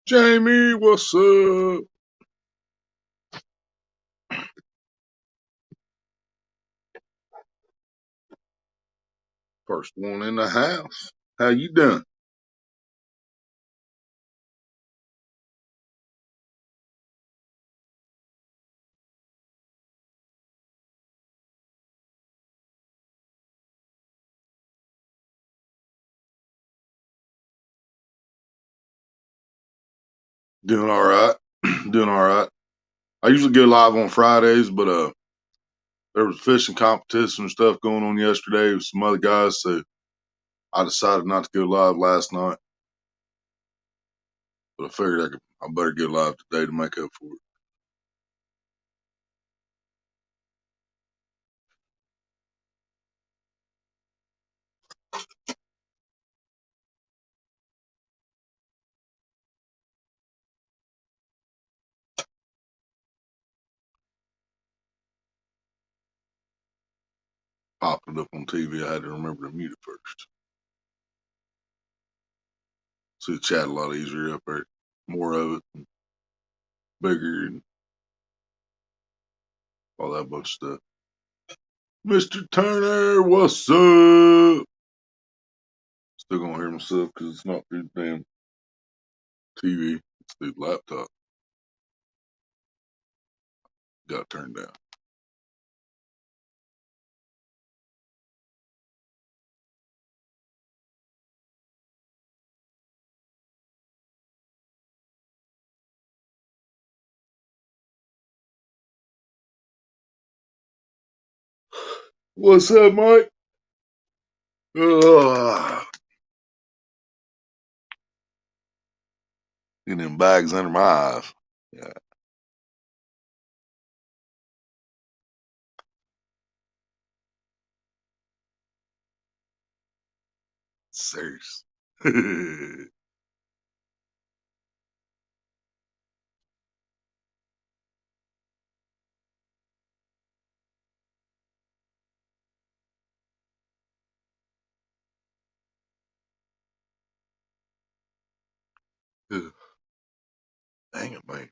Jamie, what's up? First one in the house. How you doing? Doing all right. Doing all right. I usually go live on Fridays, but there was fishing competition and stuff going on yesterday with some other guys, so I decided not to go live last night. But I figured I better go live today to make up for it. Popped it up on TV. I had to remember to mute it first. See the chat a lot easier up there. More of it, and bigger, and all that bunch of stuff. Mr. Turner, what's up? Still gonna hear myself because it's not through the damn TV. It's through the laptop. Got turned down. What's up, Mike? Ugh. Getting them bags under my eyes. Yeah, serious. Dang it, man.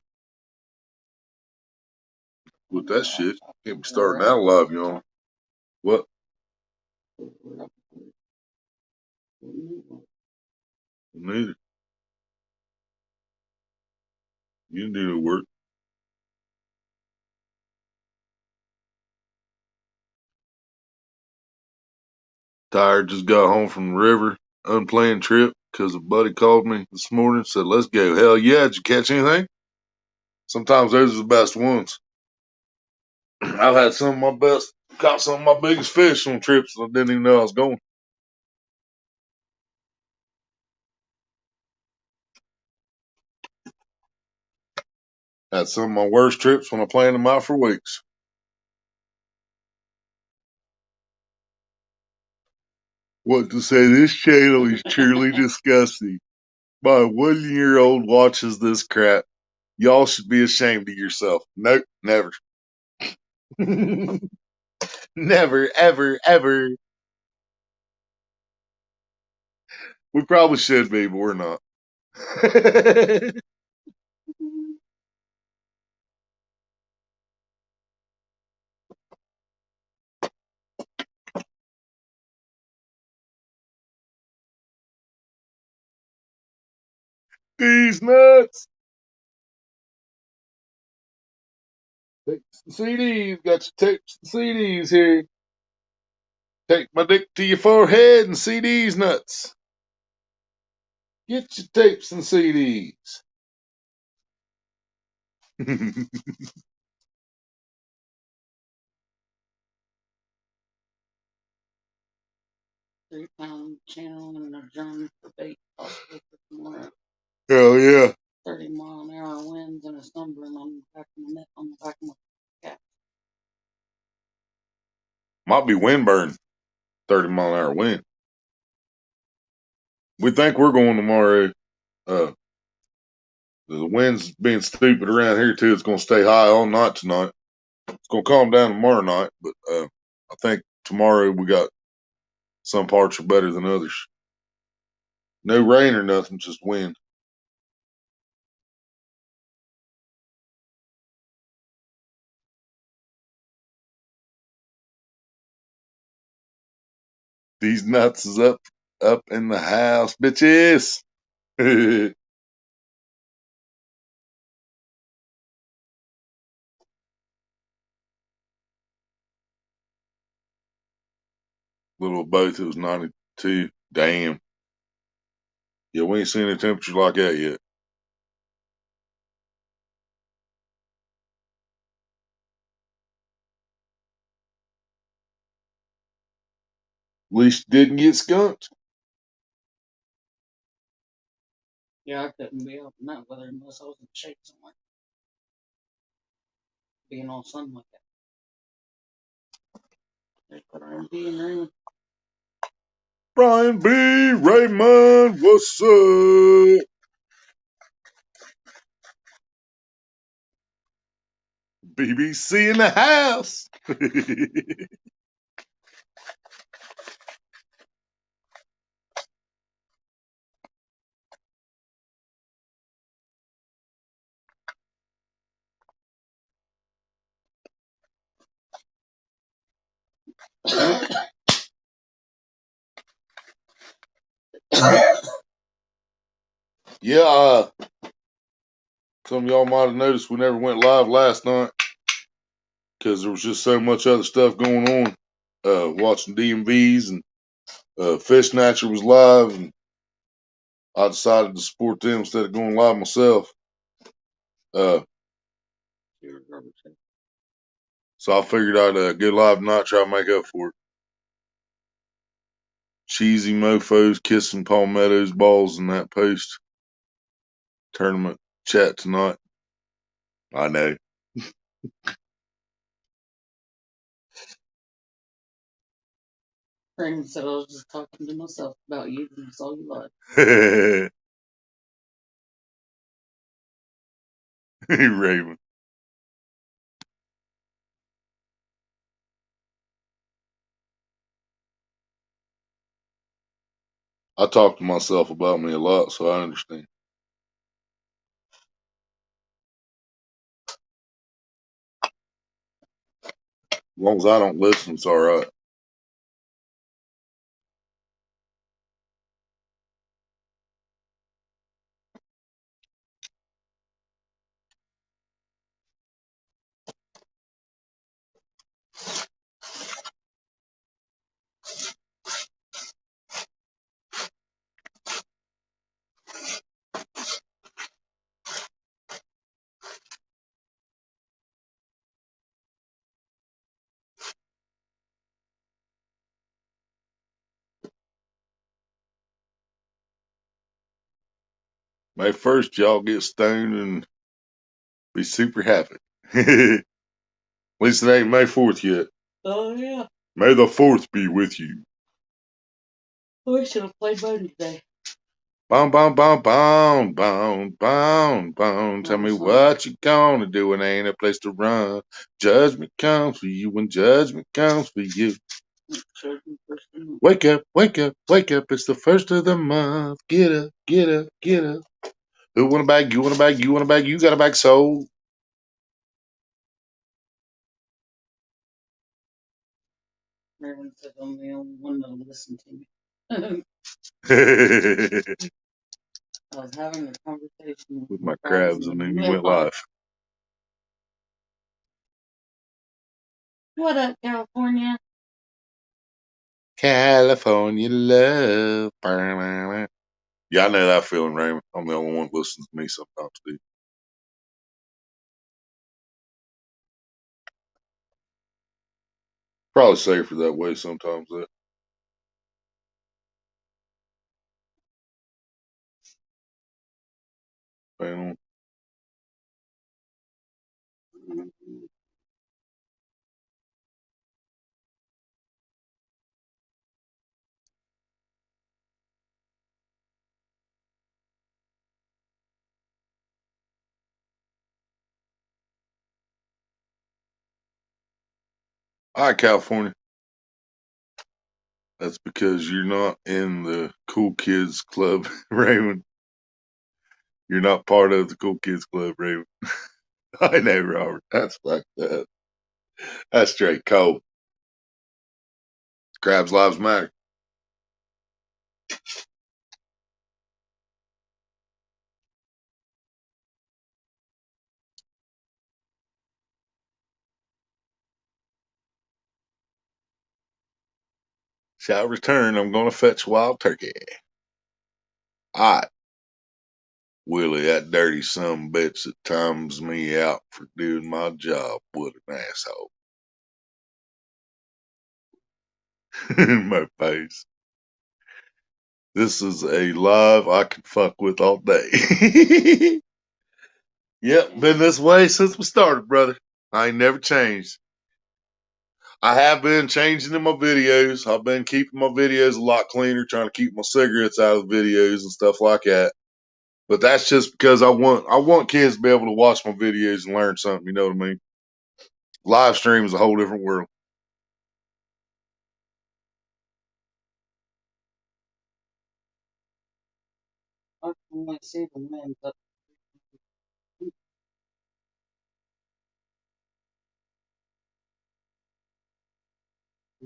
With that shit, can't be starting out live, y'all. What? Neither. You didn't do no work. Tired, just got home from the river, unplanned trip, because a buddy called me this morning, said, let's go. Hell yeah, did you catch anything? Sometimes those are the best ones. I've had some of my best, caught some of my biggest fish on trips I didn't even know I was going. Had some of my worst trips when I planned them out for weeks. What to say, this channel is truly disgusting. My 1-year-old watches this crap. Y'all should be ashamed of yourself. Nope, never. Never, ever, ever. We probably should be, but we're not. These nuts. Take some CDs. Got your tapes and CDs here. Take my dick to your forehead and CDs nuts. Get your tapes and CDs. Three-pound channel and a drum for bait possibly for tomorrow. Hell yeah. 30-mile-an-hour winds and a sunburn on the back of my neck, on the back of my cap. Might be windburn. 30-mile-an-hour wind. We think we're going tomorrow. The wind's being stupid around here too. It's going to stay high all night tonight. It's going to calm down tomorrow night, but I think tomorrow we got some parts are better than others. No rain or nothing, just wind. These nuts is up in the house, bitches. Little both, it was 92. Damn. Yeah, we ain't seen a temperature like that yet. At least didn't get skunked. Yeah, I couldn't be out in that weather unless I was in the shade somewhere. Being all sun like that. There's Brian B and Raymond. Brian B. Raymond, what's up? BBC in the house. Yeah, some of y'all might have noticed we never went live last night because there was just so much other stuff going on. Watching DMVs and Fish Snatcher was live, and I decided to support them instead of going live myself. So I figured I'd go live tonight, try to make up for it. Cheesy mofos kissing Palmetto's balls in that post tournament chat tonight. I know. Raymond said I was just talking to myself about you and I saw you live. Raven. I talk to myself about me a lot, so I understand. As long as I don't listen, it's all right. May 1st, y'all get stoned and be super happy. At least it ain't May 4th yet. Oh yeah. May the 4th be with you. We should have played Bone today. Boom, boom, boom, boom, boom, boom, boom. Tell me what you gonna do when ain't a place to run. Judgment comes for you when judgment comes for you. Wake up, wake up, wake up. It's the 1st of the month. Get up, get up, get up. Who want a bag? You want a bag? You want a bag? You got a bag sold. Raymond said I'm the only one that'll listen to me. I was having a conversation With my crabs, and then you went live. What up, California? California love. Yeah, I know that feeling, Raymond. I'm the only one that listens to me sometimes, too. Probably safer that way sometimes, though. Depending on. All right, California. That's because you're not in the Cool Kids Club, Raymond. You're not part of the Cool Kids Club, Raymond. I know, Robert. That's like that. That's straight cold. Crabs lives matter. shall return. I'm gonna fetch wild turkey. Alright, Willie, that dirty son of a bitch that times me out for doing my job. What an asshole. In my face. This is a live I can fuck with all day. Yep, been this way since we started, brother. I ain't never changed. I have been changing in my videos. I've been keeping my videos a lot cleaner, trying to keep my cigarettes out of the videos and stuff like that. But that's just because I want kids to be able to watch my videos and learn something, you know what I mean? Live stream is a whole different world. I can only see the men, but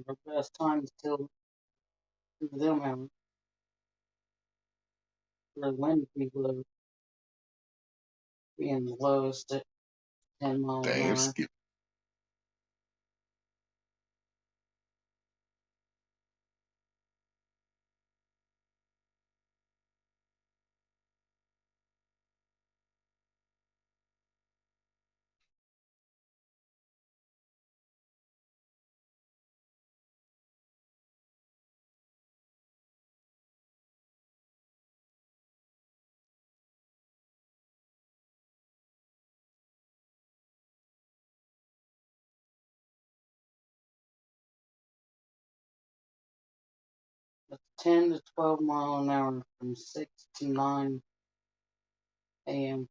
the best time till them out. The wind be low, being the lowest at 10 miles an Damn, hour. skip. It's 10 to 12 mile an hour from 6 to 9 a.m.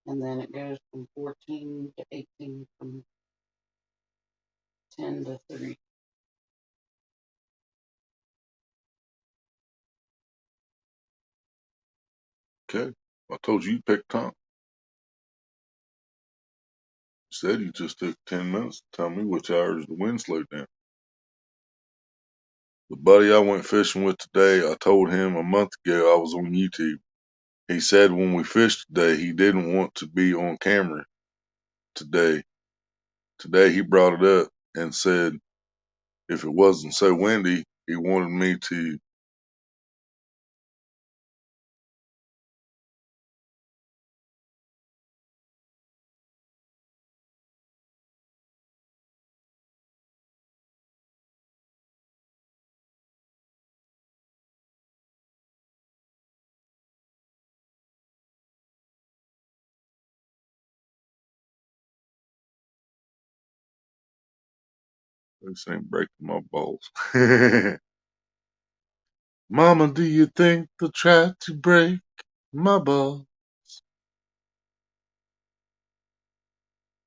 And then it goes from 14 to 18 from 10 to 3. Okay. I told you pick time. You said you just took 10 minutes to tell me which hours the wind slowed down. The buddy I went fishing with today, I told him a month ago I was on YouTube. He said when we fished today, he didn't want to be on camera today. Today he brought it up and said if it wasn't so windy, he wanted me to. This ain't breaking my balls. Mama, do you think they'll try to break my balls?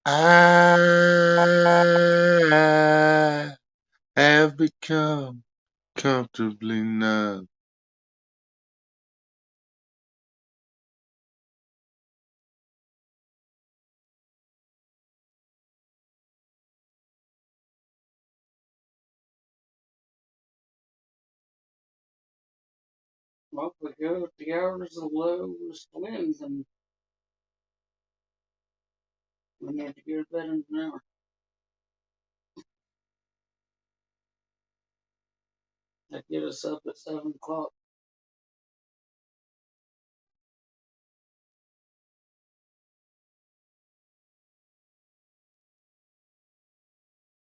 I have become comfortably numb. Well, if we go with the hours of lowest winds, and we need to go to bed in an hour. That get us up at 7 o'clock.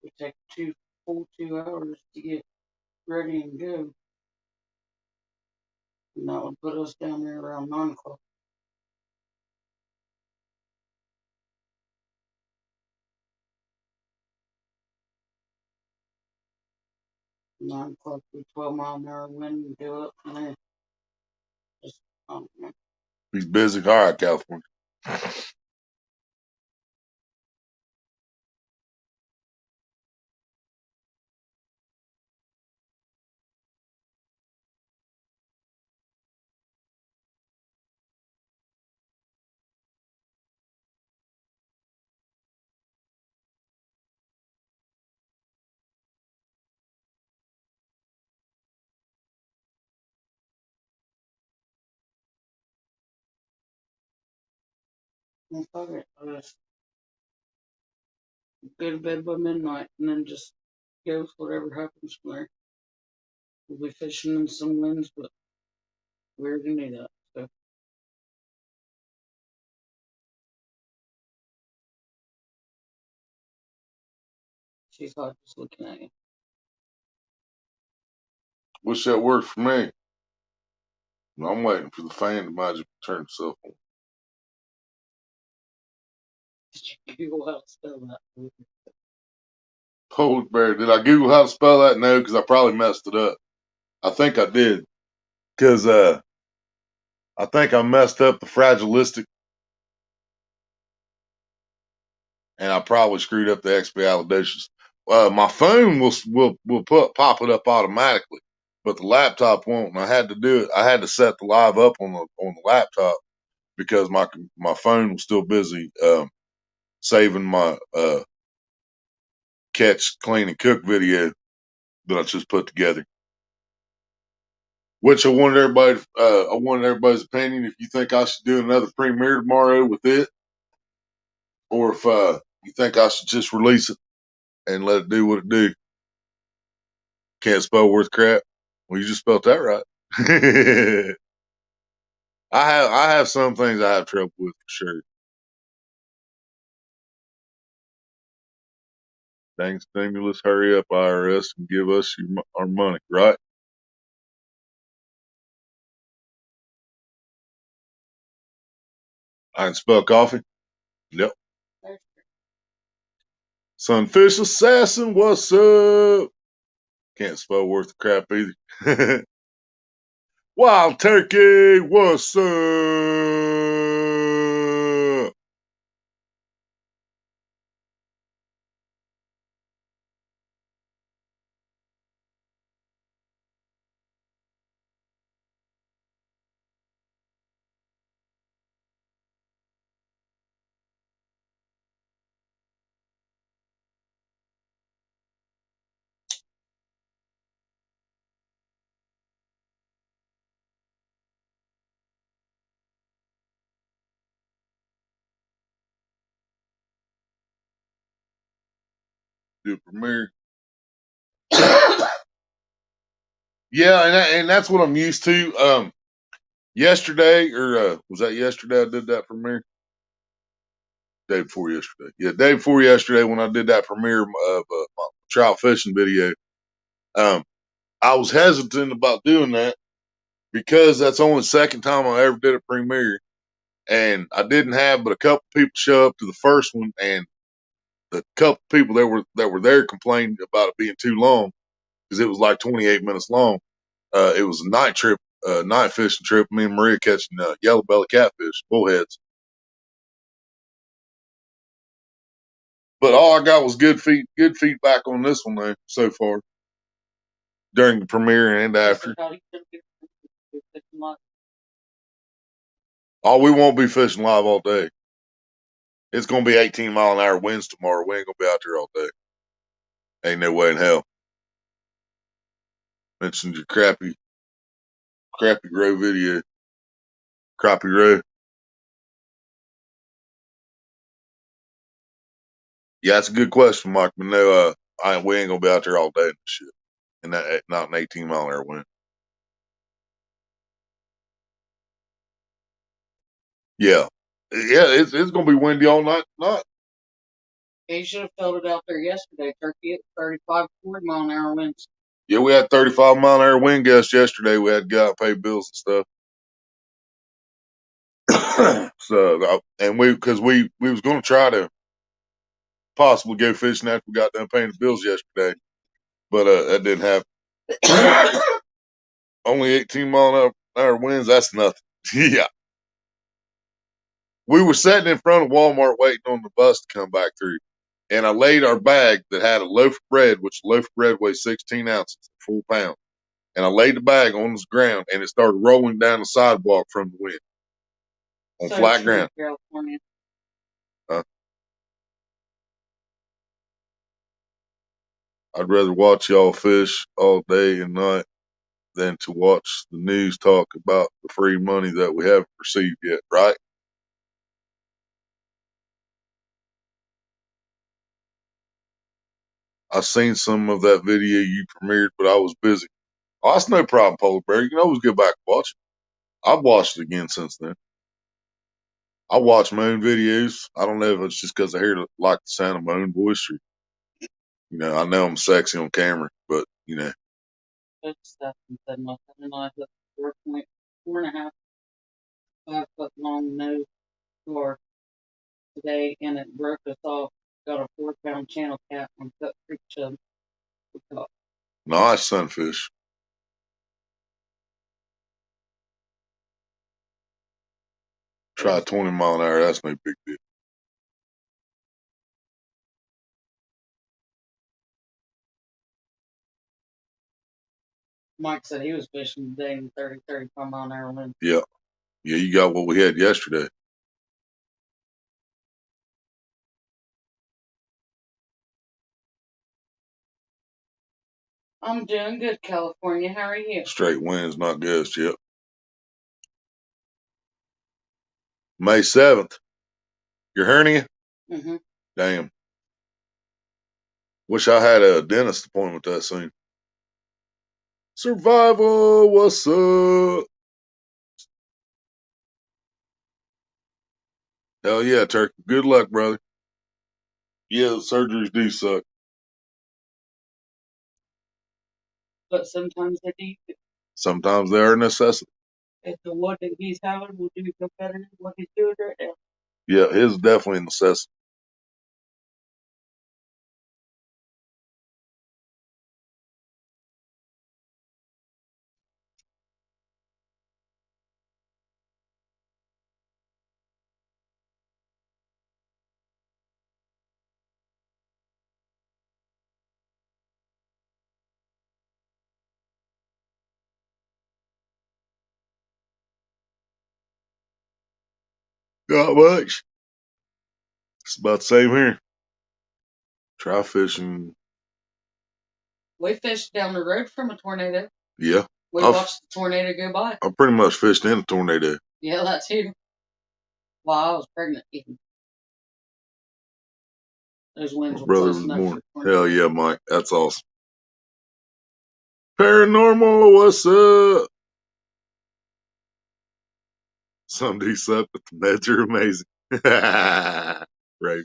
We take full 2 hours to get ready and go. And that would put us down there around 9 o'clock. 9 o'clock with 12 mile an hour wind and go up from there. Just, He's busy. All right, California. fuck it. I'll just go to bed by midnight and then just go with whatever happens from there. We'll be fishing in some winds, but we're gonna do that. So she's hot just looking at you. Wish that worked for me. I'm waiting for the fan to magically turn itself on. Did you Google how to spell that? Polar bear. Did I Google how to spell that? No, because I probably messed it up. I think I did. Because I think I messed up the fragilistic, and I probably screwed up the expialidocious. My phone will pop it up automatically, but the laptop won't. And I had to do it. I had to set the live up on the laptop because my phone was still busy saving my catch, clean, and cook video that I just put together. Which I wanted everybody's opinion. If you think I should do another premiere tomorrow with it, or if you think I should just release it and let it do what it do. Can't spell worth crap. Well, you just spelled that right. I have some things I have trouble with for sure. Dang stimulus, hurry up, IRS, and give us our money, right? I can spell coffee. Yep. Sunfish assassin, what's up? Can't spell worth crap either. Wild turkey, what's up? Do premiere. Yeah, and that's what I'm used to. Yesterday, or was that yesterday I did that premiere? Day before yesterday. Yeah, day before yesterday when I did that premiere of my trout fishing video. Um, I was hesitant about doing that because that's only the second time I ever did a premiere. And I didn't have but a couple people show up to the first one, and the couple people that were there complained about it being too long because it was like 28 minutes long. It was a night trip, night fishing trip. Me and Maria catching yellow belly catfish, bullheads. But all I got was good feedback on this one though so far during the premiere and after. Oh, we won't be fishing live all day. It's gonna be 18-mile-an-hour winds tomorrow. We ain't gonna be out there all day. Ain't no way in hell. Mentioned your crappy row video. Crappy row. Yeah, that's a good question, Mike. But no, we ain't gonna be out there all day and shit. And that not an 18-mile-an-hour wind. Yeah, yeah, it's gonna be windy all night. Not. Yeah, you should have felt it out there yesterday, Turkey. At 35, 40 mile an hour winds. Yeah, we had 35-mile-an-hour wind gusts yesterday. We had to go out and pay bills and stuff. So, and because we was gonna try to possibly go fishing after we got done paying the bills yesterday, but that didn't happen. Only 18-mile-an-hour winds. That's nothing. Yeah, we were sitting in front of Walmart waiting on the bus to come back through, and I laid our bag that had a loaf of bread, which loaf of bread weighs 16 ounces, full pound. And I laid the bag on the ground, and it started rolling down the sidewalk from the wind on So flat true, ground. California. I'd rather watch y'all fish all day and night than to watch the news talk about the free money that we haven't received yet, right? I seen some of that video you premiered, but I was busy. Oh, that's no problem, Polar Bear. You can always go back and watch it. I've watched it again since then. I watch my own videos. I don't know if it's just because I like the sound of my own voice, or I know I'm sexy on camera, but Good stuff. And said my son and I hooked 4.4.5, 5 foot long nose door today, and it broke us off. Got a 4 pound channel cat on Cut Creek chub. We caught. nice sunfish. Try 20 mile an hour. That's no big deal. Mike said he was fishing today in 35 mile an hour wind. Yeah. Yeah, you got what we had yesterday. I'm doing good, California. How are you? Straight winds, not gusts. Yep. May 7th. Your hernia? Mm-hmm. Damn. Wish I had a dentist appointment that soon. Survival, what's up? Hell yeah, Turkey. Good luck, brother. Yeah, surgeries do suck. But sometimes they do. Sometimes they are a necessity. If the one that he's having will do better than what he's doing right now. Yeah, his is definitely a necessity. Not much. It's about the same here. Try fishing. We fished down the road from a tornado. Yeah. We watched the tornado go by. I pretty much fished in a tornado. Yeah, that too. While I was pregnant, even. Those winds My were brother close was enough born. for Hell tornadoes. yeah, Mike. That's awesome. Paranormal, what's up? Some do suck, but the beds are amazing. Right.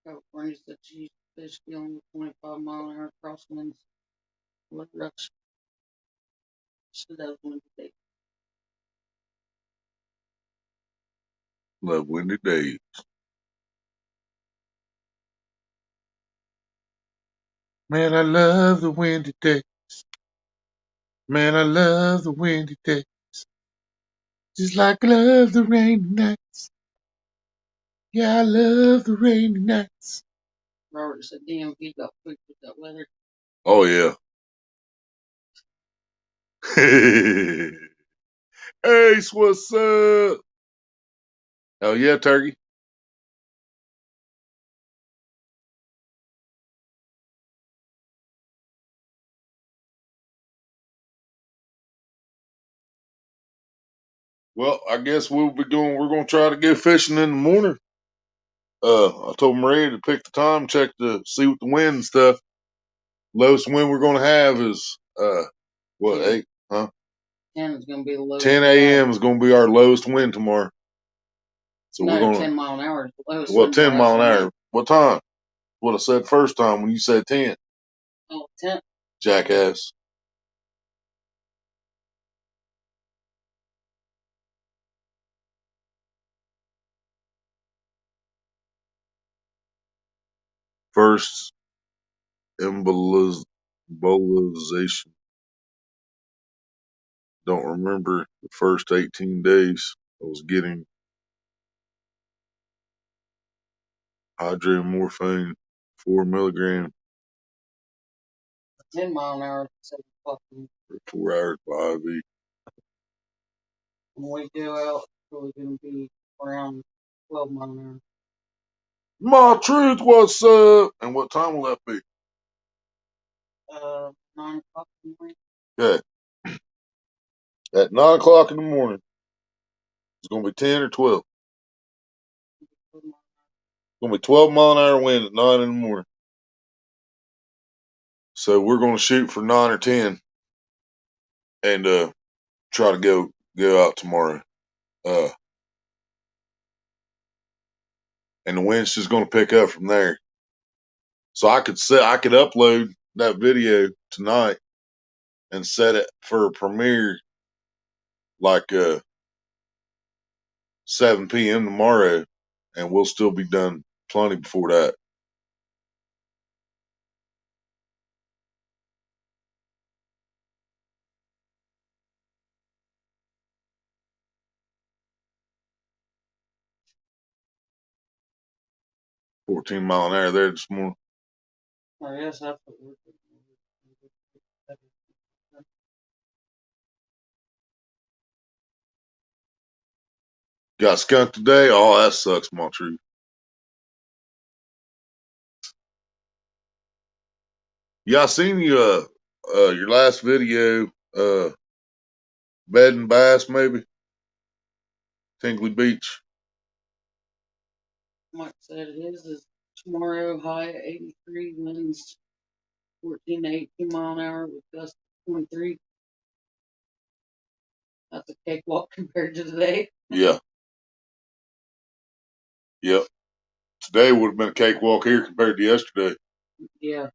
California said she fish dealing with 25 mile an hour crosswinds. Look rush. She does windy days. Love windy days. Man, I love the windy days. Man, I love the windy days. Just like I love the rainy nights. Yeah, I love the rainy nights. Robert said DMV got freaked with that weather. Oh, yeah. Ace, what's up? Hell yeah, Turkey. Well, I guess we're going to try to go fishing in the morning. I told Maria to pick the time, check to see what the wind and stuff. Lowest wind we're going to have is, what, 10. 8, huh? 10 is going to be the lowest. 10 a.m. is going to be our lowest wind tomorrow. So no, we're going 10 mile an hour is the lowest. Well, wind, 10 mile an hour. wind. What time? What I said first time when you said 10. Oh, 10. Jackass. First embolization. Don't remember the first 18 days. I was getting hydromorphine, 4 milligram 10 mile an hour is 7 o'clock. for 4 hours by IV. When we go out, it's probably going to be around 12 mile an hour. My truth, what's up? And what time will that be? 9 o'clock in the morning. Okay. At 9 o'clock in the morning. It's going to be 10 or 12. It's going to be 12 mile an hour wind at 9 in the morning. So we're going to shoot for 9 or 10 and try to go out tomorrow. And the wind's just going to pick up from there. So I could upload that video tonight and set it for a premiere like 7 p.m. tomorrow, and we'll still be done plenty before that. $14 mile an hour there this morning. I guess that's what we're doing. Got skunked today? Oh, that sucks, my truth. Yeah, I seen you your last video, bed and bass maybe. Tingley Beach. Like I said, it is tomorrow high at 83, winds 14 to 18 mile an hour with gusts 23. That's a cakewalk compared to today. Yeah. Yep. Today would have been a cakewalk here compared to yesterday. Yeah.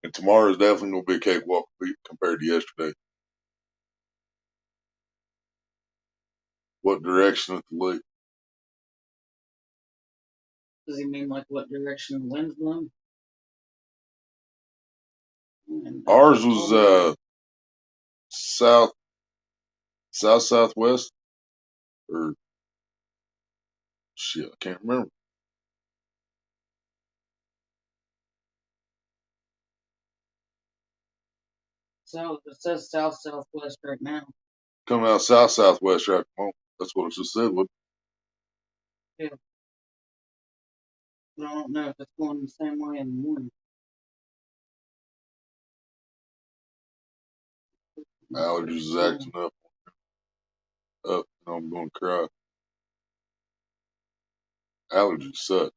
And tomorrow is definitely going to be a cakewalk compared to yesterday. What direction at the lake? Does he mean like what direction the wind's blowing? Ours was southwest, or shit, I can't remember. So it says southwest right now. Coming out southwest right now. That's what it just said. What? Yeah. But I don't know if it's going the same way in the morning. Allergies is acting up. Up, and I'm going to cry. Allergies suck.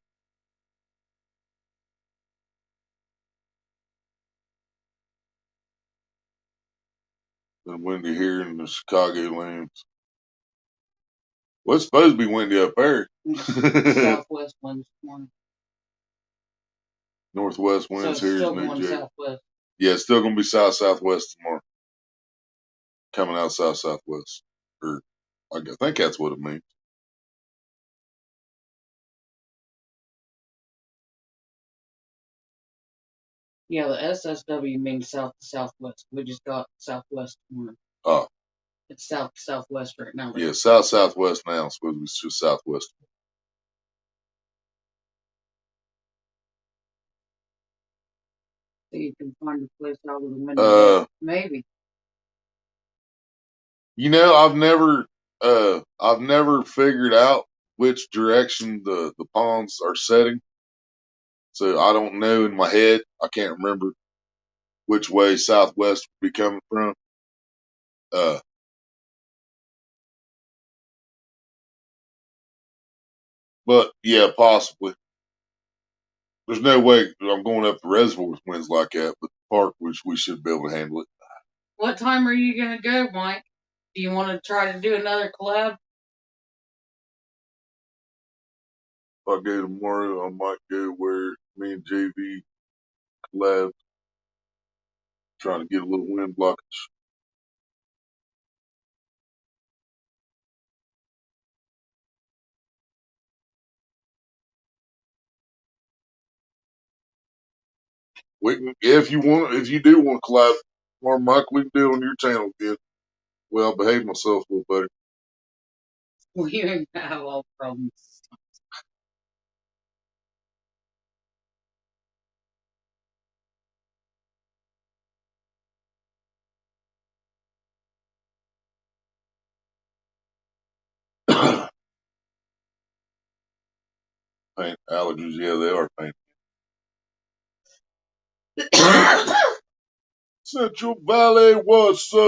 Been windy here in the Chicago lands. Well, it's supposed to be windy up there. Southwest winds tomorrow. Northwest winds so here is no joke. Southwest. Yeah, it's still going to be southwest tomorrow. Coming out southwest. Or I think that's what it means. Yeah, the SSW means south to southwest. We just got southwest tomorrow. Oh. It's south to southwest right now. Yeah, southwest now. It's supposed to be just southwest. So you can find a place out of the window. Maybe. You know, I've never figured out which direction the ponds are setting. So I don't know in my head. I can't remember which way southwest would be coming from. But yeah, possibly. There's no way I'm going up the reservoir with winds like that, but the park, which we should be able to handle it. What time are you gonna go, Mike? Do you want to try to do another collab? If I go tomorrow, I might go where me and JV collab, trying to get a little wind blockage. We can, if you do want to collab tomorrow, Mike, we can do it on your channel again. Well, I behave myself a little better. We ain't gonna have all problems. Pain allergies, yeah, they are pain. Central Valley, what's up?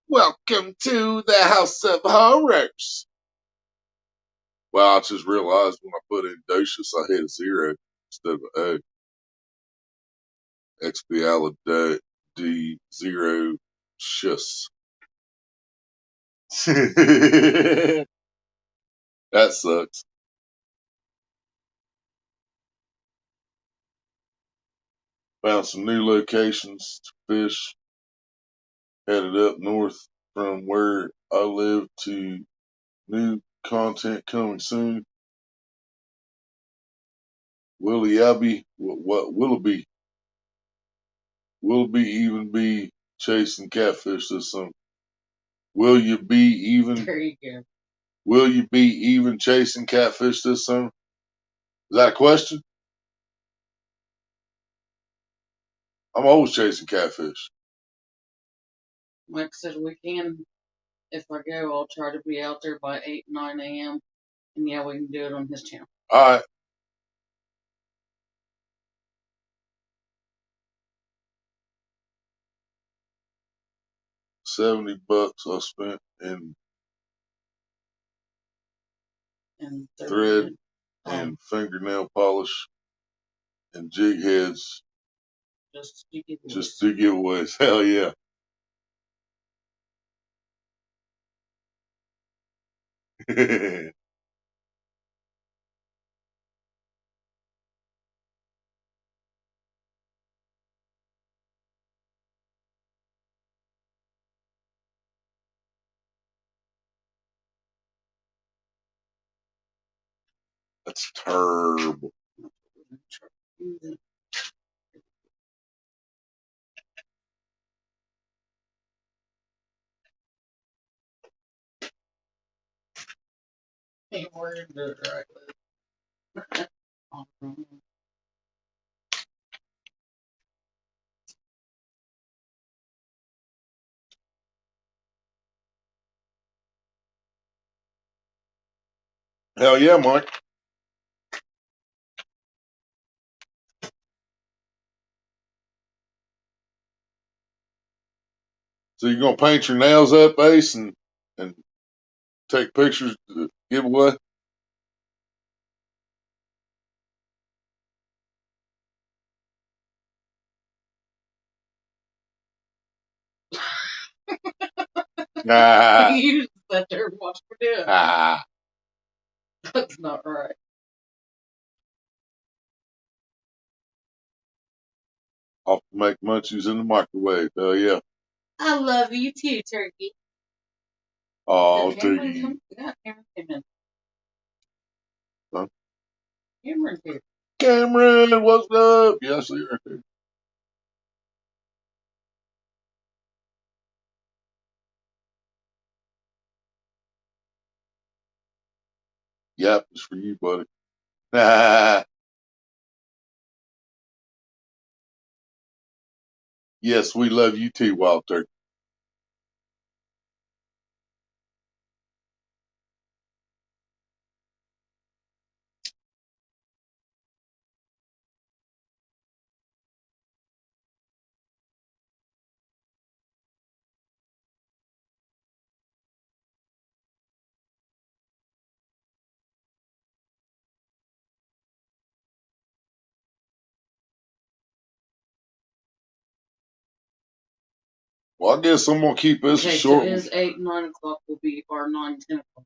Welcome to the House of Horrors. Well, I just realized when I put in docious, I hit a 0 instead of an O. Expialad0cious. That sucks. Found some new locations to fish. Headed up north from where I live to new content coming soon. Willie what Willoughby? Willoughby even be chasing catfish this summer? Will you be even? There you go. Will you be even chasing catfish this summer? Is that a question? I'm always chasing catfish. Like I said, we can. If I go, I'll try to be out there by 8, 9 a.m. And yeah, we can do it on his channel. All right. $70 I spent in And thread and fingernail polish and jig heads just to give just to giveaways. Hell yeah. That's terrible. Hey, we're gonna do it right with. Hell yeah, Mike. So you're gonna paint your nails up, Ace, and take pictures to give away? Nah. You just sat there and watched me do it. Ah. That's not right. Off to make munchies in the microwave. Hell yeah. I love you too, Turkey. Oh, Cameron, Turkey. come. Yeah, Cameron came in. Huh? Cameron's here. Cameron, what's up? Yeah, I see you right there. Yep, it's for you, buddy. Yes, we love you too, Wild Turkey. Well, I guess I'm gonna keep this a short so one. his 8 and 9 o'clock will be our 9, 10 o'clock.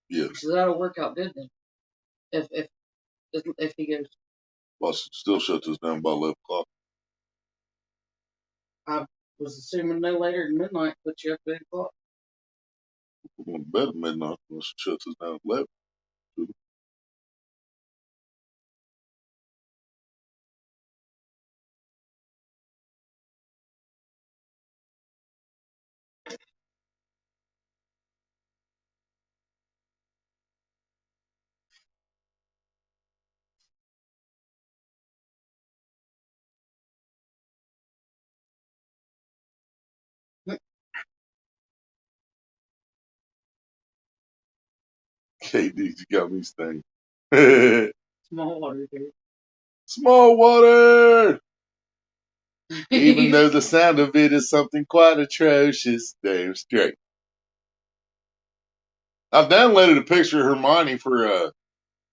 Yeah. So that'll work out good then. If he goes. Well, I still shut this down by 11 o'clock. I was assuming no later than midnight, put you up at 8 o'clock. We're going to bed at midnight. Let's shut this down at 11. KD, you got me staying. Small water, dude. Small water! Even though the sound of it is something quite atrocious. Damn straight. I've downloaded a picture of Hermione for, I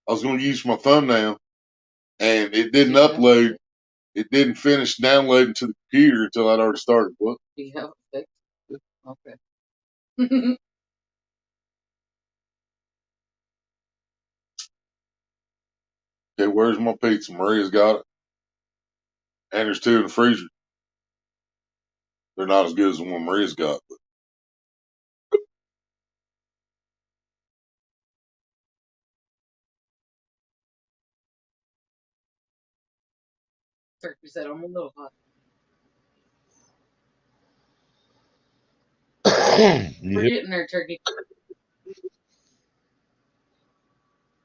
was going to use my thumbnail, and it didn't upload. It didn't finish downloading to the computer until I'd already started. What? Yeah, fixed it. Okay. Okay, where's my pizza? Maria's got it. And there's 2 in the freezer. They're not as good as the one Maria's got. But Turkey said I'm a little hot. We're getting there, Turkey.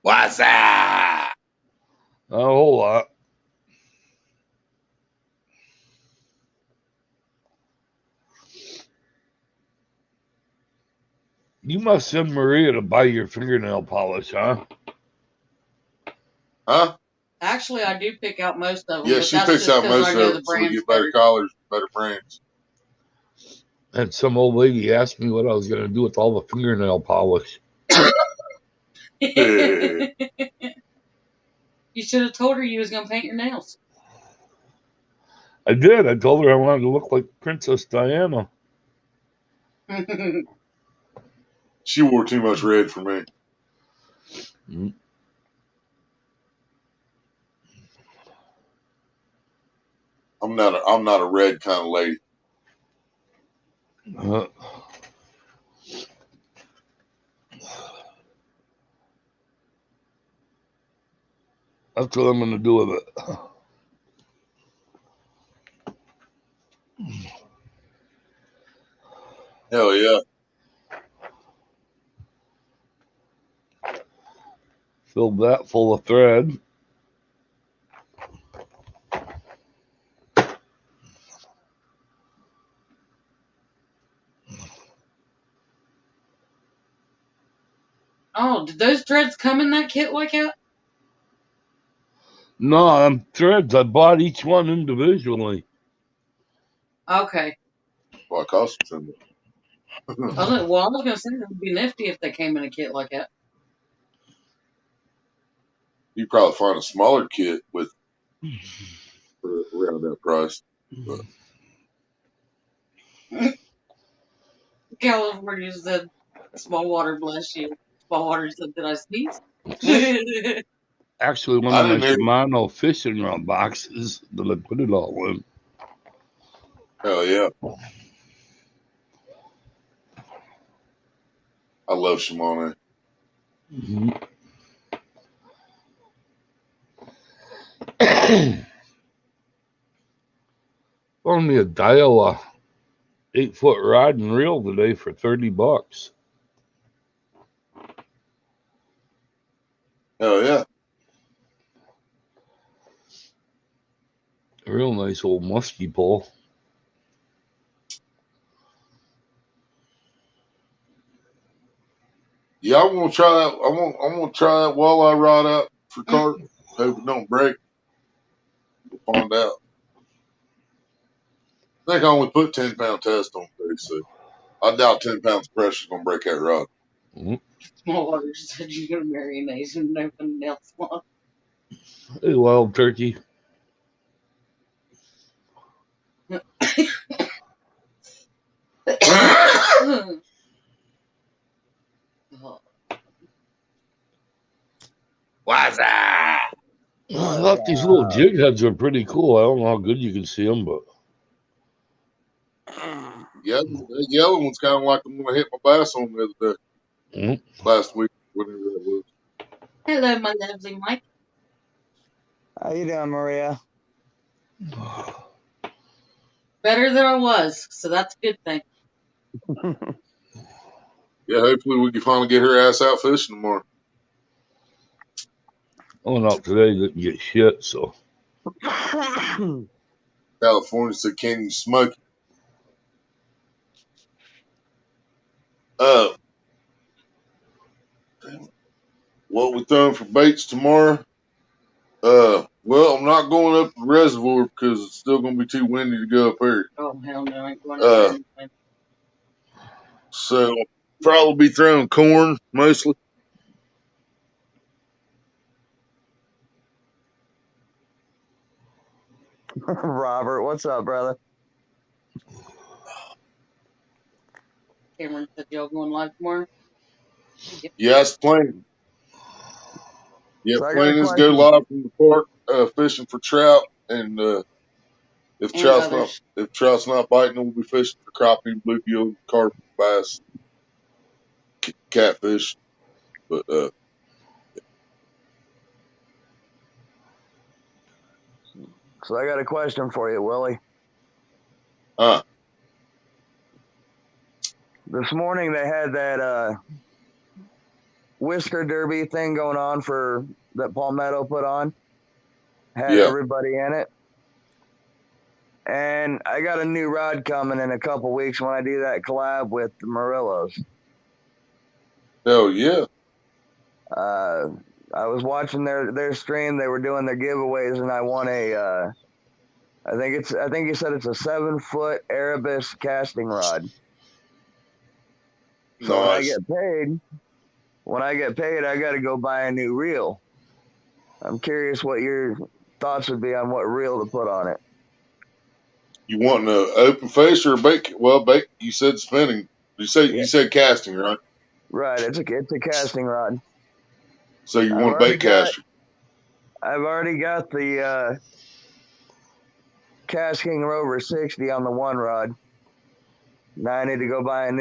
what's that? A whole lot. You must send Maria to buy your fingernail polish, huh? Huh? Actually, I do pick out most of them. Yeah, but she that's picks just out because most I of know them, the so we brands get better better. collars, better brands. And some old lady asked me what I was going to do with all the fingernail polish. You should have told her you was going to paint your nails. I did. I told her I wanted to look like Princess Diana. She wore too much red for me. Mm. I'm not a red kind of lady. That's what I'm going to do with it. Hell yeah. Filled that full of thread. Oh, did those threads come in that kit like that? No, them threads, I bought each one individually. Okay. Well, it costs too much. I was going to say it would be nifty if they came in a kit like that. You probably find a smaller kit for around that price. But California said, small water, bless you. Small water said, did I sneeze? Actually, one I of my didn't hear. Shimano fishing rod boxes that I put it all in. Hell yeah. I love Shimano. Mm-hmm. Found me a Daiwa 8-foot rod and reel today for $30. Hell yeah. A real nice old musky pole. Yeah, I want to try that. I want to try that walleye rod out for carp. Hope it don't break. We'll find out. I think I only put 10-pound test on today, so I doubt 10 pounds of pressure is gonna break that rod. Mm-hmm. Small water said, you're going to marry an Asian and open nail salon. Hey, wild turkey. What's that? I thought these little jig heads are pretty cool. I don't know how good you can see them, but Yeah, that yellow one's kind of like the one I hit my bass on the other day, last week, whatever that was. Hello, my lovely Mike. How you doing, Maria? Better than I was, so that's a good thing. Yeah, hopefully we can finally get her ass out fishing tomorrow. I went out today, didn't get shit, so. California said, "Can you smoke it?" What we throwing for baits tomorrow? Well, I'm not going up the reservoir because it's still going to be too windy to go up there. Oh, hell no, I ain't going up there anyway. So probably be throwing corn mostly. Robert, what's up, brother? Cameron said y'all going live tomorrow? Yep. Yeah, it's plain. Yeah, So I got a plain is go question. live from the park, fishing for trout, and if And trout's not biting, we'll be fishing for crappie, bluegill, carp, bass, catfish. But So I got a question for you, Willie. This morning they had that whisker derby thing going on for that Palmetto put on. Had yeah, everybody in it. And I got a new rod coming in a couple weeks when I do that collab with the Murillos. hell yeah. I was watching their stream. They were doing their giveaways, and I won a. I think he said it's a 7-foot Erebus casting rod. So Nice. when I get paid, I got to go buy a new reel. I'm curious what your thoughts would be on what reel to put on it. You want an open face or a bait? Well, bait. You said spinning. You Yeah, said casting, right? right. It's a casting rod. So you I've want a already bait got caster? the Cash King Rover 60 on the one rod. Now I need to go buy a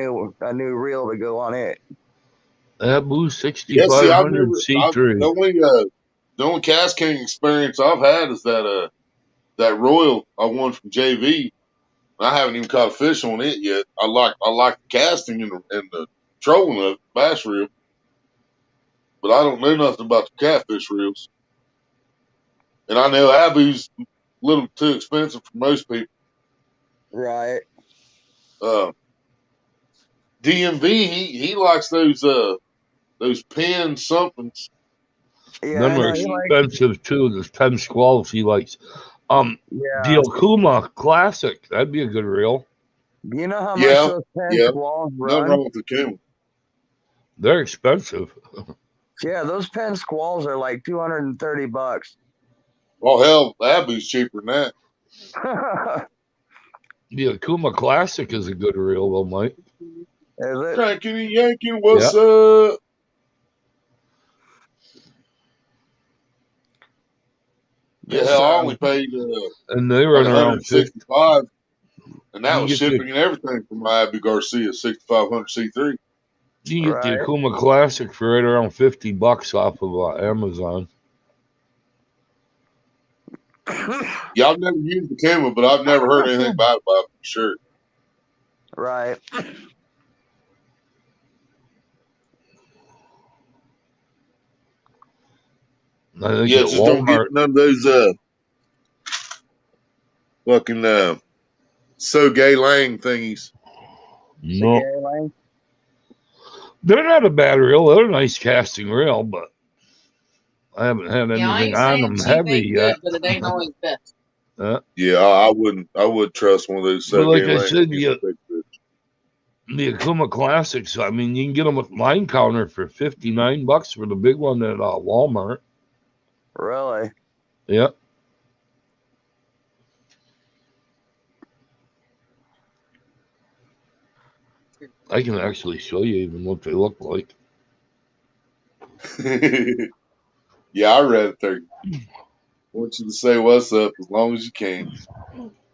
new reel to go on it. Abu Yeah. See, I've 6500 never. C3. The only cast king experience I've had is that Royal I won from JV. I haven't even caught a fish on it yet. I like the casting and the trolling of bass reel, but I don't know nothing about the catfish reels. And I know Abu's a little too expensive for most people. Right. Uh, DMV he likes those pin somethings. Yeah, I Them are know. expensive too. There's 10 squalls he likes. The Yeah. Okuma Classic, that'd be a good reel. Do you know how much Yeah, those 10 yeah. squalls Nothing run? wrong with the camel. They're expensive. Yeah, those Penn squalls are like $230. Oh hell, Abu's cheaper than that. The Okuma Classic is a good reel, though, Mike. Is it? Cranking and yanking, what's Yeah. up? Yeah, This hell, I only paid And they like run around 50. 165, and that You was can get the shipping and everything from my Abu Garcia 6500 C3. you can get the right. Okuma Classic for right around $50 off of Amazon. Yeah, I've never used the camera, but I've never heard anything bad about it for sure. Right. I think Yeah, at just don't get Walmart. none of those fucking so gay lang thingies. The No, gay lane. they're not a bad reel. They're a nice casting reel, but I haven't had Yeah, I anything ain't on saying them cheap heavy ain't yet. good, but it ain't always best. Yeah, I wouldn't trust one of those But so gay like I lang to said, get my big fish. the Akuma Classics, I mean, you can get them with line counter for $59 for the big one at Walmart. Really? Yep. I can actually show you even what they look like. Yeah, I read it there. I want you to say what's up as long as you can.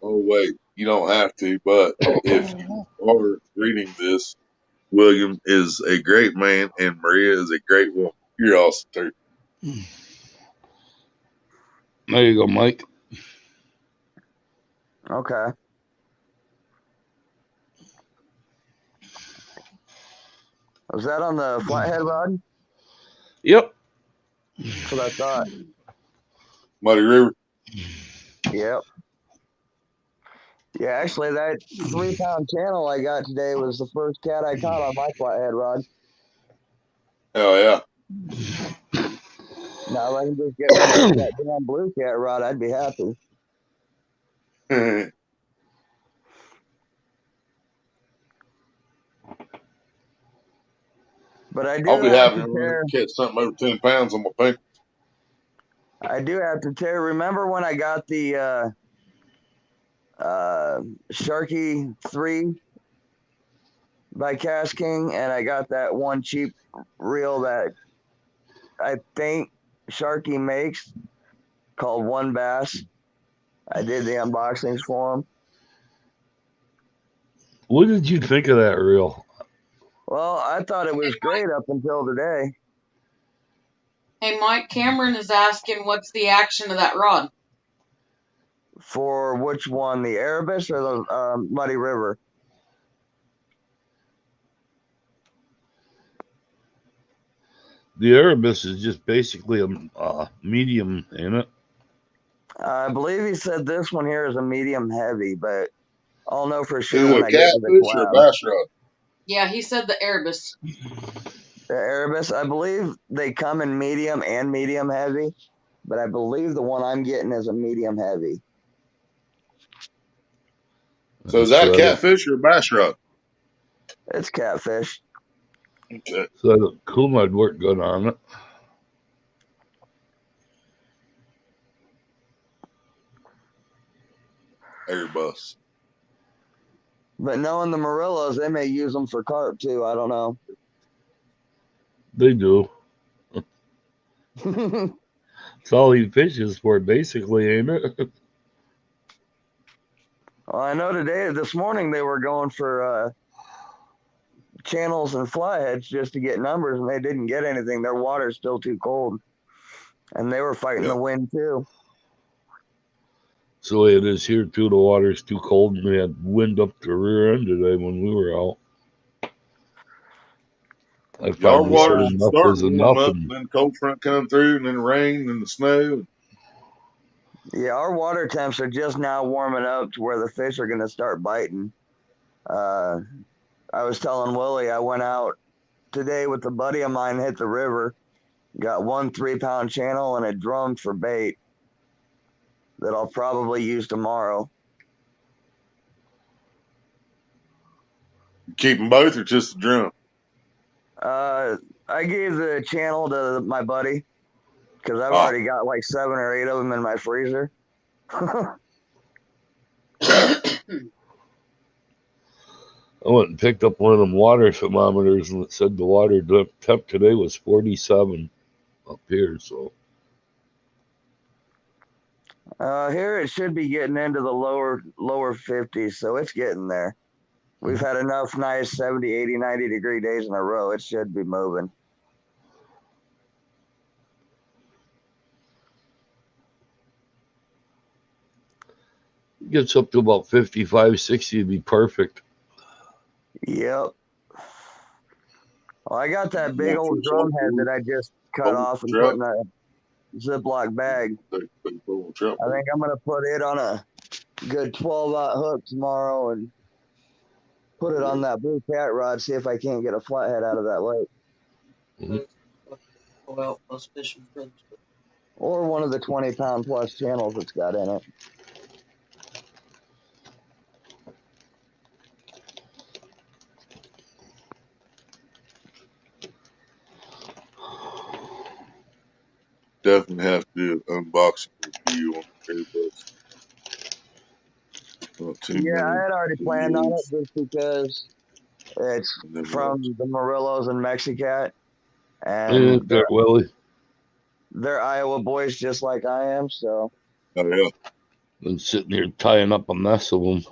Oh, wait, you don't have to, but if you are reading this, William is a great man and Maria is a great woman. You're awesome, too. There you go, Mike. Okay. Was that on the flathead rod? Yep. That's what I thought. Muddy River. Yep. Yeah, actually, that 3-pound channel I got today was the first cat I caught on my flathead rod. Hell yeah. Now, if I can just get one to hit that damn blue cat rod, I'd be happy. But I do I'll be have happy to when tear. I catch something over 10 pounds on my finger. I do have to tear. Remember when I got the Sharky 3 by Cash King, and I got that one cheap reel that I think Sharky makes called One Bass. I did the unboxings for him. What did you think of that reel? Well, I thought it was great up until today. Hey, Mike, Cameron is asking what's the action of that rod? For which one, the Erebus or the Muddy River? The Erebus is just basically a medium, ain't it? I believe he said this one here is a medium heavy, but I'll know for sure Is it when a I get to the catfish or a collab. bass rod? Yeah, he said the Erebus. The Erebus, I believe they come in medium and medium heavy, but I believe the one I'm getting is a medium heavy. So is that a So catfish or a bass rod? It's catfish. Okay. So the Kuma'd work good on it. Airbus. But knowing the Morillos, they may use them for carp too. I don't know. They do. It's all he fishes for, basically, ain't it? Well, I know this morning, they were going for channels and flyheads just to get numbers, and they didn't get anything. Their water's still too cold, and they were fighting Yeah. the wind too. It's the way it is here, too. The water's too cold, and we had wind up the rear end today when we were out. I Yeah, our finally said water should enough start was to warm enough, up, and and then the cold front come through, and then the rain and the snow. Yeah, our water temps are just now warming up to where the fish are going to start biting. I was telling Willie I went out today with a buddy of mine, hit the river, got one 3-pound channel and a drum for bait that I'll probably use tomorrow. You keep them both or just the drum? I gave the channel to my buddy because I've already got like 7 or 8 of them in my freezer. I went and picked up one of them water thermometers, and it said the water temp today was 47 up here, so. Here it should be getting into the lower 50s, so it's getting there. We've had enough nice 70, 80, 90 degree days in a row. It should be moving. Gets up to about 55, 60 would be perfect. Yep. Well, I got that big old drum head that I just cut off and put in a Ziploc bag. I think I'm going to put it on a good 12-aught hook tomorrow and put it on that blue cat rod, see if I can't get a flathead out of that lake. Well, those fishing trips. Or one of the 20-pound plus channels it's got in it. Definitely have to do an unboxing review on the Airbus. Yeah, I had already planned on it just because It's Never from knows. the Morelos and Mexicat, Yeah, and there, Willie. they're Iowa boys just like I am. So Oh yeah, Been sitting here tying up a mess of them.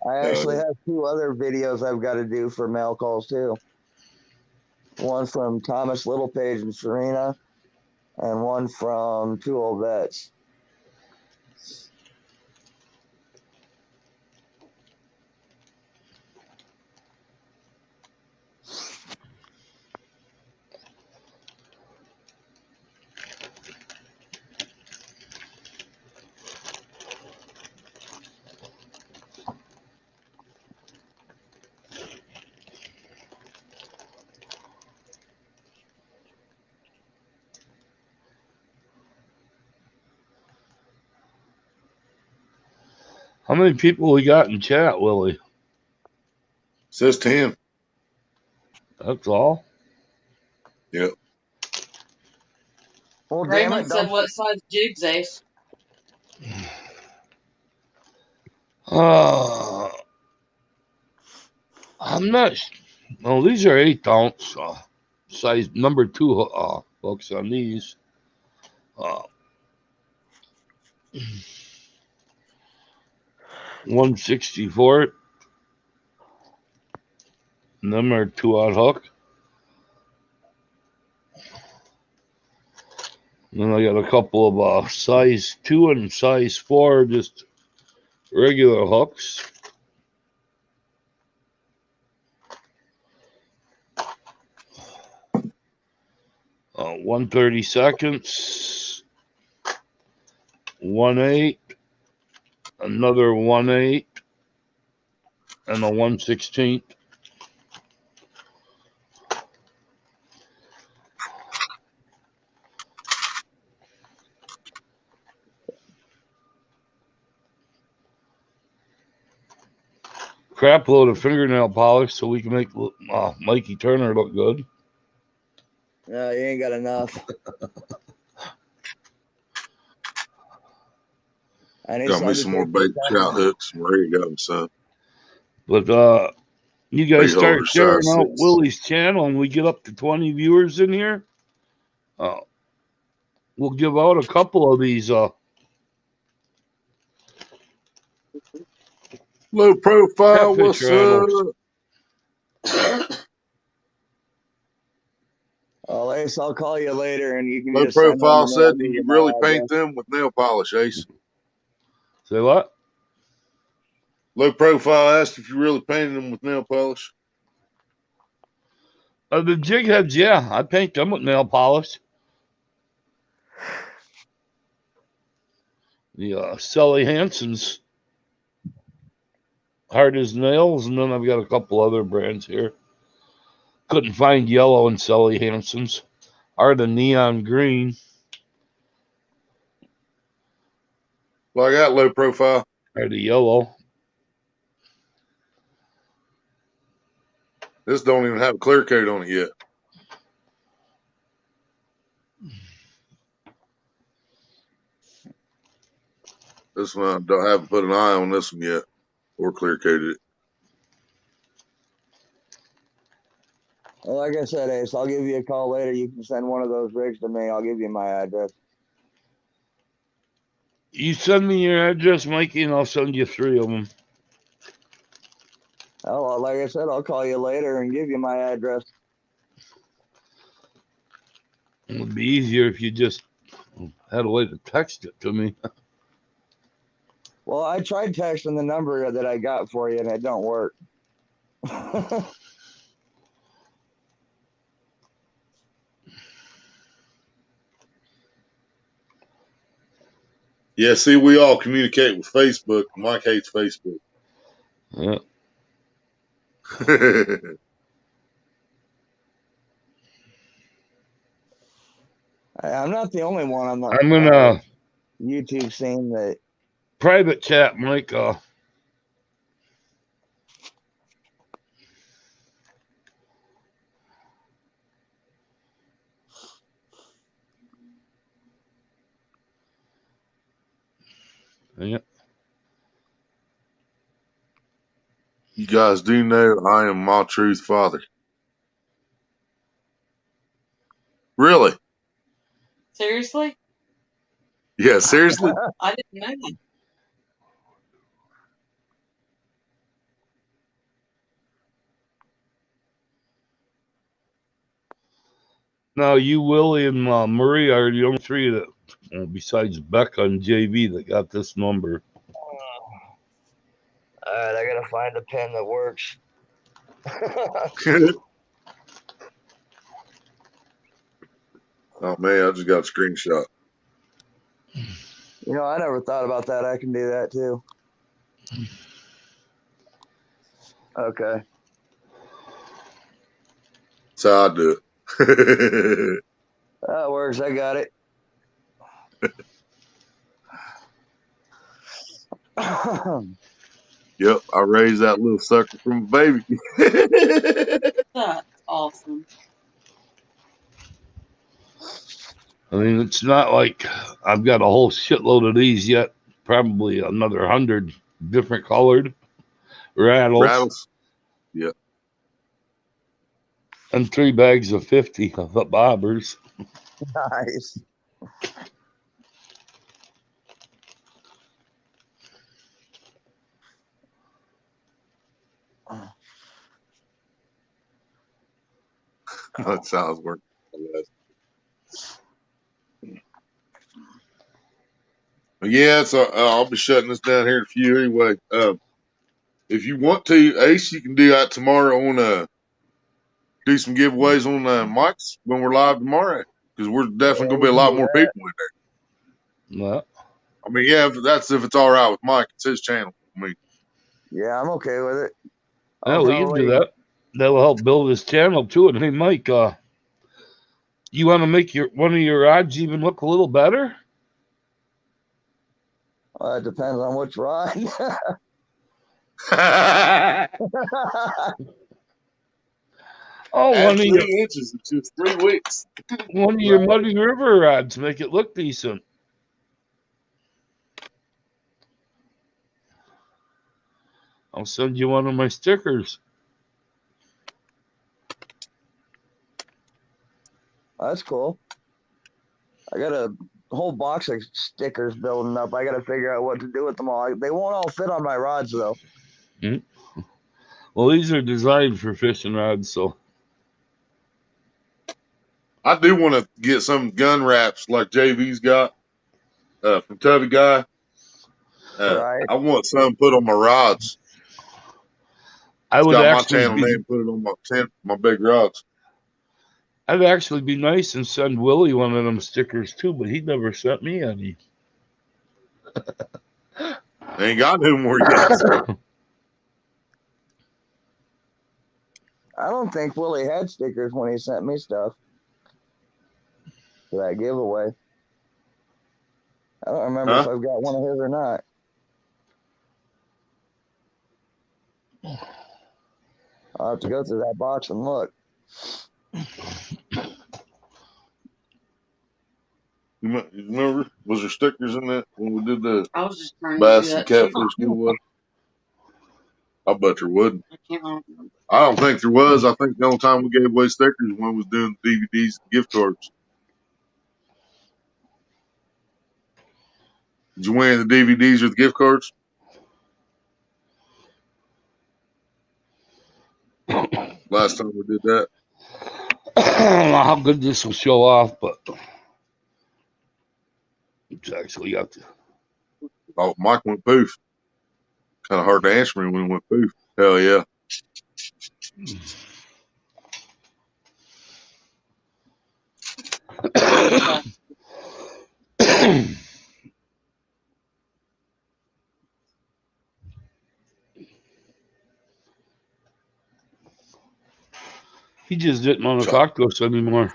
I oh actually yeah. have 2 other videos I've got to do for mail calls too. One from Thomas Littlepage and Serena, and one from 2 old vets. How many people we got in chat, Willie? Says 10. That's all? Yep. Well, damn Raymond it! said, Don't "What size jigs, Ace?" Uh, I'm not. Well, these are 8 ounce size number 2 hooks on these. Uh, 164. And them are 2-aught hook. And then I got a couple of size 2 and size 4, just regular hooks. 1/32, 1/8, another 1/8, and a 1/16. Crap load of fingernail polish so we can make Mikey Turner look good. No, you ain't got enough. I need Got me something to some more take this bait time. trout hooks. I'm ready to go. So But you guys bait start holder sharing size out 6. Willie's channel and we get up to 20 viewers in here. We'll give out a couple of these Low profile. catfish What's up? handles. Oh, Ace, I'll call you later, and you can Low just send one to profile me. I'll said, "Do give you you my really paint address. them with nail polish, Ace?" Say what? Low profile asked if you really painted them with nail polish. The jig heads, yeah, I paint them with nail polish. The Sally Hansen's hard as nails, and then I've got a couple other brands here. Couldn't find yellow in Sally Hansen's. Are the neon green? Well, I got low profile. Are the yellow? This don't even have a clear coat on it yet. This one I haven't put an eye on this one yet or clear coated it. Well, like I said, Ace, I'll give you a call later. You can send one of those rigs to me. I'll give you my address. You send me your address, Mikey, and I'll send you 3 of them. Oh, well, like I said, I'll call you later and give you my address. It would be easier if you just had a way to text it to me. Well, I tried texting the number that I got for you, and it don't work. Yeah, see, we all communicate with Facebook. Mike hates Facebook. Yeah. I'm not the only one on the I'm gonna YouTube scene that. private chat, Mike. Yeah. You guys do know I am my truth father. Really? Seriously? Yeah, seriously? I didn't know that. Now, you, Willie, and Murray are the only three that, besides Becca and JV, that got this number. All right, I gotta find a pen that works. Oh man, I just got a screenshot. You know, I never thought about that. I can do that too. Okay. That's how I do it. That works. I got it. Yep, I raised that little sucker from a baby. That's awesome. I mean, it's not like I've got a whole shitload of these yet. Probably another 100 different colored rattles. Rattles. Yep. And 3 bags of 50 of the bobbers. Nice. That sounds working. Yeah, so I'll be shutting this down here in a few anyway. If you want to, Ace, you can do that tomorrow on do some giveaways on mics when we're live tomorrow, because we're definitely gonna be a lot more people in there. Well, I mean, yeah, if it's all right with Mike, it's his channel. I mean, Yeah, I'm okay with it. yeah, we can do that. That'll help build his channel too. And hey, Mike, you want to make one of your rods even look a little better? Well, it depends on which rod. Oh, add 3 inches. It's just 3 weeks. One of your Muddy River rods, make it look decent. I'll send you one of my stickers. That's cool. I got a whole box of stickers building up. I got to figure out what to do with them all. They won't all fit on my rods though. Mm-hmm. Well, these are designed for fishing rods, so. I do want to get some gun wraps like JV's got from Tubby Guy. Right. I want some put on my rods. I It's would got my actually channel name, put it on my big rods. I'd actually be nice and send Willie one of them stickers too, but he never sent me any. I ain't got no more yet. So. I don't think Willie had stickers when he sent me stuff for that giveaway. I don't remember if I've got one of his or not. I'll have to go through that box and look. You remember? Was there stickers in that when we did the I was just trying bass to and do that catfish too. giveaway? I bet there wouldn't. I can't remember. I don't think there was. I think the only time we gave away stickers when we was doing DVDs and gift cards. Did you win the DVDs or the gift cards? Last time we did that. I don't know how good this will show off, but it's actually got to. Oh, Mike went poof. Kind of hard to answer me when he went poof. Hell yeah. He just didn't want to talk to us anymore.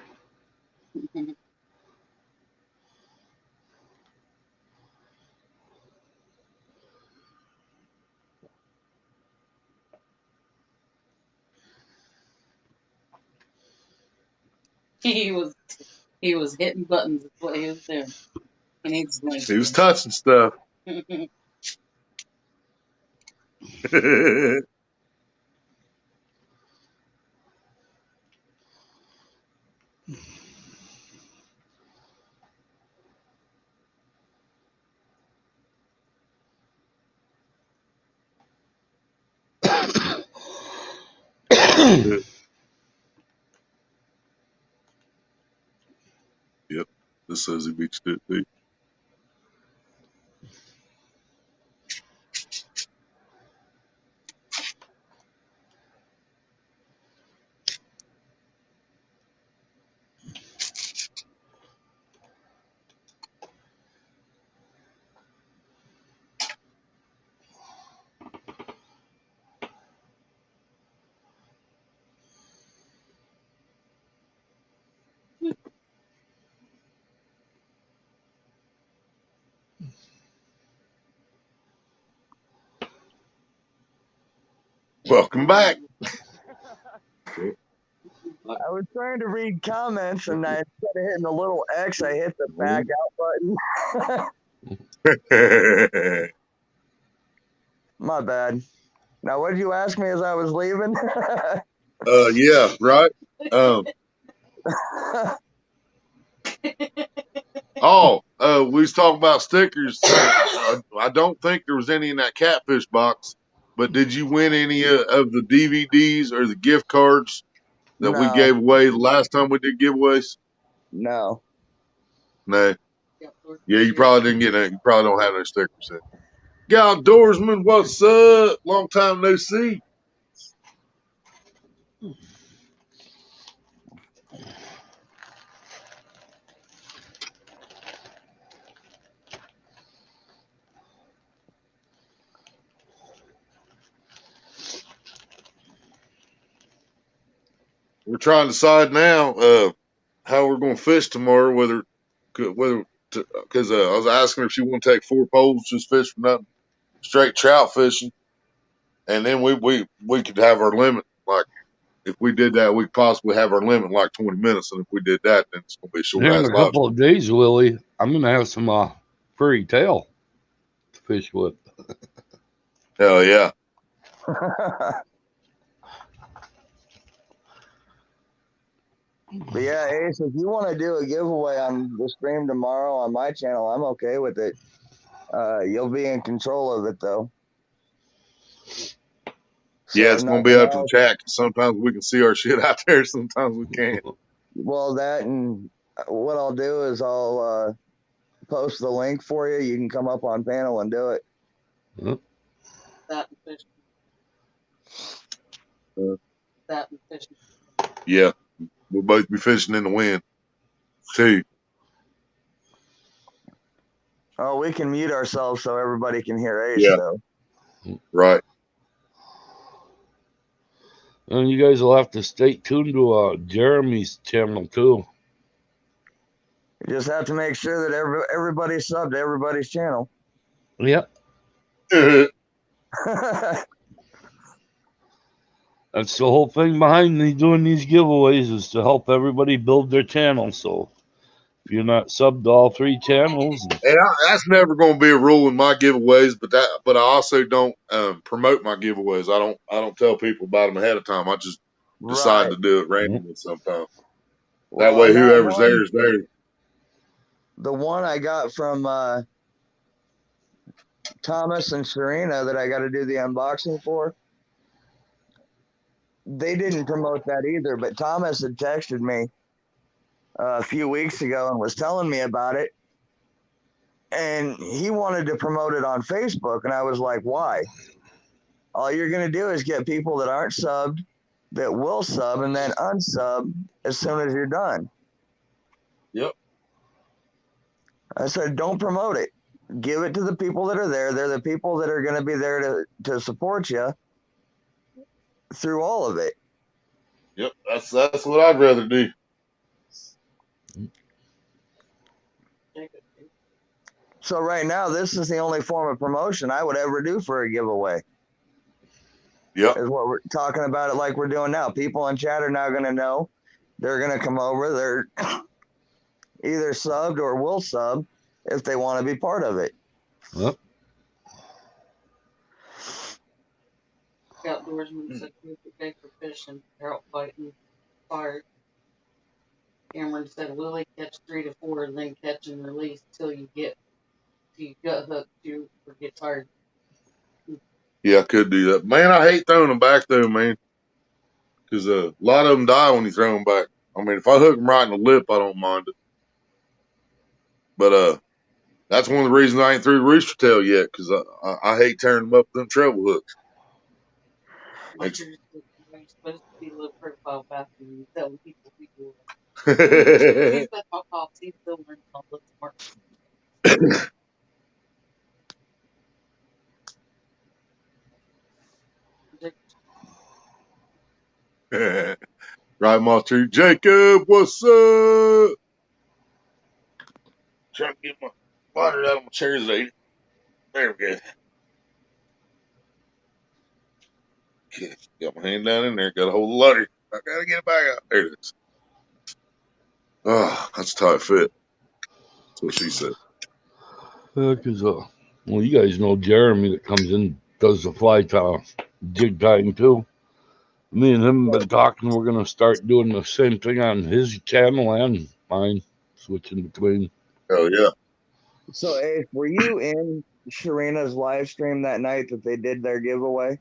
He was hitting buttons. That's what he was doing. He needs like. He was touching stuff. Yep. This says he mixed it too. Welcome back. I was trying to read comments, and I, instead of hitting the little X, I hit the back out button. My bad. Now, what did you ask me as I was leaving? Yeah, right. We was talking about stickers. I don't think there was any in that catfish box, but did you win any of the DVDs or the gift cards that we No, gave away the last time we did giveaways? no. No. Yeah, you probably didn't get any. You probably don't have no stickers in. Yeah, outdoorsman, what's up? Long time no see. We're trying to decide now how we're going to fish tomorrow. Because I was asking her if she want to take 4 poles, just fish for nothing, straight trout fishing, and then we could have our limit. Like if we did that, we could possibly have our limit like 20 minutes, and if we did that, then it's going to be short Here in ass a couple lobster. of days, Willie, I'm gonna have some furry tail to fish with. Hell yeah! But yeah, Ace, if you want to do a giveaway on the stream tomorrow on my channel, I'm okay with it. You'll be in control of it, though. Yeah, So if it's going to be nothing up to the else, chat. 'Cause sometimes we can see our shit out there, sometimes we can't. well, that and what I'll do is I'll post the link for you. You can come up on panel and do it. That and fishing. That and fishing. Yeah, we'll both be fishing in the wind too. Oh, we can mute ourselves so everybody can hear Ace, Yeah, though. right. And you guys will have to stay tuned to Jeremy's channel too. You just have to make sure that everybody's subbed to everybody's channel. Yep. Right. That's the whole thing behind me doing these giveaways is to help everybody build their channel. So if you're not subbed to all 3 channels, And that's never going to be a rule in my giveaways, but I also don't promote my giveaways. I don't tell people about them ahead of time. I just decide to do it randomly sometimes. That Well, way, on that whoever's one, there is there. the one I got from Thomas and Serena that I got to do the unboxing for, they didn't promote that either. But Thomas had texted me a few weeks ago and was telling me about it. And he wanted to promote it on Facebook. And I was like, why? All you're going to do is get people that aren't subbed, that will sub, and then unsub as soon as you're done. Yep. I said, don't promote it. Give it to the people that are there. They're the people that are going to be there to support you through all of it. Yep. That's what I'd rather do. So right now, this is the only form of promotion I would ever do for a giveaway. Yep. Is what we're talking about it like we're doing now. People in chat are now going to know. They're going to come over. They're either subbed or will sub if they want to be part of it. yep. Outdoorsman said okay for fishing, trout fighting, fire. Cameron said Willie catch 3 to 4 and then catch and release till you get hooked you or get tired. Yeah, I could do that. Man, I hate throwing them back though, man. because a lot of them die when you throw them back. I mean, if I hook them right in the lip, I don't mind it. But that's one of the reasons I ain't threw the rooster tail yet, because I hate tearing them up with them treble hooks. You're supposed to be a little profile faster than telling people who you are. He's got my pops. He's still learning all this smart. Right, my tree. Jacob, what's up? Trying to get my water out of my chairs. There we go. Okay. Got my hand down in there. Got a hold of the ladder. I gotta get it back out. There it is. Oh, that's a tight fit. That's what she said. Because, well, you guys know Jeremy that comes in, does the fly tie, jig tying too. Me and him have been talking. We're going to start doing the same thing on his channel and mine, switching between. Oh, yeah. So, Ace, were you in Sharina's live stream that night that they did their giveaway?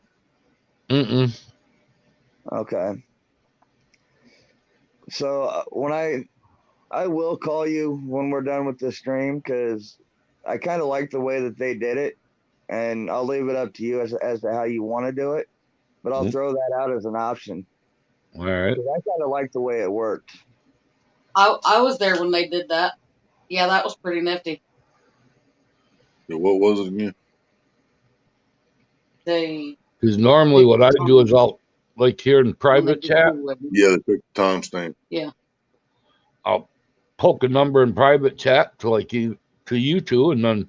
Mm-mm. Okay. So when I will call you when we're done with the stream, because I kind of like the way that they did it, and I'll leave it up to you as to how you want to do it, but I'll throw that out as an option. All right. I kind of like the way it worked. I was there when they did that. Yeah, that was pretty nifty. Yeah, what was it again? Because normally what I do is I'll, like here in private chat. Yeah, they picked the timestamp. Yeah. I'll poke a number in private chat to you two, and then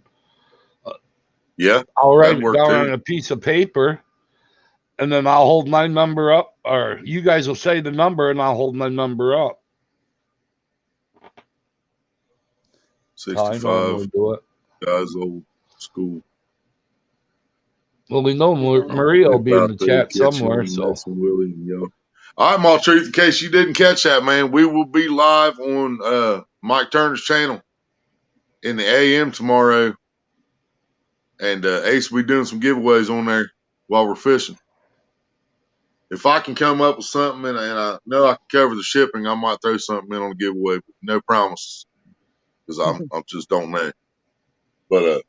yeah, I'll write it down on a piece of paper, and then I'll hold my number up, or you guys will say the number, and I'll hold my number up. 65 do it. guys, old school. Well, we know Maria will be in the chat somewhere, so. Willie, all right, Maltreat, in case you didn't catch that, man, we will be live on Mike Turner's channel in the AM tomorrow. And Ace will be doing some giveaways on there while we're fishing. If I can come up with something and I know I can cover the shipping, I might throw something in on the giveaway, but no promises, because I just don't know. But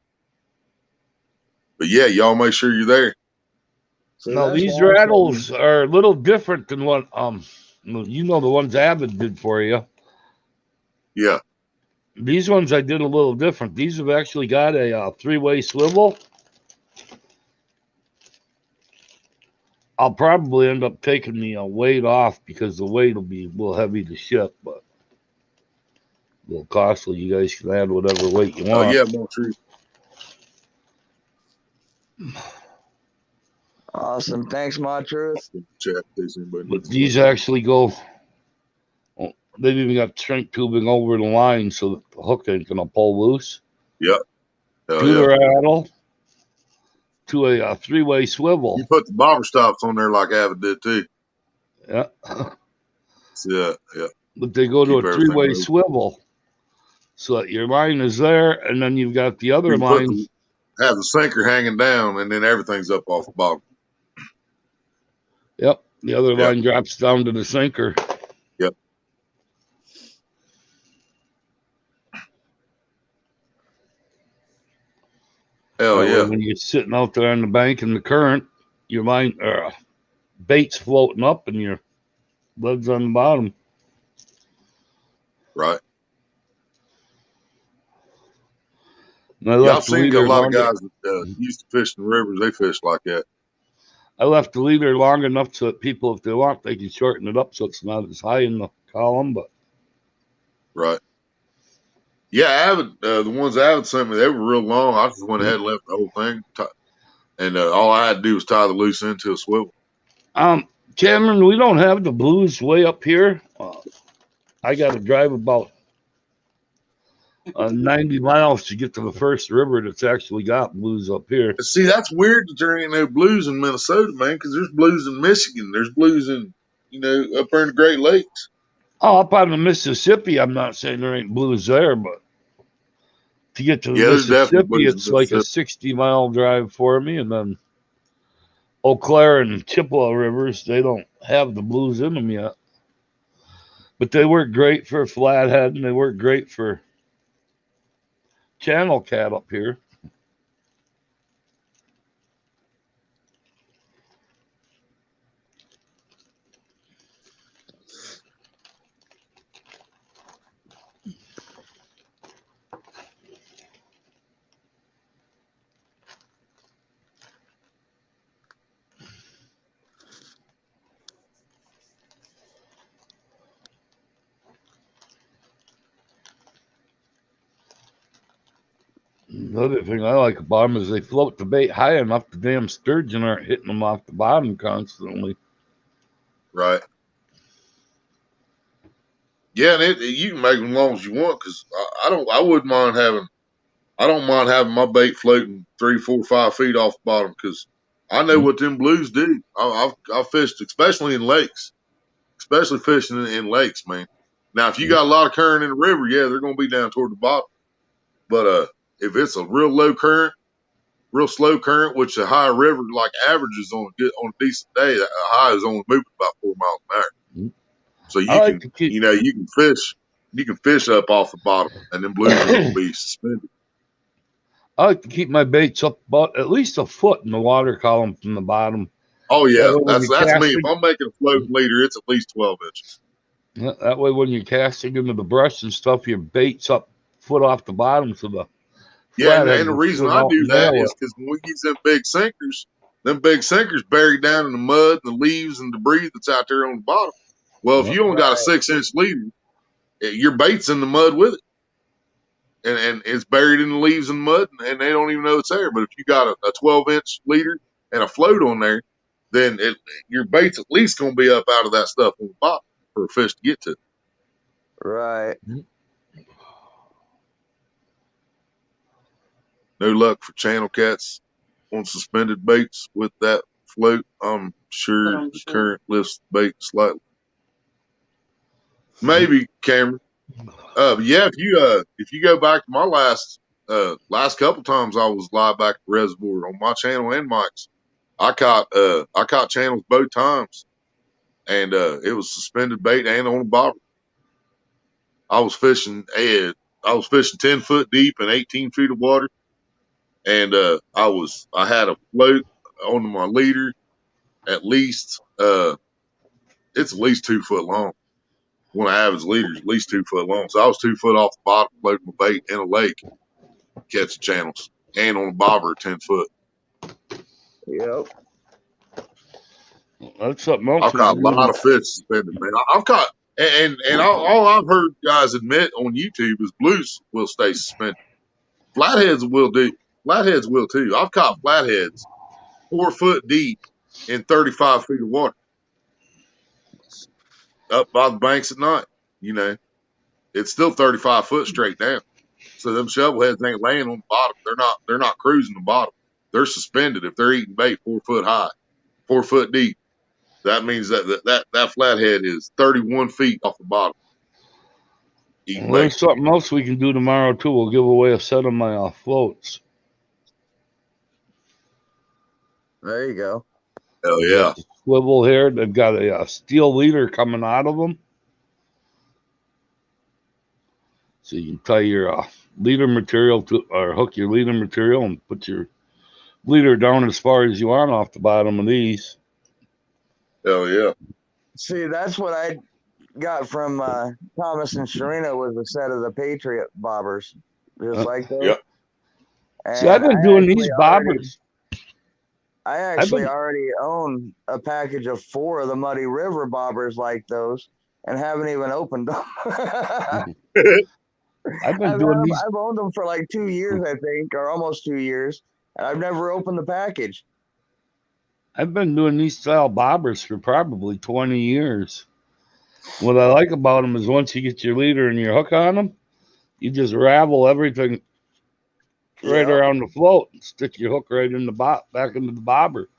yeah, y'all make sure you're there. So now these rattles are a little different than what the ones Avid did for you. Yeah. These ones I did a little different. These have actually got a three-way swivel. I'll probably end up taking the weight off because the weight will be a little heavy to ship, but a little costly. You guys can add whatever weight you want. Oh, yeah, more true. Awesome. Thanks, Montrose. But these actually go, they've even got shrink tubing over the line so that the hook ain't going to pull loose. Yep. To the rattle, to a three-way swivel. You put the bobber stops on there like Avid did too. Yeah. Yeah. But they go to a three-way swivel so that your line is there, and then you've got the other line. Have the sinker hanging down, and then everything's up off the bottom. Yep. The other line drops down to the sinker. Yep. Hell yeah. When you're sitting out there on the bank in the current, your line bait's floating up and your legs on the bottom. Right. I've seen a lot of guys that used to fish in the rivers. They fish like that. I left the leader long enough so that people, if they want, they can shorten it up so it's not as high in the column. But right. Yeah, Avid, the ones Avid sent me, they were real long. I just went ahead and left the whole thing, and all I had to do was tie the loose end to a swivel. Cameron, we don't have the blues way up here. I got to drive about 90 miles to get to the first river that's actually got blues up here. See, that's weird that there ain't no blues in Minnesota, man, because there's blues in Michigan. There's blues in, up there in the Great Lakes. Oh, up on the Mississippi, I'm not saying there ain't blues there, but to get to the Mississippi, it's like a 60-mile drive for me, and then Eau Claire and Chippewa rivers, they don't have the blues in them yet. But they work great for flathead, and they work great for channel cat up here. The other thing I like about them is they float the bait high enough the damn sturgeon aren't hitting them off the bottom constantly. Right. Yeah, and you can make them as long as you want because I wouldn't mind having. I don't mind having my bait floating 3, 4, 5 feet off the bottom because I know what them blues do. I've fished, especially in lakes, especially fishing in lakes, man. Now, if you got a lot of current in the river, yeah, they're going to be down toward the bottom. But if it's a real low current, real slow current, which a high river like averages on a decent day, a high is only moving about 4 miles an hour. So I you like can, to keep you can fish up off the bottom, and then blues are going to be suspended. I like to keep my baits up about at least a foot in the water column from the bottom. Oh That yeah, way when you're that's me. If casting, I'm making a floating leader, it's at least 12 inches. that way when you're casting into the brush and stuff, your bait's up foot off the bottom, so the Yeah, flathead and the will reason swim I out do and that nail is it. because when we use them big sinkers buried down in the mud, the leaves and debris that's out there on the bottom. Well, if you only got a Right. 6-inch leader, your bait's in the mud with it. And it's buried in the leaves and mud, and they don't even know it's there. But if you got a 12-inch leader and a float on there, then your bait's at least going to be up out of that stuff on the bottom for a fish to get to. Right. No luck for channel cats on suspended baits with that float. I'm But sure I'm the sure. current lifts the bait slightly. Maybe, Cameron. But yeah, if you go back to my last couple times I was live back at the reservoir on my channel and Mike's, I caught channels both times, and it was suspended bait and on a bobber. I was fishing 10 foot deep and 18 feet of water, and I had a float on my leader at least it's at least 2 foot long. One of Avid's leaders at least 2 foot long. So I was 2 foot off the bottom floating my bait in a lake catching channels and on a bobber 10 foot. Yep. That's something else I've we caught can a lot do. of fish suspended, man. I've caught and all I've heard guys admit on YouTube is blues will stay suspended. Flatheads will do. Flatheads will too. I've caught flatheads 4 foot deep in 35 feet of water up by the banks at night. You know, it's still 35 foot straight down. So them shovelheads ain't laying on the bottom. They're not cruising the bottom. They're suspended if they're eating bait 4 foot high, 4 foot deep. That means that flathead is 31 feet off the bottom eating Well, bait. there's something else we can do tomorrow too. We'll give away a set of my floats. There you go. Hell They got yeah. the swivel here. They've got a steel leader coming out of them, so you can tie your leader material to, or hook your leader material and put your leader down as far as you want off the bottom of these. Hell yeah. See, that's what I got from Thomas and Sharina was a set of the Patriot bobbers, just Uh, like those. Yep. See, I've And been doing these bobbers. I I've actually been already own a package of 4 of the Muddy River bobbers like those, and haven't even opened them. I've been doing these. I've owned them for like 2 years, I think, or almost 2 years, and I've never opened the package. I've been doing these style bobbers for probably 20 years. What I like about them is once you get your leader and your hook on them, you just ravel everything right Yep. around the float and stick your hook right in the back into the bobber.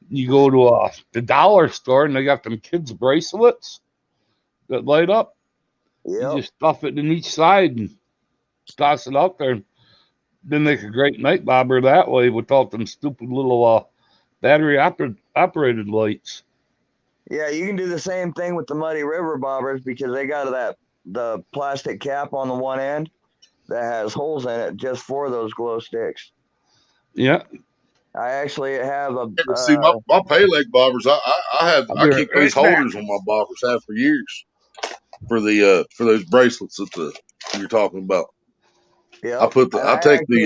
You go to the dollar store and they got them kids bracelets that light up. You Yep. just stuff it in each side and toss it out there. And then make a great night bobber that way without them stupid little battery operated lights. Yeah, you can do the same thing with the Muddy River bobbers because they got the plastic cap on the one end that has holes in it just for those glow sticks. Yeah. I actually have See, my Peleg bobbers, I'll be I keep those right back. holders on my bobbers, have for years, for those bracelets that you're talking about. yep, and I I take actually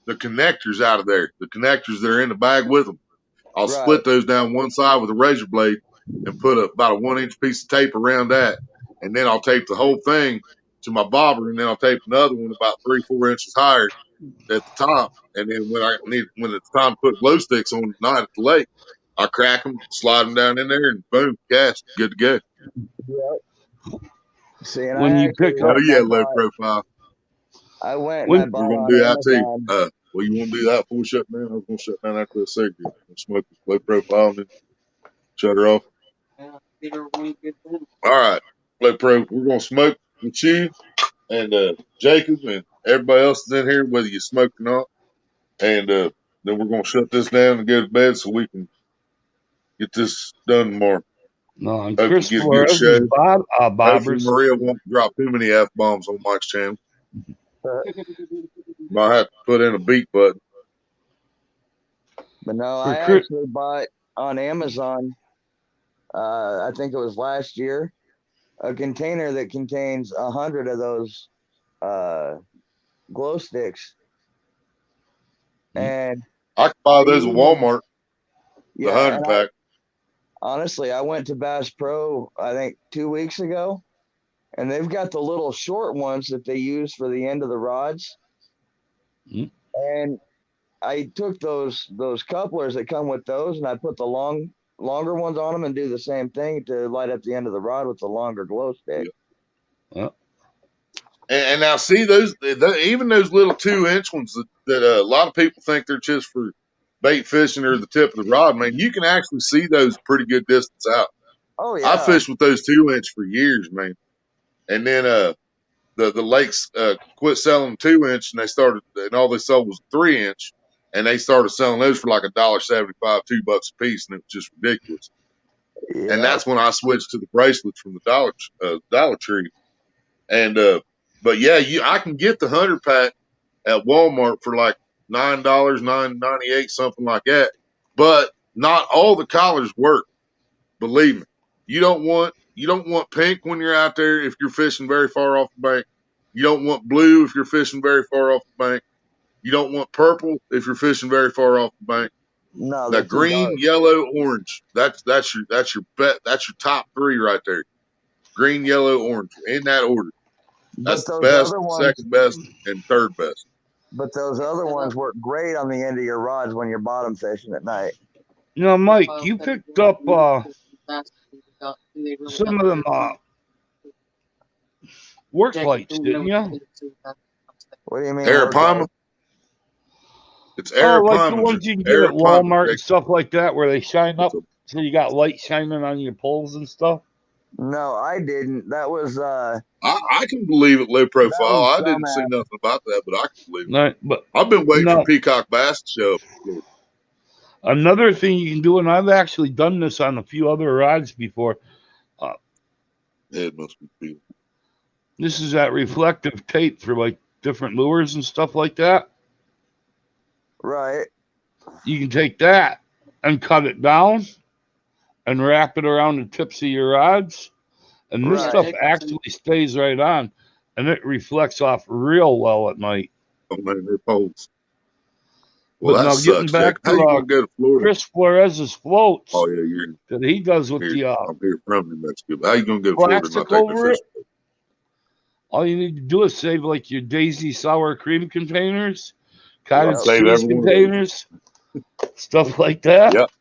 the connectors out of there, the connectors that are in the bag with them. I'll right. split those down one side with a razor blade and put about a 1-inch piece of tape around that, and then I'll tape the whole thing to my bobber, and then I'll tape another one about 3-4 inches higher at the top. And then when it's time to put glow sticks on at night at the lake, I crack them, slide them down in there, and boom, cast, good to go. Yep. See, and When I you actually pick Oh up, yeah, low profile. I went and I when We're bought gonna on do that too. Amazon. Well, you want to do that before we shut down? I was gonna shut down after the cigarette. We'll smoke this low profile and then shut her off. Yeah, either one gets in. All right, low pro. We're gonna smoke with you and Jacob and everybody else is in here, whether you smoke or not. And then we're gonna shut this down and go to bed so we can get this done tomorrow. no, Hope you Chris get a good Flores' show. Hopefully bobbers. Maria won't drop too many F bombs on Mike's channel. Might have to put in a beat button. But no, For I Chris, actually bought on Amazon. I think it was last year, a container that contains 100 of those glow sticks, and I can I buy those at use them. Walmart, the Yeah, 100 and pack. honestly, I went to Bass Pro I think 2 weeks ago, and they've got the little short ones that they use for the end of the rods, and I took those couplers that come with those, and I put the longer ones on them and do the same thing to light up the end of the rod with the longer glow stick. Yeah. And now see even those little 2-inch ones that a lot of people think they're just for bait fishing or the tip of the rod, man, you can actually see those pretty good distance out. Oh I yeah, fished with those 2-inch for years, man. And then the lakes quit selling 2-inch and all they sold was 3-inch, and they started selling those for like $1.75, $2 a piece, and it was just ridiculous. And yeah, that's when I switched to the bracelets from the Dollar Tree. And but yeah, I can get the 100 pack at Walmart for like $9, $9.98, something like that. But not all the collars work. Believe me, you don't want pink when you're out there if you're fishing very far off the bank. You don't want blue if you're fishing very far off the bank. You don't want purple if you're fishing very far off the bank. no, The they're too green, dark. yellow, orange. That's your bet. That's your top three right there. Green, yellow, orange in that order. But That's the those best, other ones, second best, and third best. but those other ones work great on the end of your rods when you're bottom fishing at night. Mike, you picked up some of them work lights, didn't you? What do you mean work Arapaima. light? It's Oh, like the Arapaima. ones you can get at Arapaima. Walmart and stuff like that, where they shine up, Jacob. so you got light shining on your poles and stuff. No, I didn't. That was I can believe it low profile. I didn't see dumbass. nothing about that, but I can believe it. No, but I've been waiting for no. Peacock Bass to show up. Another thing you can do, and I've actually done this on a few other rods before. It must be people. This is that reflective tape for like different lures and stuff like that. Right. You can take that and cut it down and wrap it around the tips of your rods, and this Right. stuff actually stays right on, and it reflects off real well at night. On their poles. Well, But that now getting sucks, back Jack. How you to gonna go to Florida? Chris Flores' floats Oh yeah, you're that he does with here. the I'm here from New Mexico. But how you gonna go to Florida and not plastic take no over fish? it, all you need to do is save like your Daisy sour cream containers, cottage Yep. Save cheese every one of those. containers, stuff like that. Yep.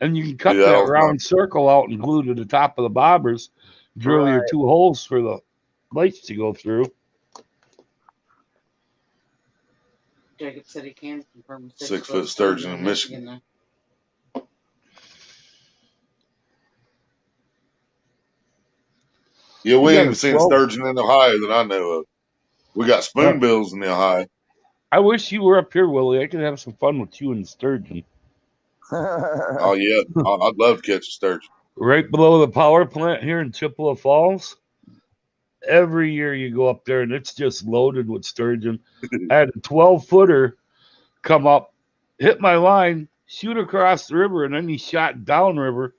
And you can Do cut that that all the time. round circle out and glue to the top of the bobbers, drill your Right. 2 holes for the lights to go through. Jacob said he can confirm a 6-foot sturgeon in Michigan. Yeah, we You ain't got even a seen 12. sturgeon in Ohio that I know of. We got spoonbills in Ohio. I wish you were up here, Willie. I could have some fun with you and sturgeon. Oh yeah, I'd love to catch a sturgeon. Right below the power plant here in Chippewa Falls. Every year you go up there and it's just loaded with sturgeon. I had a 12-footer come up, hit my line, shoot across the river, and then he shot downriver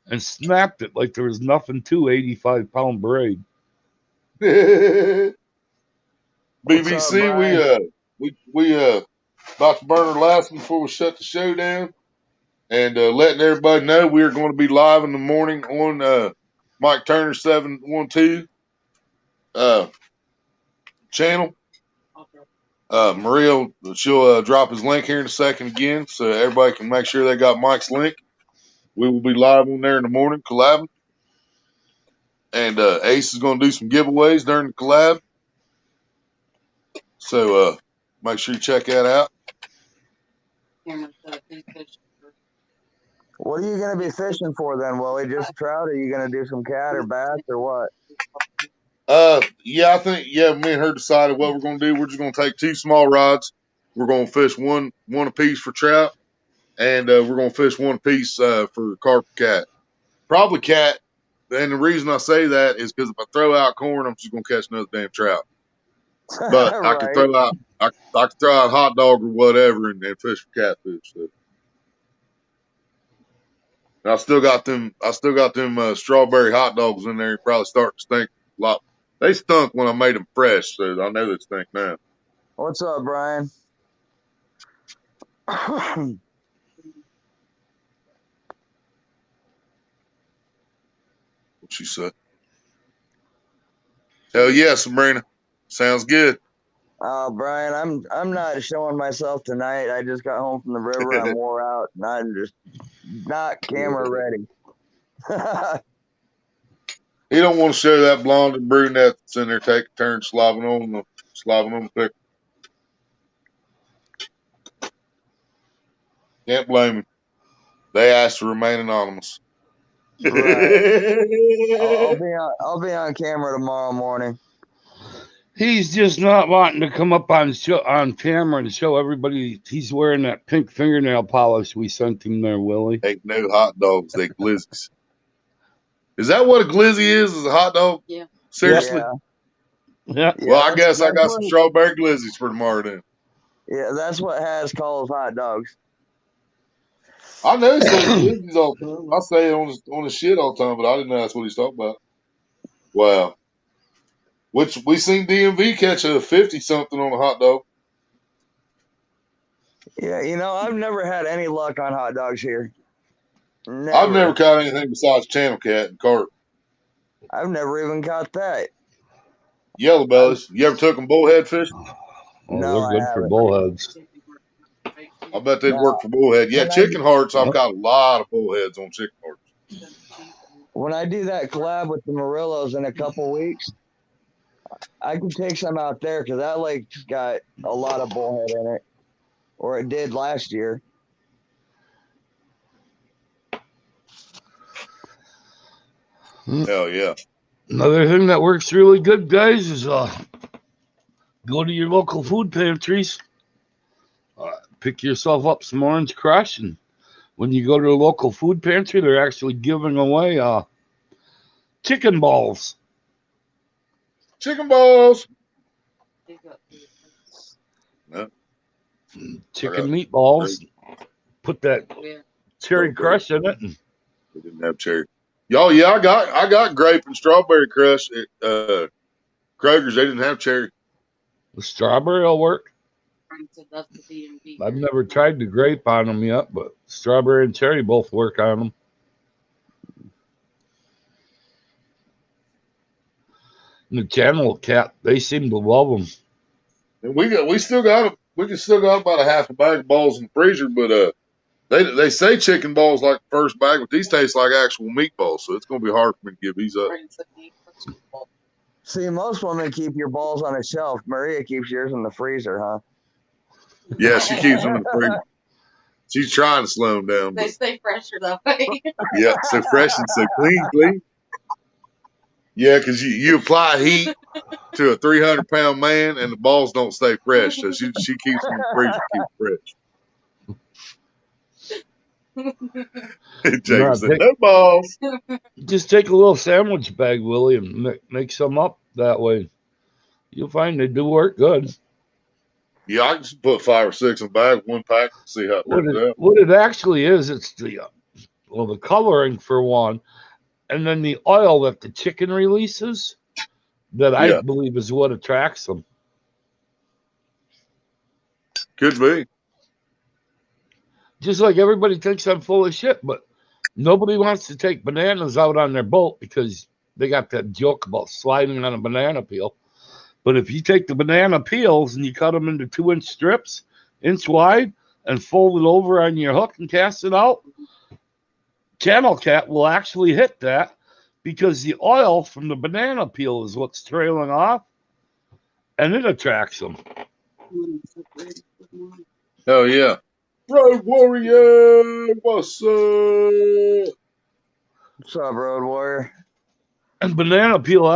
and snapped it like there was nothing to 85-pound braid. What's up, BBC, Brian? we about to burn our last one before we shut the show down, and letting everybody know we are going to be live in the morning on Mike Turner 712 channel. Maria, she'll drop his link here in a second again, so everybody can make sure they got Mike's link. We will be live on there in the morning collabing, and Ace is going to do some giveaways during the collab. So make sure you check that out. What are you going to be fishing for then, Willie? Just trout? Or are you going to do some cat or bass or what? Yeah, I think me and her decided what we're going to do. We're just going to take 2 small rods. We're going to fish one apiece for trout, and we're going to fish one apiece for carp cat. Probably cat. And the reason I say that is because if I throw out corn, I'm just going to catch another damn trout. But I can Right. throw out I can throw out hot dog or whatever and fish for catfish. So. And I still got them strawberry hot dogs in there. Probably start to stink a lot. They stunk when I made them fresh, so I know they stink now. What's up, Brian? What she said? Hell yeah, Sabrina. Sounds good. Brian, I'm not showing myself tonight. I just got home from the river. I'm wore out, and I'm just not camera ready. He don't want to show that blonde and brunette that's in there taking turns slobbing on the pick. Can't blame him. They asked to remain anonymous. Right. I'll be on camera tomorrow morning. He's just not wanting to come up on camera and show everybody he's wearing that pink fingernail polish we sent him there, Willie. Ain't no hot dogs, they glizzies. Is that what a glizzy is? Is a hot dog? Yeah. Seriously? Yeah. Well, I guess I got some strawberry glizzies for tomorrow then. Yeah, that's what Has calls hot dogs. I know he says glizzies all the time. I say it on the shit all the time, but I didn't know that's what he's talking about. Wow. Which we seen DMV catch a 50-something on a hot dog. Yeah, I've never had any luck on hot dogs here. Never. I've never caught anything besides channel cat and carp. I've never even caught that. Yellow bellies. You ever took them bullhead fishing? Oh, No, they're good for bullheads. I bet they'd work for bullhead. Yeah, chicken hearts. I've got a lot of bullheads on chicken hearts. When I do that collab with the Murillos in a couple weeks, I can take some out there because that lake's got a lot of bullhead in it, or it did last year. Hell yeah. Another thing that works really good, guys, is go to your local food pantries, pick yourself up some Orange Crush, and when you go to a local food pantry, they're actually giving away chicken balls. Chicken balls. Yeah. Chicken meatballs. Put that cherry crush in it. They didn't have cherry. Y'all, yeah, I got grape and strawberry crush at Kroger's. They didn't have cherry. The strawberry will work. I've never tried the grape on them yet, but strawberry and cherry both work on them. And the channel cat, they seem to love them. And we can still got about a half a bag of balls in the freezer, but they say chicken balls like the first bag, but these taste like actual meatballs, so it's gonna be hard for me to give these up. See, most women keep your balls on a shelf. Maria keeps yours in the freezer, huh? Yeah, she keeps them in the freezer. She's trying to slow them down. They stay fresher that way. Yeah, so fresh and so clean. Yeah, because you apply heat to a 300-pound man, and the balls don't stay fresh, so she keeps them in the freezer, keep fresh. Jacob said, no balls. Just take a little sandwich bag, Willie, and make some up that way. You'll find they do work good. Yeah, I can just put 5 or 6 in a bag, one pack, and see how it turns out. What it actually is, it's the coloring for one, and then the oil that the chicken releases that I believe is what attracts them. Could be. Just like everybody thinks I'm full of shit, but nobody wants to take bananas out on their boat because they got that joke about sliding on a banana peel. But if you take the banana peels and you cut them into 2-inch strips, inch wide, and fold it over on your hook and cast it out, channel cat will actually hit that because the oil from the banana peel is what's trailing off, and it attracts them. Oh, yeah. Road Warrior, what's up? What's up, Road Warrior? And banana peel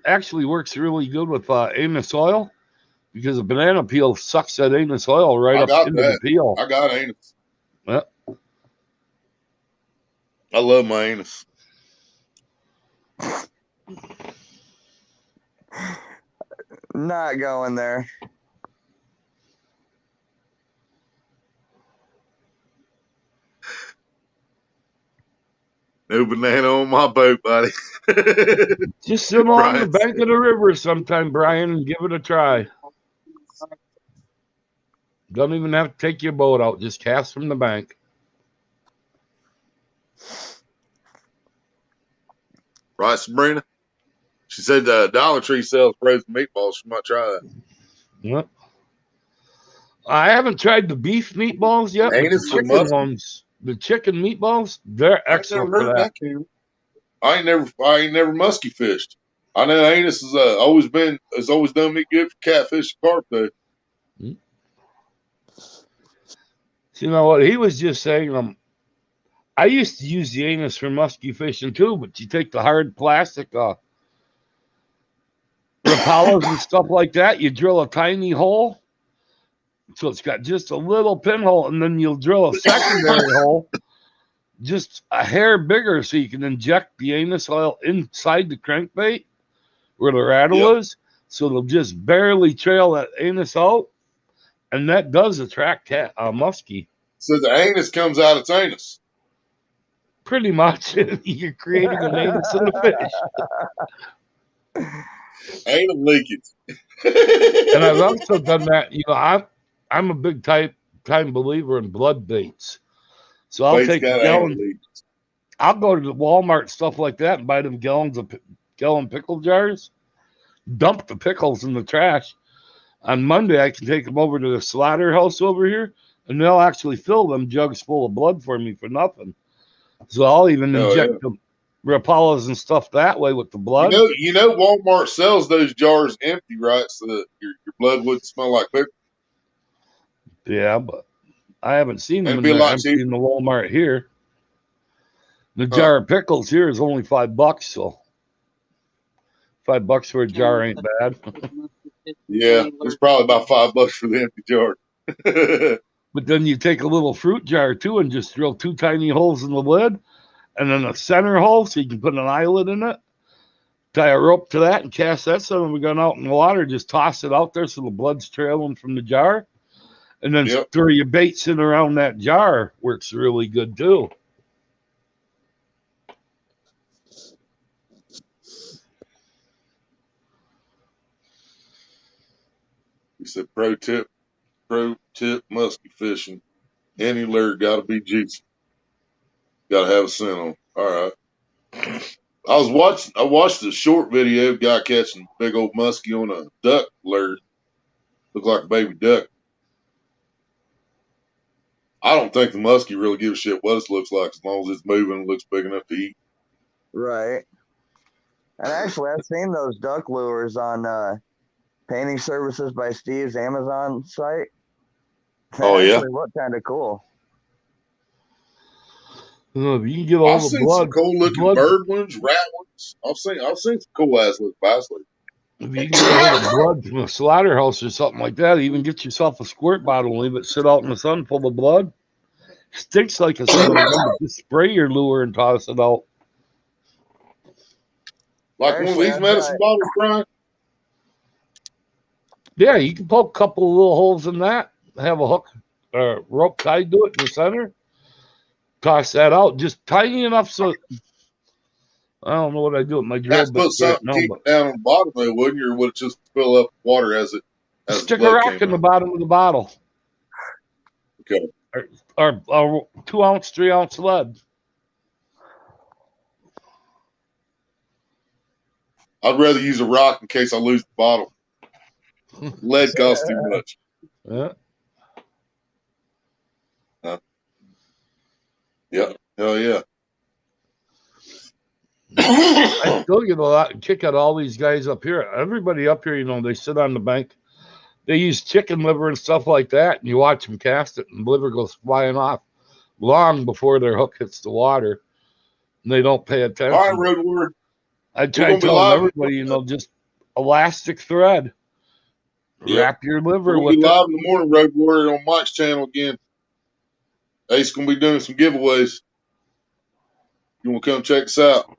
actually works really good with anus oil because the banana peel sucks that anus oil right up into the peel. I got anus. Yeah. I love my anus. Not going there. No banana on my boat, buddy. Just sit along the bank of the river sometime, Brian, and give it a try. Don't even have to take your boat out. Just cast from the bank. Right, Sabrina? She said Dollar Tree sells frozen meatballs. She might try that. Yep. I haven't tried the beef meatballs yet, but the chicken ones, the chicken meatballs, they're excellent for that. I ain't never musky fished. I know anus has always done me good for catfish and carp though. You know what? He was just saying, I used to use the anus for musky fishing too, but you take the hard plastic Rapalas and stuff like that, you drill a tiny hole. So it's got just a little pinhole, and then you'll drill a secondary hole just a hair bigger so you can inject the anus oil inside the crankbait where the rattle is. So it'll just barely trail that anus out, and that does attract muskie. So the anus comes out its anus. Pretty much. You're creating an anus in the fish. Anal leakage. And I've also done that. You know, I'm a big time believer in blood baits. So I'll take gallons. I'll go to the Walmart, stuff like that, and buy them gallon pickle jars. Dump the pickles in the trash. On Monday, I can take them over to the slaughterhouse over here, and they'll actually fill them jugs full of blood for me for nothing. So I'll even inject the Rapalas and stuff that way with the blood. You know, Walmart sells those jars empty, right? So that your blood wouldn't smell like pickle. Yeah, but I haven't seen them in the Walmart here. The jar of pickles here is only $5, so $5 for a jar ain't bad. Yeah, it's probably about $5 for the empty jar. But then you take a little fruit jar too and just drill 2 tiny holes in the lid, and then a center hole so you can put an eyelet in it. Tie a rope to that and cast that son of a gun out in the water. Just toss it out there so the blood's trailing from the jar. And then throw your baits in around that jar. Works really good too. He said, pro tip musky fishing. Any lure got to be juicy. Got to have a scent on. All right. I watched a short video of a guy catching big old muskie on a duck lure. Looked like a baby duck. I don't think the muskie really gives a shit what it looks like as long as it's moving and looks big enough to eat. Right. And actually, I've seen those duck lures on Painting Services by Steve's Amazon site. They actually look kind of cool. You can get all I've seen some cool looking bird ones, rat ones. I've seen some cool ass looking bass lures. If you can get a little blood from a slaughterhouse or something like that, even get yourself a squirt bottle and leave it sit out in the sun full of blood. Stinks like a son of a gun, but just spray your lure and toss it out. Like one of these medicine bottles, Brian? Yeah, you can poke a couple of little holes in that, have a hook or rope tied to it in the center, toss that out just tiny enough so I don't know what I do with my drill That's bit put right something now, keep but it down on the bottom though, wouldn't you? Or would it just fill up water as the stick a blood rock came in the out? bottom of the bottle. Okay. Or 2 ounce, 3 ounce lead. I'd rather use a rock in case I lose the bottle. Lead costs too much. Yeah. Yeah. Hell yeah. I still get a lot kick at all these guys up here. Everybody up here, they sit on the bank. They use chicken liver and stuff like that, and you watch them cast it, and the liver goes flying off long before their hook hits the water, and they don't pay All attention. right, Road Warrior. I try telling everybody, just elastic thread. Yep. Wrap your liver We're gonna with be it. live in the morning, Road Warrior, on Mike's channel again. Ace gonna be doing some giveaways. You wanna come check us out?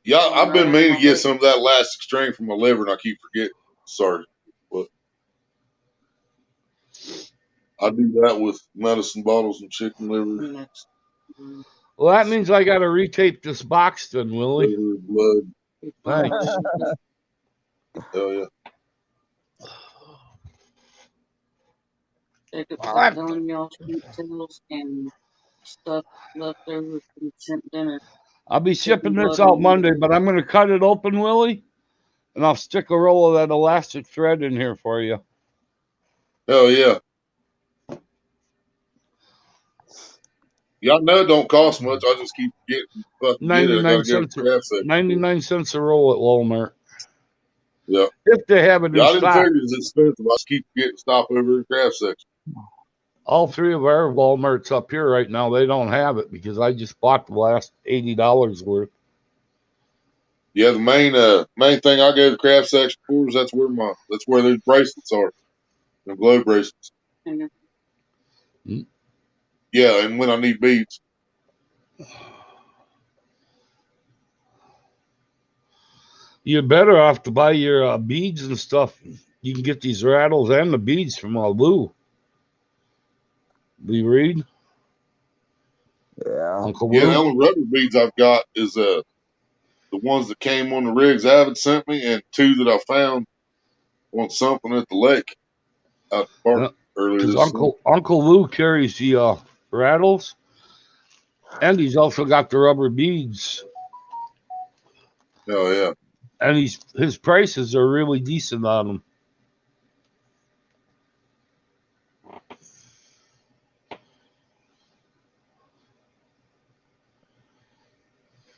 Yeah, I've been meaning to get some of that elastic string from my liver, and I keep forgetting. Sorry, but I do that with medicine bottles and chicken liver. Well, that means I got to retape this box then, Willie. Liver, blood. Thanks. Hell yeah. Jacob's telling y'all sweet tails and stuff left over from shrimp dinner. I'll be shipping this out Monday, but I'm going to cut it open, Willie, and I'll stick a roll of that elastic thread in here for you. Hell yeah. Y'all know it don't cost much. I just keep getting fucking get it. I gotta go to the craft section. 99 cents a roll at Walmart. Yeah. If they have it in I didn't stock. figure it was expensive. I just keep getting stop over in the craft section. All 3 of our Walmarts up here right now, they don't have it because I just bought the last $80 worth. Yeah, the main thing I go to the craft section for is that's where those bracelets are. The glow bracelets. Mm-hmm. Yeah, and when I need beads. You're better off to buy your beads and stuff. You can get these rattles and the beads from Lou. Lee Reed. Yeah. Uncle Yeah, Lou. the only rubber beads I've got is the ones that came on the rigs Avid sent me, and 2 that I found on something at the lake out the park earlier this summer. Uncle Lou carries the rattles, and he's also got the rubber beads. Oh yeah. And his prices are really decent on them.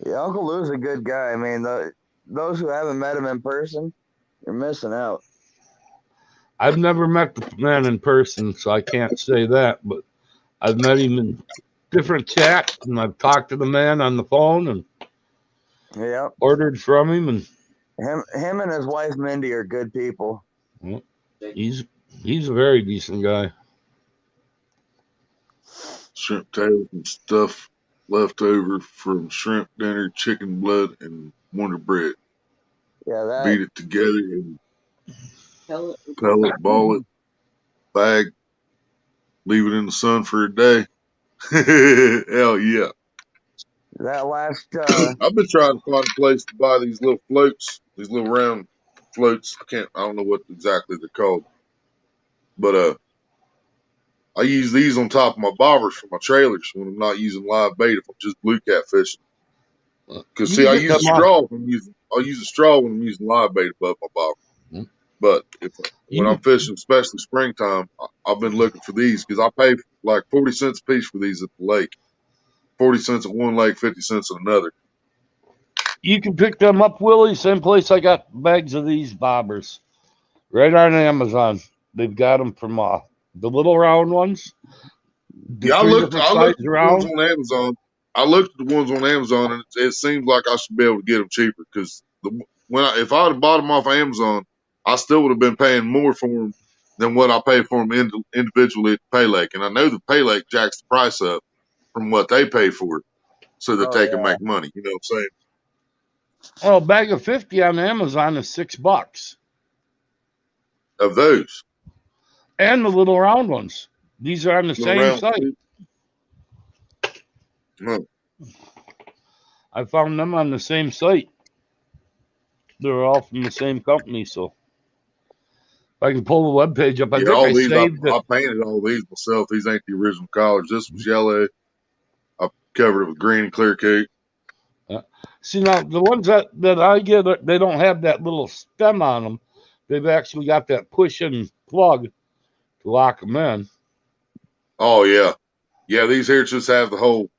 Yeah, Uncle Lou's a good guy. I mean, those who haven't met him in person, you're missing out. I've never met the man in person, so I can't say that, but I've met him in different chats, and I've talked to the man on the phone and ordered from him. And him and his wife Mindy are good people. Well, he's a very decent guy. Shrimp tails and stuff left over from shrimp dinner, chicken blood, and Wonder Bread. Yeah, beat it together and pellet, ball it, bag, leave it in the sun for a day. Hell yeah. That last I've been trying to find a place to buy these little floats, these little round floats. I don't know what exactly they're called. But I use these on top of my bobbers for my trailers when I'm not using live bait, if I'm just blue cat fishing. Because see, I use a straw when I'm using live bait above my bobber. Mm-hmm. But when I'm fishing, especially springtime, I've been looking for these because I pay like 40 cents a piece for these at the lake. 40 cents at one lake, 50 cents at another. You can pick them up, Willie. Same place I got bags of these bobbers. Right on Amazon. They've got them from the little round ones. I looked at the ones on Amazon. I looked at the ones on Amazon, and it seems like I should be able to get them cheaper because if I had bought them off Amazon, I still would have been paying more for them than what I pay for them individually at the Pay Lake. And I know the Pay Lake jacks the price up from what they pay for it so that Oh they can yeah. make money. You know what I'm saying? Well, a bag of 50 on Amazon is $6. Of those. And the little round ones. These are on the Little same round site. Huh. I found them on the same site. They're all from the same company, so if I can pull the webpage up, I Yeah, think all I these, saved it. I painted all these myself. These ain't the original colors. This was yellow. I covered it with green and clear coat. See, now the ones that I get, they don't have that little stem on them. They've actually got that push and plug to lock them in. Oh, yeah. Yeah, these here just have the whole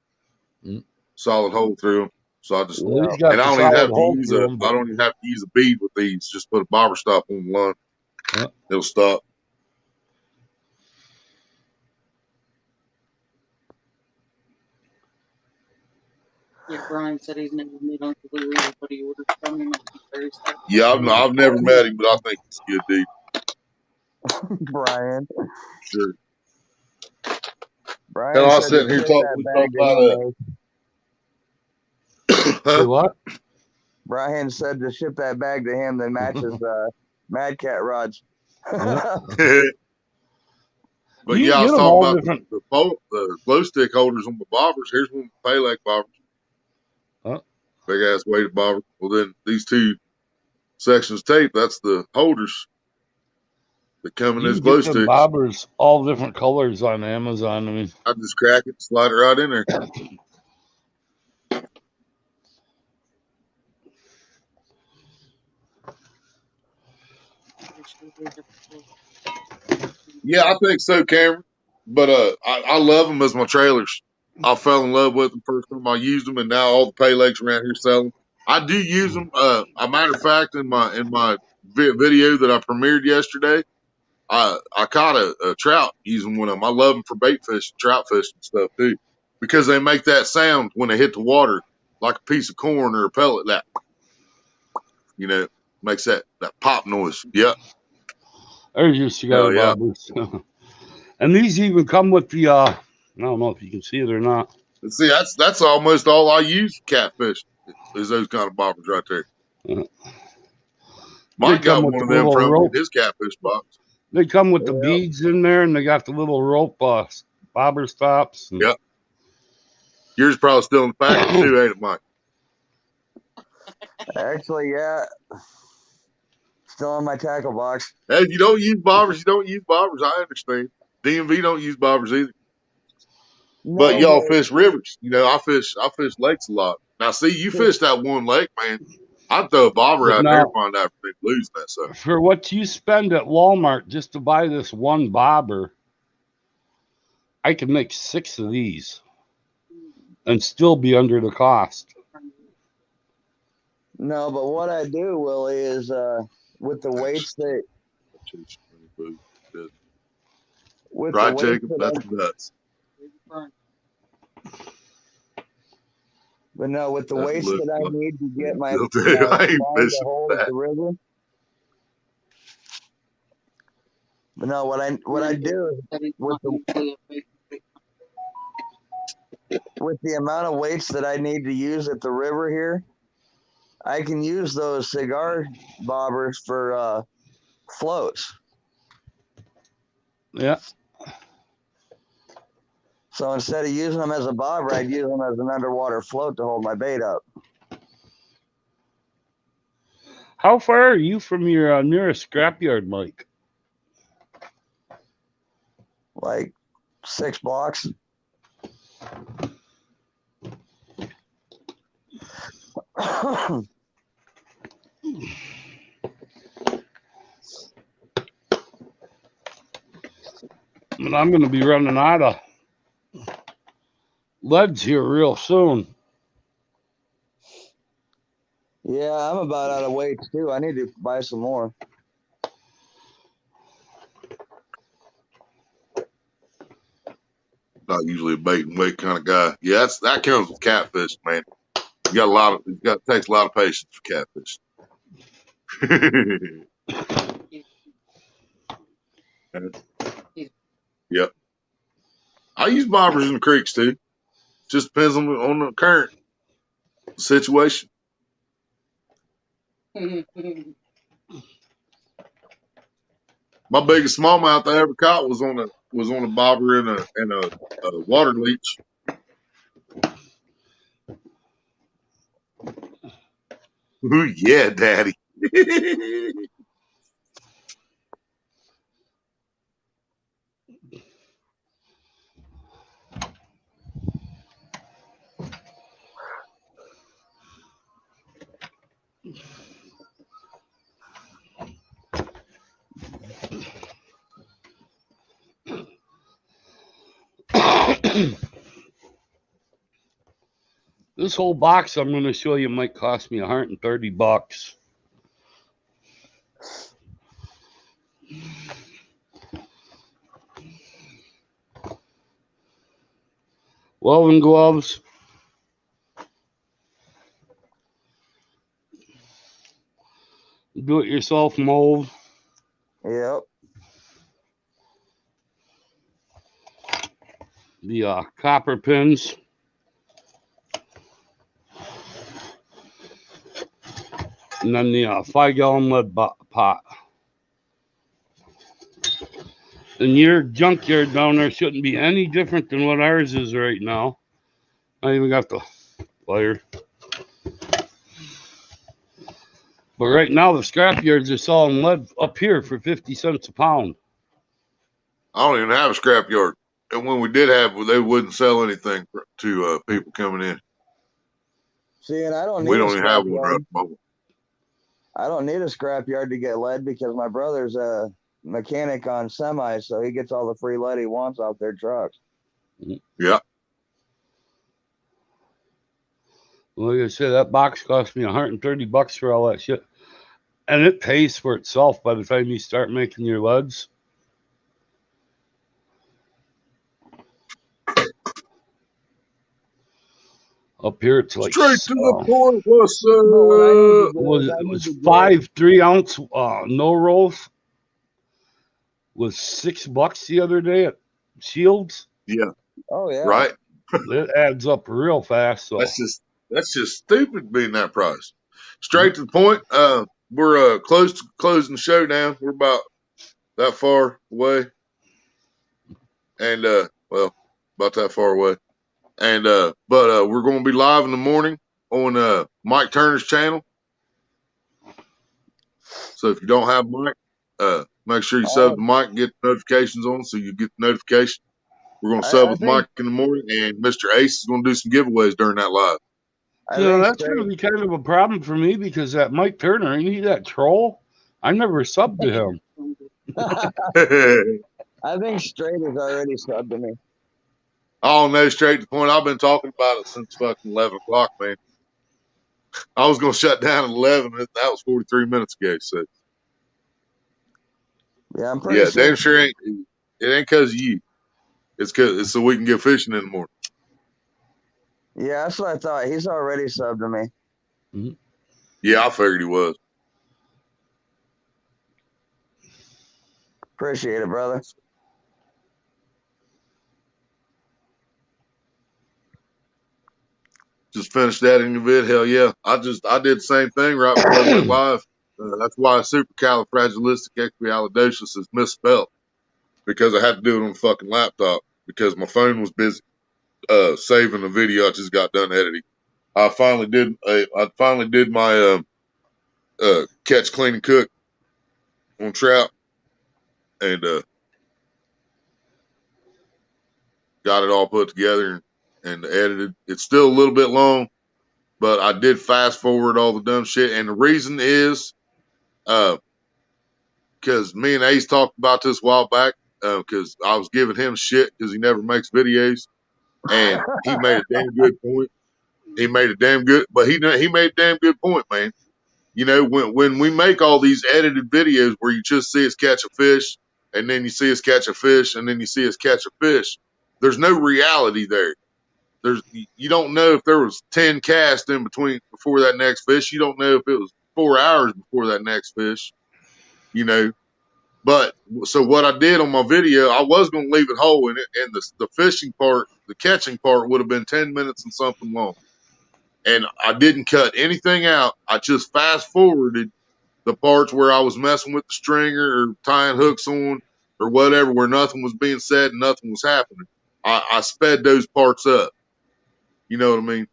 Mm. solid hole through them. So I just, Well, Yeah. he's got and I the don't even solid have to hole use through them, I but don't even have to use a bead with these. Just put a bobber stop on the line. uh, It'll stop. Yeah, Brian said he's never met Uncle Larry, but he ordered from him. Yeah, I've never met him, but I think he's a good dude. Brian. Sure. And I Brian was said to sitting here ship talking, that we bag talking to him, about Dave. say huh? what? Brian said to ship that bag to him that matches Mad Cat rods. But You yeah, can I get was them talking all about different. the glow stick holders on the bobbers. Here's one with the Pay Lake bobbers. Uh, Big ass weighted bobber. Well, then these two sections of tape, that's the holders that come in you those can glow get them sticks. bobbers all different colors on Amazon. I mean, I just crack it, slide it right in there. Yeah, I think so, Cameron. But I love them as my trailers. I fell in love with them first time I used them, and now all the Pay Lakes around here sell them. I do use them. A matter of fact, in my video that I premiered yesterday, I caught a trout using one of them. I love them for bait fishing, trout fishing and stuff too, because they make that sound when they hit the water, like a piece of corn or a pellet. That makes that pop noise. Yep. there's your cigar Hell yeah. bobbers. And these even come with the, I don't know if you can see it or not. And see, that's almost all I use for catfish is those kind of bobbers right there. Uh, they Mike come got with one the of them little from me in rope. his catfish box. They come with the Yep. beads in there, and they got the little rope bobber stops. And, Yep. Yours probably still in the package too, ain't it, Mike? Actually, yeah. Still in my tackle box. Hey, if you don't use bobbers, you don't use bobbers. I understand. DMV don't use bobbers either. But No, y'all but fish rivers. I fish lakes a lot. Now, see, you fish that one lake, man. I'd throw a bobber but out there and now, find out if they lose that stuff. for what you spend at Walmart just to buy this one bobber, I could make 6 of these and still be under the cost. no, but what I do, Willie, is with the weights that with the Fried weights chicken, that that's I nuts. but no, with the That weights looks that I like need to get my I ain't line to fishing hold at that. the river. But no, what I do is with the amount of weights that I need to use at the river here, I can use those cigar bobbers for floats. Yeah. So instead of using them as a bobber, I'd use them as an underwater float to hold my bait up. How far are you from your nearest scrapyard, Mike? Like 6 blocks. And I'm going to be running out of leads here real soon. Yeah, I'm about out of weights too. I need to buy some more. Not usually a bait and weight kind of guy. Yeah, that comes with catfish, man. It takes a lot of patience for catfish. Yep. I use bobbers in the creeks too. Just depends on the current situation. My biggest smallmouth I ever caught was on a bobber and a water leech. Ooh, yeah, daddy. This whole box I'm going to show you might cost me $130. Welding gloves, do-it-yourself mold, Yep. the copper pins, and then the 5-gallon lead pot. And your junkyard down there shouldn't be any different than what ours is right now. I even got the fire. But right now, the scrap yards are selling lead up here for 50 cents a pound. I don't even have a scrap yard. And when we did have, they wouldn't sell anything to people coming in. See, and I don't We need a don't even have scrap one yard. right. I don't need a scrap yard to get lead because my brother's a mechanic on semis, so he gets all the free lead he wants off their trucks. Yeah. Like I said, that box cost me $130 for all that shit. And it pays for itself by the time you start making your leads. Up here, it's like Straight to the point. What's But what I need to up? do is it was 5 3-ounce no rolls was $6 the other day at Shields. Yeah. Oh yeah. Right. It adds up real fast. So That's just stupid being that price. Straight to the point. We're closing the show down. We're about that far away, and well, about that far away. And but we're going to be live in the morning on Mike Turner's channel. So if you don't have Mike, make sure you sub to Mike and get the notifications on so you get the notification. We're going to sub with Mike in the morning, and Mr. Ace is going to do some giveaways during that live. that's going to be kind of a problem for me because that Mike Turner, ain't he that troll? I never subbed to him. I think Straight has already subbed to me. Oh no, straight to the point. I've been talking about it since fucking 11 o'clock, man. I was going to shut down at 11. That was 43 minutes ago. So yeah, I'm pretty sure. Damn sure it ain't because of you. It's so we can get fishing in the morning. Yeah, that's what I thought. He's already subbed to me. Mm-hmm. Yeah, I figured he was. Appreciate it, brother. Just finished that in the vid. Hell yeah. I did the same thing right before I went live. That's why Supercalafragleisticexpialad0cious is misspelled, because I had to do it on the fucking laptop because my phone was busy saving the video I just got done editing. I finally did my catch, clean, and cook on trout, and got it all put together and edited. It's still a little bit long, but I did fast forward all the dumb shit. And the reason is because me and Ace talked about this a while back, because I was giving him shit because he never makes videos, and he made a damn good point. He made a damn good, but he made a damn good point, man. You know, when we make all these edited videos where you just see us catch a fish, and then you see us catch a fish, and then you see us catch a fish, there's no reality there. You don't know if there was 10 casts in between before that next fish. You don't know if it was 4 hours before that next fish. You know, But so what I did on my video, I was going to leave it whole, and the fishing part, the catching part, would have been 10 minutes and something long. And I didn't cut anything out. I just fast forwarded the parts where I was messing with the stringer or tying hooks on or whatever, where nothing was being said and nothing was happening. I sped those parts up. You know what I mean?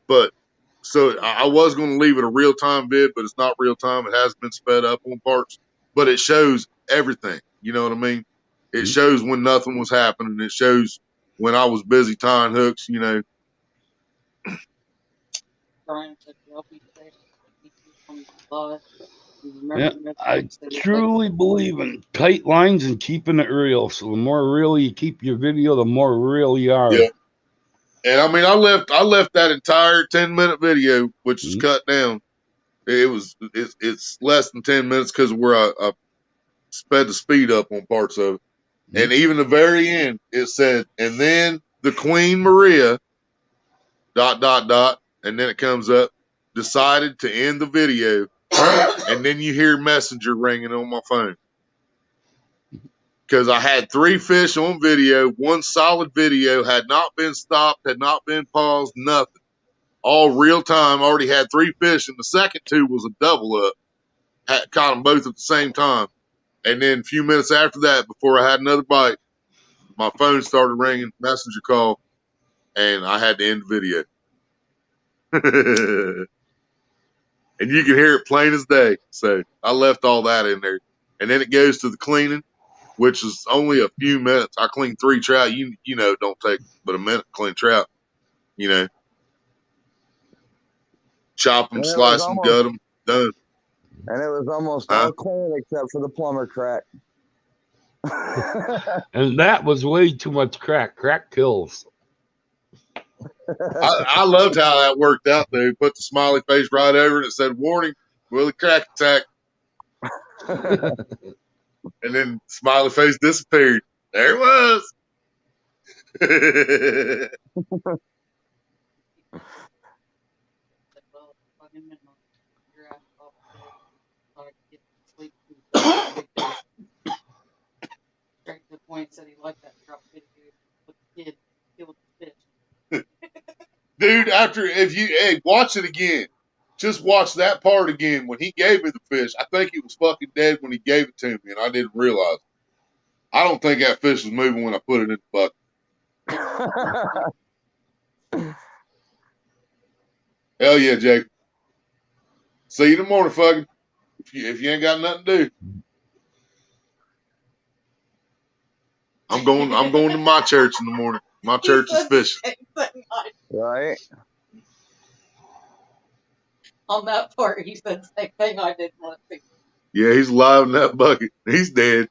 But so I was going to leave it a real time vid, but it's not real time. It has been sped up on parts, but it shows everything. You know what I mean? It shows when nothing was happening. It shows when I was busy tying hooks, you know. Brian said, "I'll be there." On live. Yeah, Remember, I truly believe in tight lines and keeping it real. So the more real you keep your video, the more real you are. Yeah. And I mean, I left that entire 10-minute video, which is cut down. It's less than 10 minutes because of where I sped the speed up on parts of it. And even the very end, it said, and then the Queen Maria, ... and then it comes up, decided to end the video, and then you hear Messenger ringing on my phone. Because I had 3 fish on video, 1 solid video, had not been stopped, had not been paused, nothing. All real time, already had 3 fish, and the second 2 was a double up. Caught them both at the same time. And then a few minutes after that, before I had another bite, my phone started ringing, messenger call, and I had to end the video. And you can hear it plain as day. So I left all that in there. And then it goes to the cleaning, which is only a few minutes. I clean 3 trout. You know, it don't take but a minute to clean trout. You know, chop them, slice them, gut them, done. And it was almost all clean except for the plumber crack. And that was way too much crack. Crack kills. I loved how that worked out, though. Put the smiley face right over it. It said, "Warning, Willie crack attack." And then smiley face disappeared. There it was. Straight to the point, said he liked that drop video with the kid killed the fish. Dude, hey, watch it again. Just watch that part again. When he gave me the fish, I think it was fucking dead when he gave it to me, and I didn't realize it. I don't think that fish was moving when I put it in the bucket. Hell yeah, Jake. See you in the morning, fucking. If you ain't got nothing to do. I'm going to my church in the morning. My church is fishing. Right. On that part, he said the same thing I did want to see. Yeah, he's alive in that bucket. He's dead.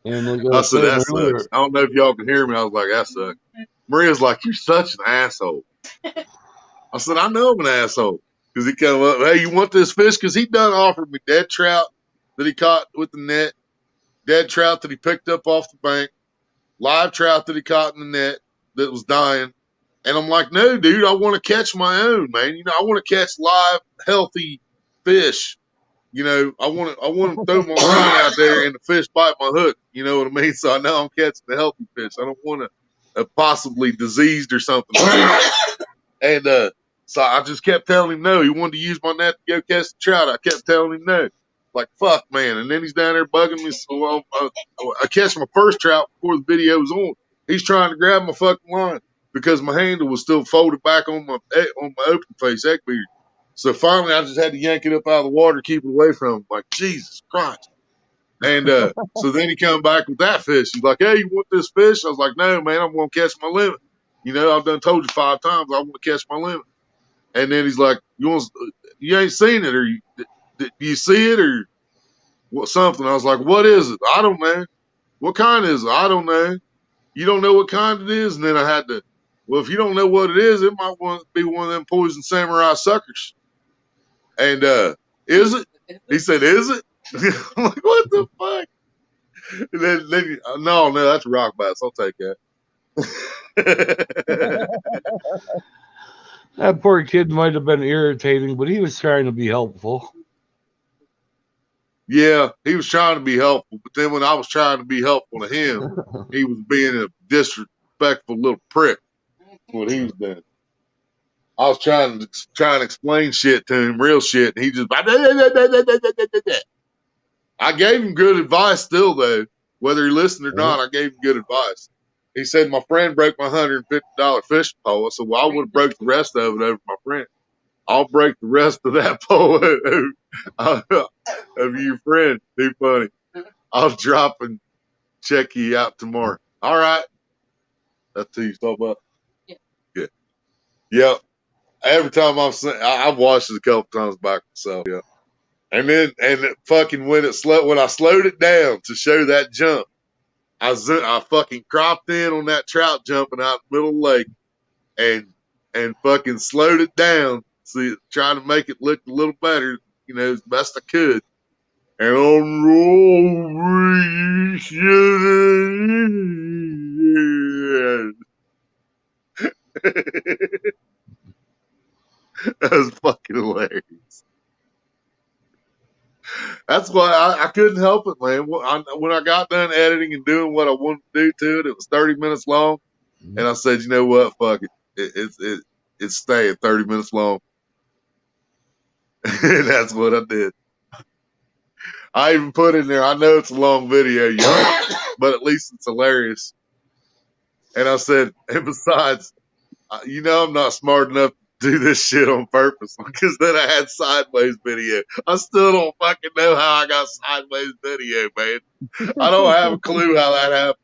And I said, that sucks. I don't know if y'all can hear me. I was like, that sucks. Maria's like, you're such an asshole. I said, I know I'm an asshole. Because he came up, hey, you want this fish? Because he done offered me dead trout that he caught with the net, dead trout that he picked up off the bank, live trout that he caught in the net that was dying. And I'm like, no, dude, I want to catch my own, man. You know, I want to catch live, healthy fish. You know, I want to throw my line out there and the fish bite my hook. You know what I mean? So I know I'm catching the healthy fish. I don't want to possibly diseased or something. And so I just kept telling him no. He wanted to use my net to go catch the trout. I kept telling him no. Like, fuck, man. And then he's down there bugging me. So I catch my first trout before the video was on. He's trying to grab my fucking line because my handle was still folded back on my open face egg beater. So finally, I just had to yank it up out of the water, keep it away from him. Like, Jesus Christ. And so then he come back with that fish. He's like, hey, you want this fish? I was like, no, man, I'm going to catch my limit. You know, I've done told you 5 times I want to catch my limit. And then he's like, you ain't seen it, or do you see it, or what, something? I was like, what is it? I don't know. What kind is it? I don't know. You don't know what kind it is? And then I had to, well, if you don't know what it is, it might be one of them poison samurai suckers. And is it? He said, is it? I'm like, what the fuck? And then no, that's rock bass. I'll take that. That poor kid might have been irritating, but he was trying to be helpful. Yeah, he was trying to be helpful, but then when I was trying to be helpful to him, he was being a disrespectful little prick. That's what he was doing. I was trying to explain shit to him, real shit, and he just. I gave him good advice still, though. Whether he listened or not, I gave him good advice. He said, my friend broke my $150 fishing pole. I said, well, I would have broke the rest of it over my friend. I'll break the rest of that pole of your friend. Too funny. I'll drop and check you out tomorrow. All right. That's who you talk about? Yeah. Yeah. Yep. Every time I've watched it a couple times back myself. Yeah. And then, fucking when I slowed it down to show that jump, I fucking cropped in on that trout jumping out in the middle of the lake and fucking slowed it down. See, trying to make it look a little better, as best I could. And I'm that was fucking hilarious. That's why I couldn't help it, man. When I got done editing and doing what I wanted to do to it, it was 30 minutes long. And I said, you know what? Fuck it. It's staying 30 minutes long. And that's what I did. I even put in there, I know it's a long video, y'all, but at least it's hilarious. And I said, and besides, I'm not smart enough to do this shit on purpose because then I had sideways video. I still don't fucking know how I got sideways video, man. I don't have a clue how that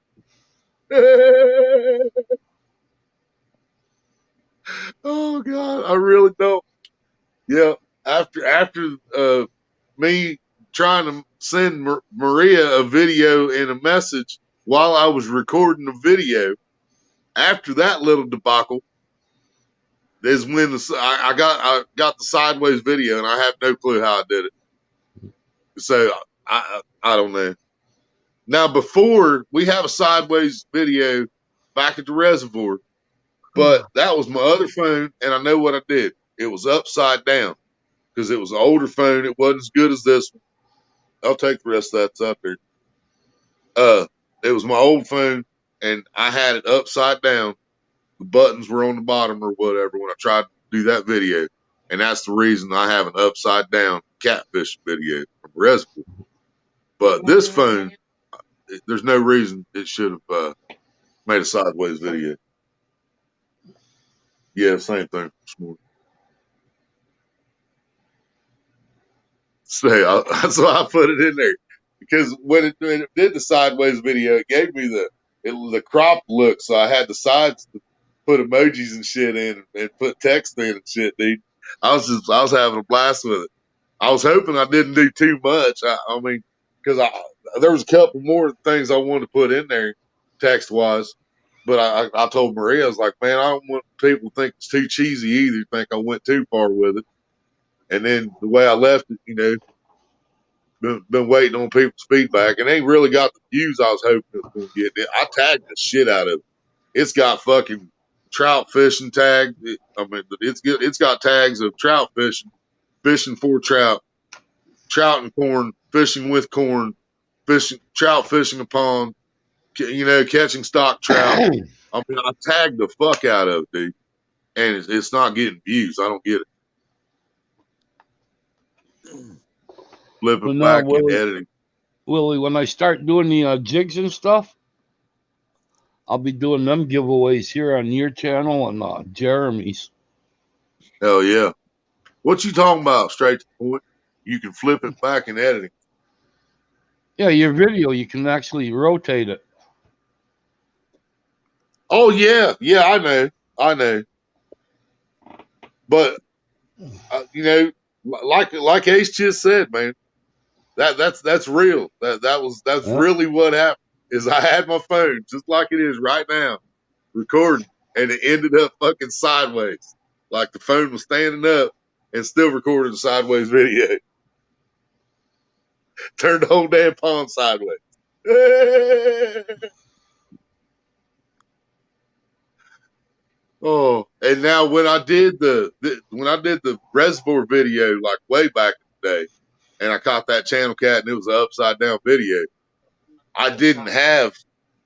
happened. Oh God, I really don't. Yeah, after me trying to send Maria a video and a message while I was recording the video, after that little debacle is when I got the sideways video, and I have no clue how I did it. So I don't know. Now before we have a sideways video back at the reservoir, but that was my other phone, and I know what I did. It was upside down because it was an older phone. It wasn't as good as this one. I'll take the rest of that's up there. It was my old phone, and I had it upside down. The buttons were on the bottom or whatever when I tried to do that video, and that's the reason I have an upside down catfish video from Reservoir. But this phone, there's no reason it should have made a sideways video. Yeah, same thing this morning. So that's why I put it in there, because when it did the sideways video, it gave me the cropped look, so I had the sides to put emojis and shit in and put text in and shit, dude. I was having a blast with it. I was hoping I didn't do too much. I mean, because there was a couple more things I wanted to put in there text wise, but I told Maria, I was like, man, I don't want people to think it's too cheesy either. Think I went too far with it. And then the way I left it, been waiting on people's feedback, and ain't really got the views I was hoping it was going to get. I tagged the shit out of it. It's got fucking trout fishing tag. It's got tags of trout fishing, fishing for trout, trout and corn, fishing with corn, trout fishing a pond, catching stock trout. I mean, I tagged the fuck out of it, dude, and it's not getting views. I don't get it. Flipping Well, now, back and editing. Willie, when I start doing the jigs and stuff, I'll be doing them giveaways here on your channel and Jeremy's. Hell yeah. What you talking about? Straight to the point. You can flip it back in editing. Yeah, your video, you can actually rotate it. Oh yeah, I know. But like Ace just said, man, that's real. That's really what happened. Is I had my phone just like it is right now, recording, and it ended up fucking sideways, like the phone was standing up and still recording a sideways video. Turned the whole damn pond sideways. Oh, and now when I did the reservoir video, like way back in the day, and I caught that channel cat, and it was an upside down video. I didn't have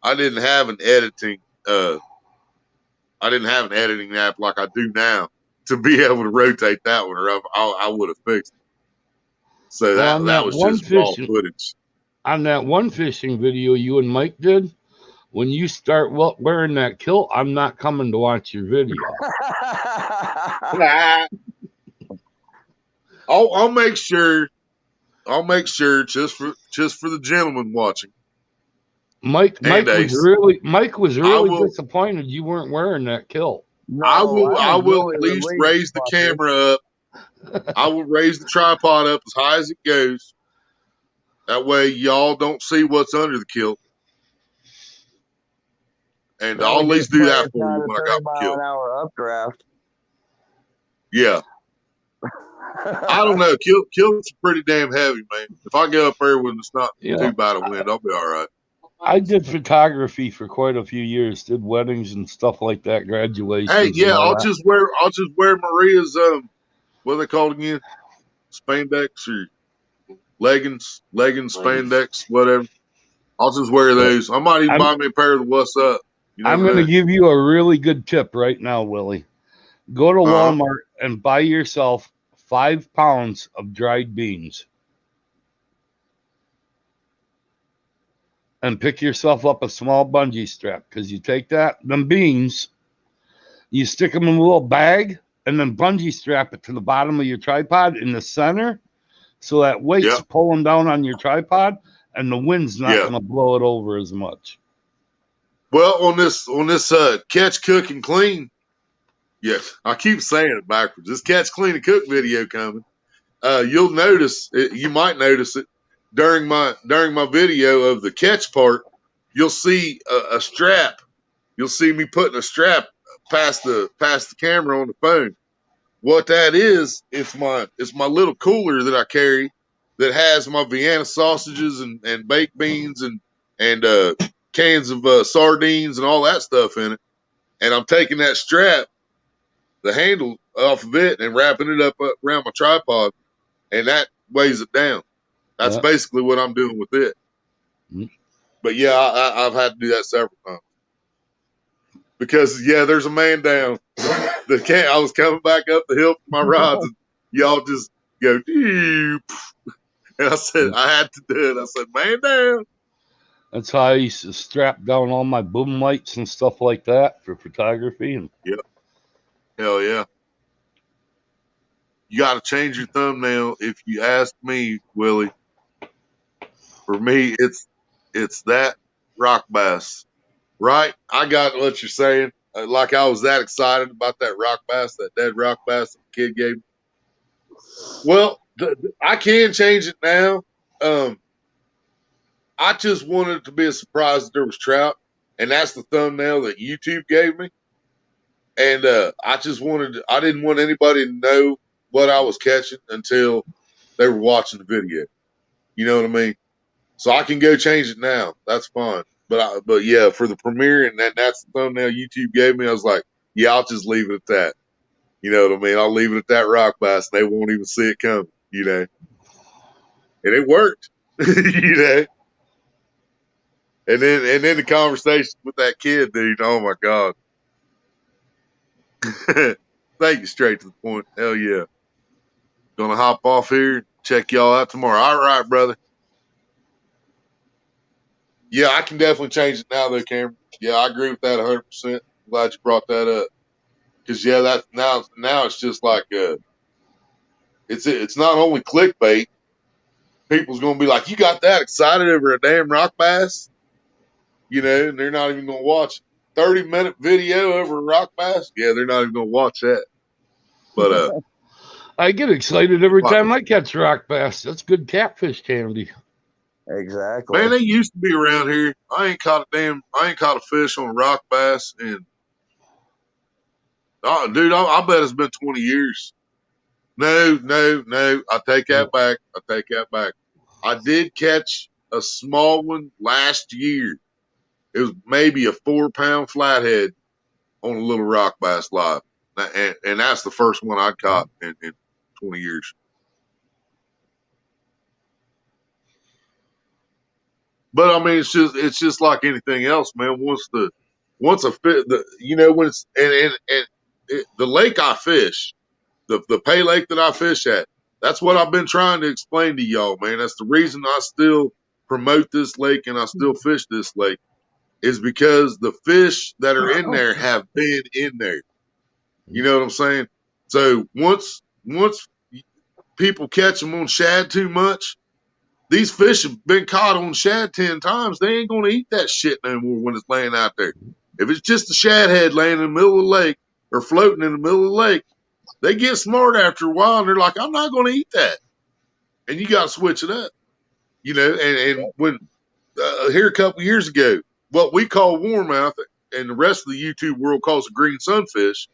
an editing I didn't have an editing app like I do now to be able to rotate that one, or I would have fixed it. So Well, on that that was one just raw fishing footage. on that one fishing video you and Mike did, when you start wearing that kilt, I'm not coming to watch your video. I'll make sure. I'll make sure just for the gentleman watching Mike and Ace. Mike was I really will disappointed you weren't wearing that kilt. No, I I was will really at least relieved, raise the fucker. camera up. I will raise the tripod up as high as it goes. That way y'all don't see what's under the kilt. And Then I'll we at just least do pray that it's for not you a when I 30 got my mile kilt. an hour updraft. Yeah. I don't know. Kilts are pretty damn heavy, man. If I go up there when it's not You too know, bad a wind, I'll be all right. I did photography for quite a few years, did weddings and stuff like that, Hey, graduations and yeah, all that. I'll just wear Maria's what are they called again? Spandex or leggings, spandex, whatever. I'll just wear those. I might even I'm buy me a pair of the What's Up. You I'm never gonna know. give you a really good tip right now, Willie. Go to Uh huh. Walmart and buy yourself 5 pounds of dried beans and pick yourself up a small bungee strap, because you take them beans, you stick them in a little bag, and then bungee strap it to the bottom of your tripod in the center, so that weight's Yep. pulling down on your tripod and the wind's not Yeah. going to blow it over as much. Well, on this catch, cook, and clean. Yeah, I keep saying it backwards. This catch, clean, and cook video coming. You'll notice it, you might notice it during my video of the catch part. You'll see a strap. You'll see me putting a strap past the camera on the phone. What that is, it's my little cooler that I carry that has my Vienna sausages and baked beans and cans of sardines and all that stuff in it. And I'm taking that strap, the handle off of it, and wrapping it up around my tripod, and that weighs it down. That's Yeah. basically what I'm doing with it. Mm. But yeah, I've had to do that several times because yeah, there's a man down. I was coming back up the hill for my rods, and y'all just go, and I said I had to do it. I said, man down. That's how I used to strap down all my boom lights and stuff like that for photography. And Yep, hell yeah. You got to change your thumbnail if you ask me, Willie. For me, it's that rock bass. Right? I got what you're saying. Like I was that excited about that rock bass, that dead rock bass that the kid gave me. Well, I can change it now. I just wanted it to be a surprise that there was trout, and that's the thumbnail that YouTube gave me. And I didn't want anybody to know what I was catching until they were watching the video. You know what I mean? So I can go change it now. That's fine. But yeah, for the premiere, and that's the thumbnail YouTube gave me. I was like, yeah, I'll just leave it at that. You know what I mean? I'll leave it at that rock bass, and they won't even see it coming. You know, and it worked. You know, and then the conversation with that kid, dude. Oh my god. Thank you. Straight to the point. Hell yeah. Gonna hop off here. Check y'all out tomorrow. All right, brother. Yeah, I can definitely change it now, though, Cameron. Yeah, I agree with that 100%. Glad you brought that up. Because yeah, that now it's just like it's not only clickbait. People's gonna be like, you got that excited over a damn rock bass, you know, and they're not even gonna watch 30-minute video over a rock bass. Yeah, they're not even gonna watch that. But I get excited every like, time I catch rock bass. That's good catfish candy. Exactly. man, they used to be around here. I ain't caught a fish on a rock bass, and dude, I bet it's been 20 years. No, no, no. I take that back. I take that back. I did catch a small one last year. It was maybe a 4-pound flathead on a little rock bass live. And that's the first one I'd caught in 20 years. But I mean, it's just like anything else, man. Once a fit, you know, when it's the lake I fish, the pay lake that I fish at, that's what I've been trying to explain to y'all, man. That's the reason I still promote this lake and I still fish this lake is because the fish that are in there have been in there. You know what I'm saying? So once people catch them on shad too much, these fish have been caught on shad 10 times. They ain't going to eat that shit no more when it's laying out there. If it's just a shad head laying in the middle of the lake or floating in the middle of the lake, they get smart after a while and they're like, I'm not going to eat that. And you got to switch it up, you know. And when here a couple years ago, what we call warmouth and the rest of the YouTube world calls a green sunfish,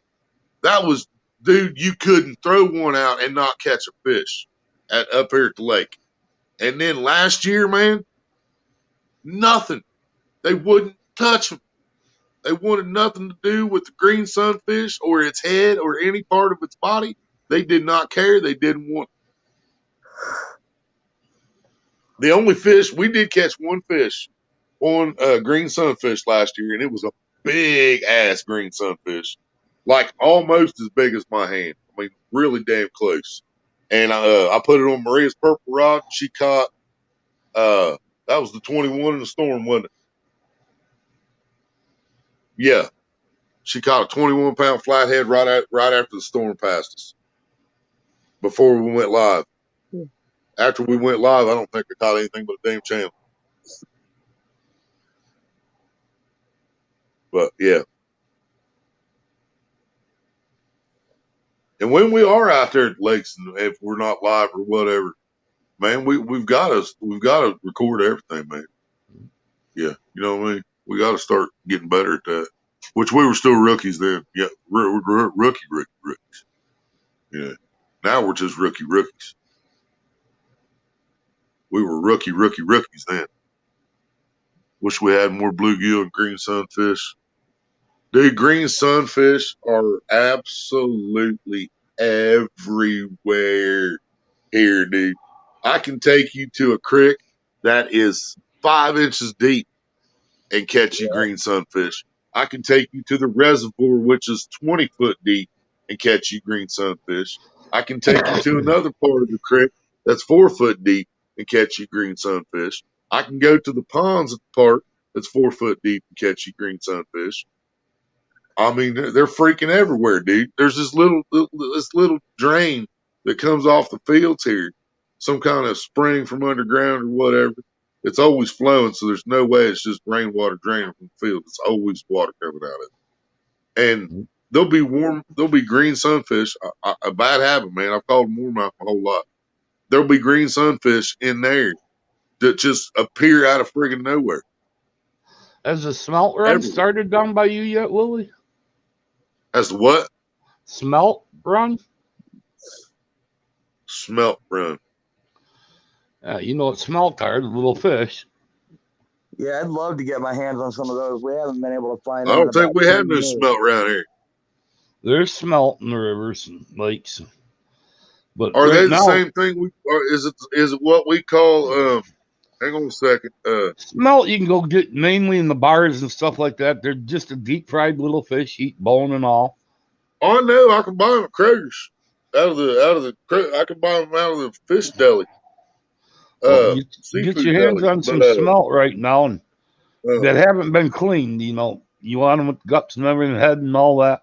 that was, dude, you couldn't throw one out and not catch a fish up here at the lake. And then last year, man, nothing. They wouldn't touch them. They wanted nothing to do with the green sunfish or its head or any part of its body. They did not care. They didn't want. The only fish we did catch one fish on green sunfish last year, and it was a big ass green sunfish, like almost as big as my hand. I mean, really damn close. And I put it on Maria's purple rod. She caught. That was the 21 in the storm, wasn't it? Yeah, she caught a 21-pound flathead right after the storm passed us. Before we went live. After we went live, I don't think I caught anything but a damn channel. But yeah. And when we are out there at lakes, and if we're not live or whatever, man, we've got to record everything, man. Yeah, you know what I mean. We got to start getting better at that. Which we were still rookies then. Yeah, rookies. Yeah. Now we're just rookies. We were rookies then. Wish we had more bluegill and green sunfish. Dude, green sunfish are absolutely everywhere here, dude. I can take you to a creek that is 5 inches deep and catch you green sunfish. I can take you to the reservoir, which is 20 foot deep, and catch you green sunfish. I can take you to another part of the creek that's 4 foot deep and catch you green sunfish. I can go to the ponds at the park that's 4 foot deep and catch you green sunfish. I mean, they're freaking everywhere, dude. There's this little drain that comes off the fields here, some kind of spring from underground or whatever. It's always flowing, so there's no way it's just rainwater draining from the field. It's always water coming out of it. And there'll be green sunfish. A bad habit, man. I've called them warmouth a whole lot. There'll be green sunfish in there that just appear out of friggin' nowhere. Has the smelt run started down by you yet, Willie? As the what? Smelt run? Smelt run. You know what smelt are, the little fish. Yeah, I'd love to get my hands on some of those. We haven't been able to find I them. don't think we have no smelt around here. There's smelt in the rivers and lakes. But are right they the now, same thing? Is it what we call? Hang on a second. Smelt you can go get mainly in the bars and stuff like that. They're just a deep fried little fish, eat bone and all. I know I can buy them at Kroger's. I can buy them out of the fish deli. Get your hands deli. on some smelt right now, and that haven't been cleaned. You know, you want them with guts and everything, head and all that.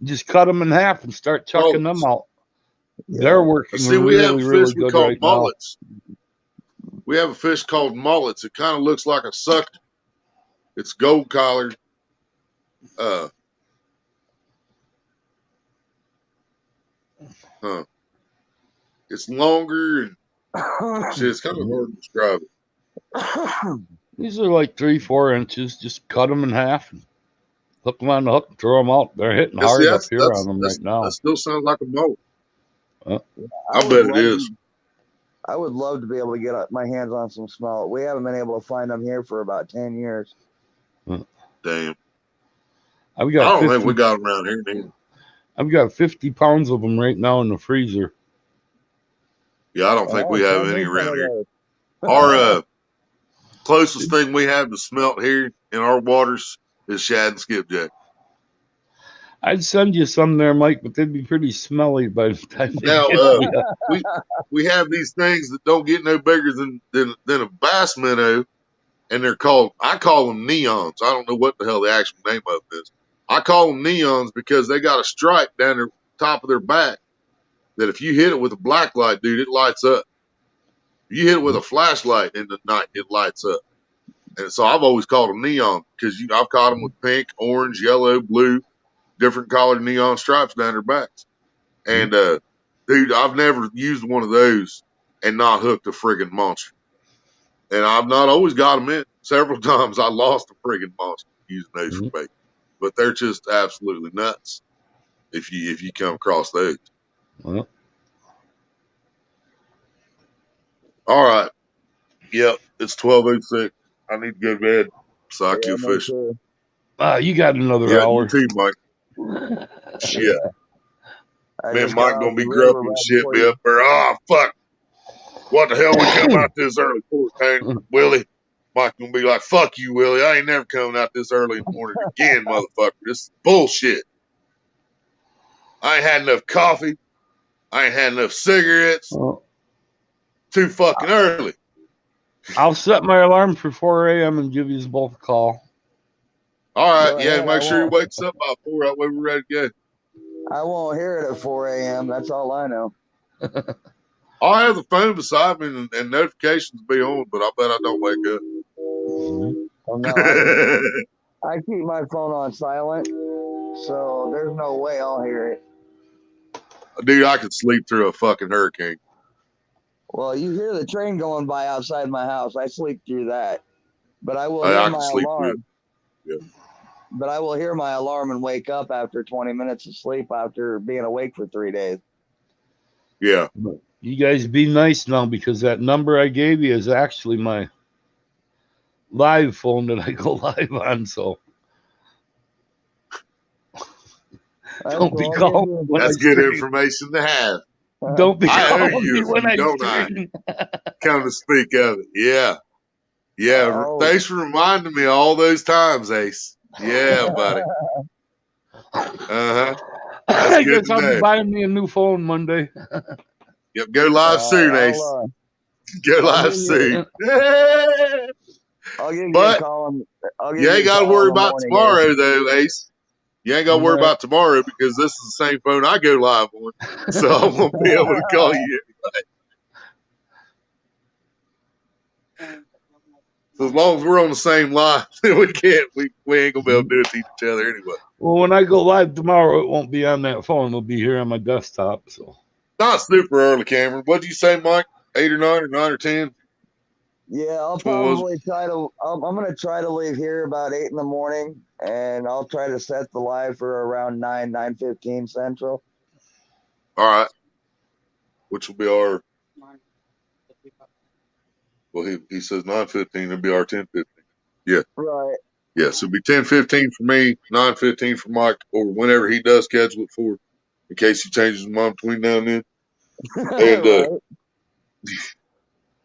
Just cut them in half and start chucking them out. Yeah. They're working really good right mullets. now. We have a fish called mullets. It kind of looks like a sucker. It's gold collared. It's longer and shit, it's kind of hard to describe it. These are like 3-4 inches. Just cut them in half and hook them on the hook and throw them out. They're hitting hard up here on them right now. That still sounds like a mullet. I bet it is. I would love to be able to get my hands on some smelt. We haven't been able to find them here for about 10 years. Damn. I don't think we got them around here, man. I've got 50 pounds of them right now in the freezer. Yeah, I don't think we have any around here. Our Closest thing we have to smelt here in our waters is shad and skipjack. I'd send you some there, Mike, but they'd be pretty smelly by the time they Now, get to you. we have these things that don't get no bigger than a bass minnow, and I call them neons. I don't know what the hell the actual name of it is. I call them neons because they got a stripe down the top of their back that if you hit it with a black light, dude, it lights up. If you hit it with a flashlight in the night, it lights up. And so I've always called them neon because I've caught them with pink, orange, yellow, blue, different colored neon stripes down their backs. And, dude, I've never used one of those and not hooked a friggin' monster. And I've not always got them in. Several times I lost a friggin' monster using those for bait. But they're just absolutely nuts if you come across those. Well, all right. Yep, it's 12:06. I need to go to bed so I can me fish. too. you got another Yeah, hour. you too, Mike. Shit. I Man, just got Mike off gonna the be river grumpy and right shit before me you. up there. Oh, fuck. What the hell we come out this early for, man? Willie? Mike gonna be like, fuck you, Willie. I ain't never coming out this early in the morning again, motherfucker. This is bullshit. I ain't had enough coffee. I ain't had enough cigarettes. Well, Too fucking early. I'll set my alarm for 4 a.m. and give you both a call. All right, Go yeah, ahead, make sure he wakes up by 4. That way we're ready to go. I won't hear it at 4 a.m. That's all I know. I'll have the phone beside me and notifications be on, but I bet I don't wake up. Well, no, I keep my phone on silent, so there's no way I'll hear it. Dude, I could sleep through a fucking hurricane. Well, you hear the train going by outside my house. I sleep through that, but I will hear I can my sleep through it. alarm. Yeah. But I will hear my alarm and wake up after 20 minutes of sleep after being awake for 3 days. Yeah. You guys be nice now because that number I gave you is actually my live phone that I go live on. So don't be calling when I That's good stream. information to have. Don't be I owe calling you me a when few, I don't I? stream. Come to speak of it. Yeah. Yeah. Oh. Thanks for reminding me all those times, Ace. Yeah, buddy. Uh-huh. I good guess to I'll be know. buying me a new phone Monday. Yep. Go live soon, Ace. Go live soon. I'll give you But a call. you ain't got to worry about morning, tomorrow, though, Ace. You ain't got to worry about tomorrow because this is the same phone I go live on. So I won't be able to call you anyway. So as long as we're on the same line, we ain't gonna be able to do it to each other anyway. Well, when I go live tomorrow, it won't be on that phone. It'll be here on my desktop. So not super early, Cameron. What'd you say, Mike? 8 or 9 or 9 or 10? Yeah, I'll probably try to. I'm gonna try to leave here about 8 in the morning, and I'll try to set the live for around 9:15 Central. All right, which will be our. Well, he says 9:15. It'll be our 10:15. Yeah. Right. Yeah, so it'll be 10:15 for me, 9:15 for Mike, or whenever he does schedule it for, in case he changes his mind between now and then. And right.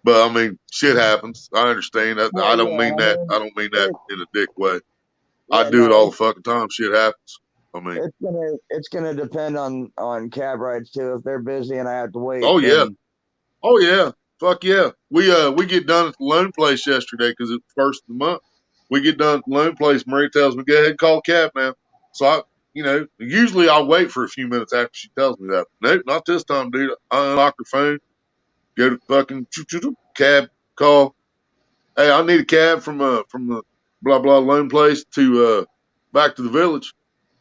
But I mean, shit happens. I understand that. Well, I don't mean that. I don't mean that in a dick way. I do it all the fucking time. Shit happens. I mean, it's gonna depend on cab rides too. If they're busy and I have to wait. oh yeah, oh yeah, fuck yeah. We get done at the loan place yesterday because it's first of the month. We get done at the loan place. Marie tells me, "Go ahead and call a cab, man." So usually I'll wait for a few minutes after she tells me that. Nope, not this time, dude. I unlock her phone, go to fucking cab, call. Hey, I need a cab from the blah blah loan place to back to the village.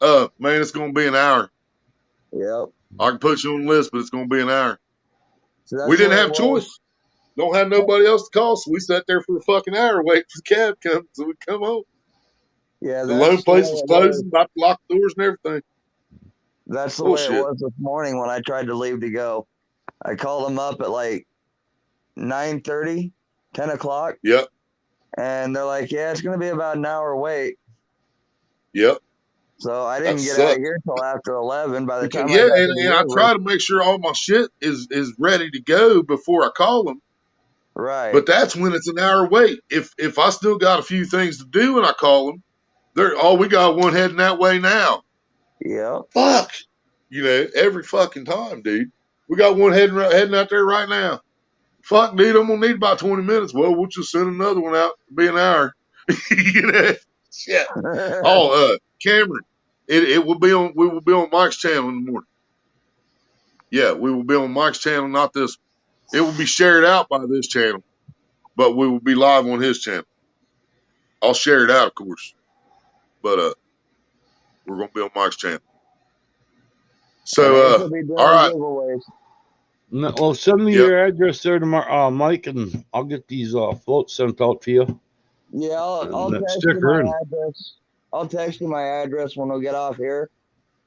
Man, it's gonna be an hour. Yep. I can put you on the list, but it's gonna be an hour. So We didn't have a choice. Don't have nobody else to call, so we sat there for a fucking hour waiting for the cab to come so we come home. Yeah, the loan place was closing, about to lock the doors and everything. That's the way it was this morning when I tried to leave to go. I called them up at like 9:30, 10 o'clock. Yep. And they're like, yeah, it's going to be about an hour wait. Yep. So I didn't get out of here till after 11. By the time I got and I try to make sure all my shit is ready to go before I call them. Right. But that's when it's an hour wait. If I still got a few things to do and I call them, we got one heading that way now. Yep. Fuck. Every fucking time, dude. We got one heading out there right now. Fuck, dude, I'm gonna need about 20 minutes. Well, we'll just send another one out to be an hour. Shit. Oh, Cameron, it will be on. We will be on Mike's channel in the morning. Yeah, we will be on Mike's channel, not this. It will be shared out by this channel, but we will be live on his channel. I'll share it out, of course, but we're gonna be on Mike's channel. So, He'll be doing all right. giveaways. No, well, send me your address there tomorrow, Mike, and I'll get these floats sent out to you. Yeah, I'll And that text you sticker my and- address. I'll text you my address when we get off here.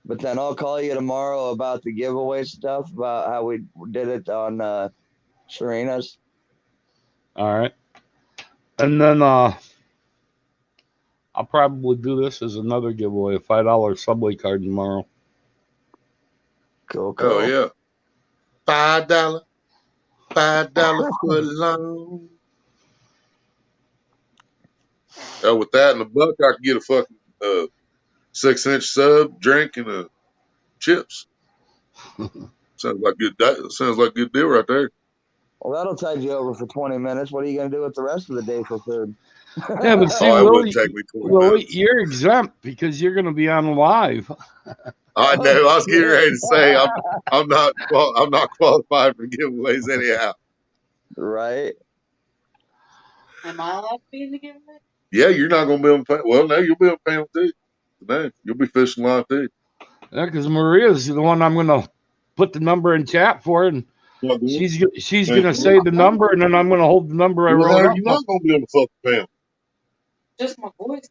But then I'll call you tomorrow about the giveaway stuff, about how we did it on Serena's. All right. And then I'll probably do this as another giveaway, a $5 Subway card tomorrow. Cool. Oh yeah, $5 foot long. With that and a buck, I could get a fucking 6-inch sub, drink, and chips. Sounds like good. That sounds like a good deal right there. Well, that'll tide you over for 20 minutes. What are you going to do with the rest of the day for food? Yeah, but see, Oh, it Willie, wouldn't take me 20 minutes. you're exempt because you're going to be on live. I know. I was getting ready to say I'm not qualified for giveaways anyhow. Right. Am I allowed to be in the giveaway? Yeah, you're not gonna be on panel. Well, no, you'll be on panel too. No, you'll be fishing live too. Yeah, because Maria's the one I'm going to put the number in chat for, and she's going to say the number, and then I'm going to hold the number I wrote up. You're not gonna be on the fucking panel. Just my voice.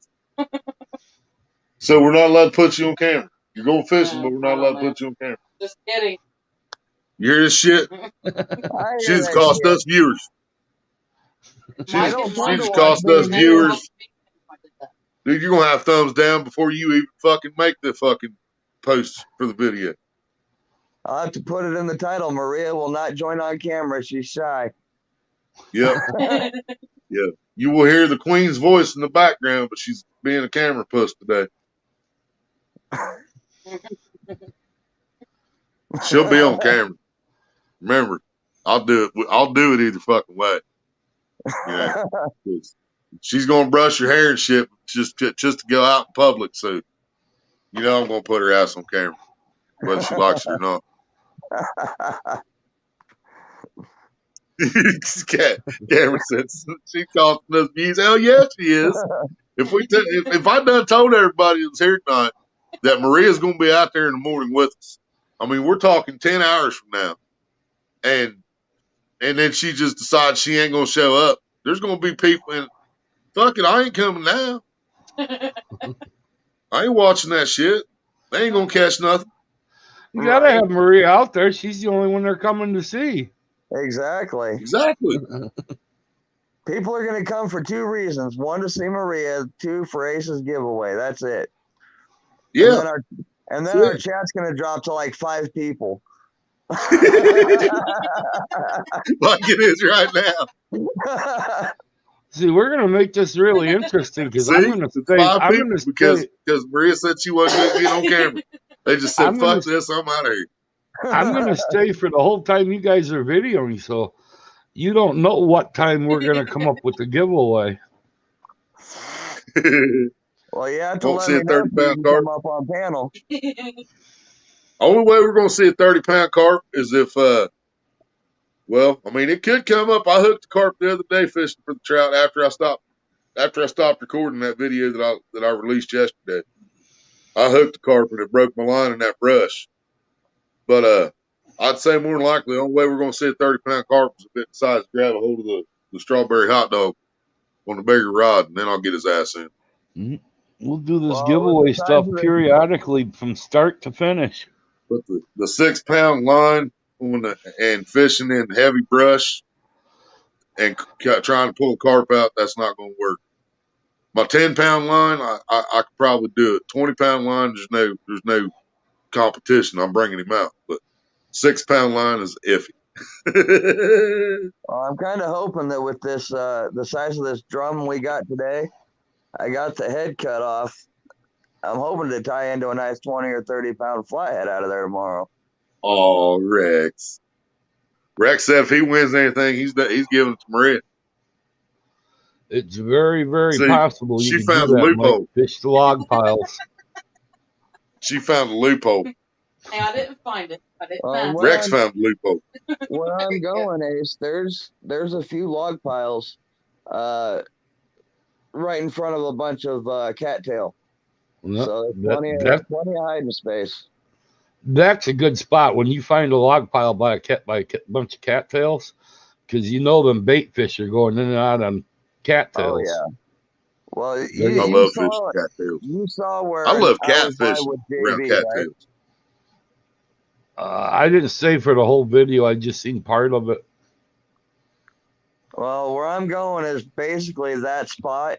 So we're not allowed to put you on camera. You're going fishing, No, but we're not allowed to put you on camera. Just kidding. You hear this shit? I hear She's that cost shit. us viewers. Mike She's and Wonder cost Woman us never viewers. helped me if I did that. Dude, you're gonna have thumbs down before you even fucking make the fucking post for the video. I'll have to put it in the title. Maria will not join on camera. She's shy. Yep. Yeah. You will hear the Queen's voice in the background, but she's being a camera puss today. She'll be on camera. Remember, I'll do it either fucking way. Yeah. She's gonna brush her hair and shit just to go out in public. So, I'm gonna put her ass on camera, whether she likes it or not. Cameron says she costing us views. Hell yeah, she is. If I done told everybody that's here tonight that Maria's gonna be out there in the morning with us, I mean we're talking 10 hours from now, and then she just decides she ain't gonna show up. There's gonna be people in. Fuck it, I ain't coming now. I ain't watching that shit. They ain't gonna catch nothing. You got to have Maria out there. She's the only one they're coming to see. Exactly. People are going to come for 2 reasons. 1, to see Maria. 2, for Ace's giveaway. That's it. Yeah. And then our chat's going to drop to like 5 people. Like it is right now. See, we're going to make this really interesting because I'm going to stay. 5 people because Maria said she wasn't going to get on camera. They just said, "Fuck this, I'm out of here." I'm going to stay for the whole time you guys are videoing, so you don't know what time we're going to come up with the giveaway. Well, you have to Won't let see me a know 30-pound if you carp. come up on panel. Only way we're going to see a 30-pound carp is if, well, I mean, it could come up. I hooked the carp the other day fishing for the trout after I stopped recording that video that I released yesterday. I hooked the carp and it broke my line in that brush. But I'd say more than likely the only way we're going to see a 30-pound carp is if it decides to grab a hold of the strawberry hot dog on the bigger rod, and then I'll get his ass in. Mm-hmm. We'll do this giveaway stuff periodically from start to finish. But the 6-pound line and fishing in heavy brush and trying to pull a carp out, that's not going to work. My 10-pound line, I could probably do it. 20-pound line, there's no competition. I'm bringing him out. But 6-pound line is iffy. Well, I'm kind of hoping that with this, the size of this drum we got today, I got the head cut off. I'm hoping to tie into a nice 20 or 30 pound flathead out of there tomorrow. Oh, Rex. Rex said if he wins anything, he's giving it to Maria. It's very, very See, possible you she could do found a that, Mike. loophole. Fish the log piles. She found a loophole. Hey, I didn't find it. I didn't match Where Rex found a loophole. where I'm going, Ace, there's a few log piles, uh, right in front of a bunch of cattail. No, So there's plenty of hiding space. that's a good spot when you find a log pile by a bunch of cattails, because you know them bait fish are going in and out on cattails. Oh yeah. Well, I you love saw fishing cattails. you saw where I love I was by catfishing with around JB, right? cattails. I didn't stay for the whole video. I just seen part of it. Well, where I'm going is basically that spot,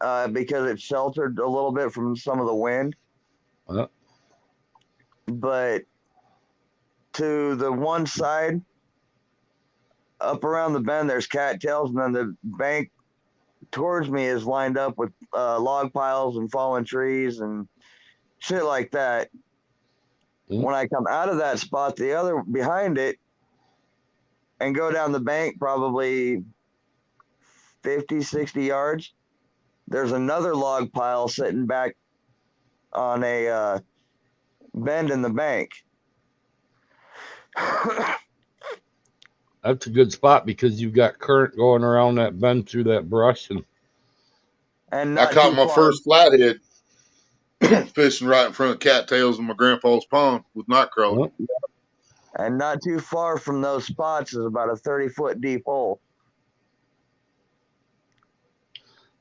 because it's sheltered a little bit from some of the wind. Uh, But to the one side, up around the bend, there's cattails, and then the bank towards me is lined up with log piles and fallen trees and shit like that. When I come out of that spot, the other behind it, and go down the bank probably 50, 60 yards, there's another log pile sitting back on a bend in the bank. That's a good spot because you've got current going around that bend through that brush. And I caught my first flathead fishing right in front of cattails in my grandpa's pond with night crawler. And not too far from those spots is about a 30-foot deep hole.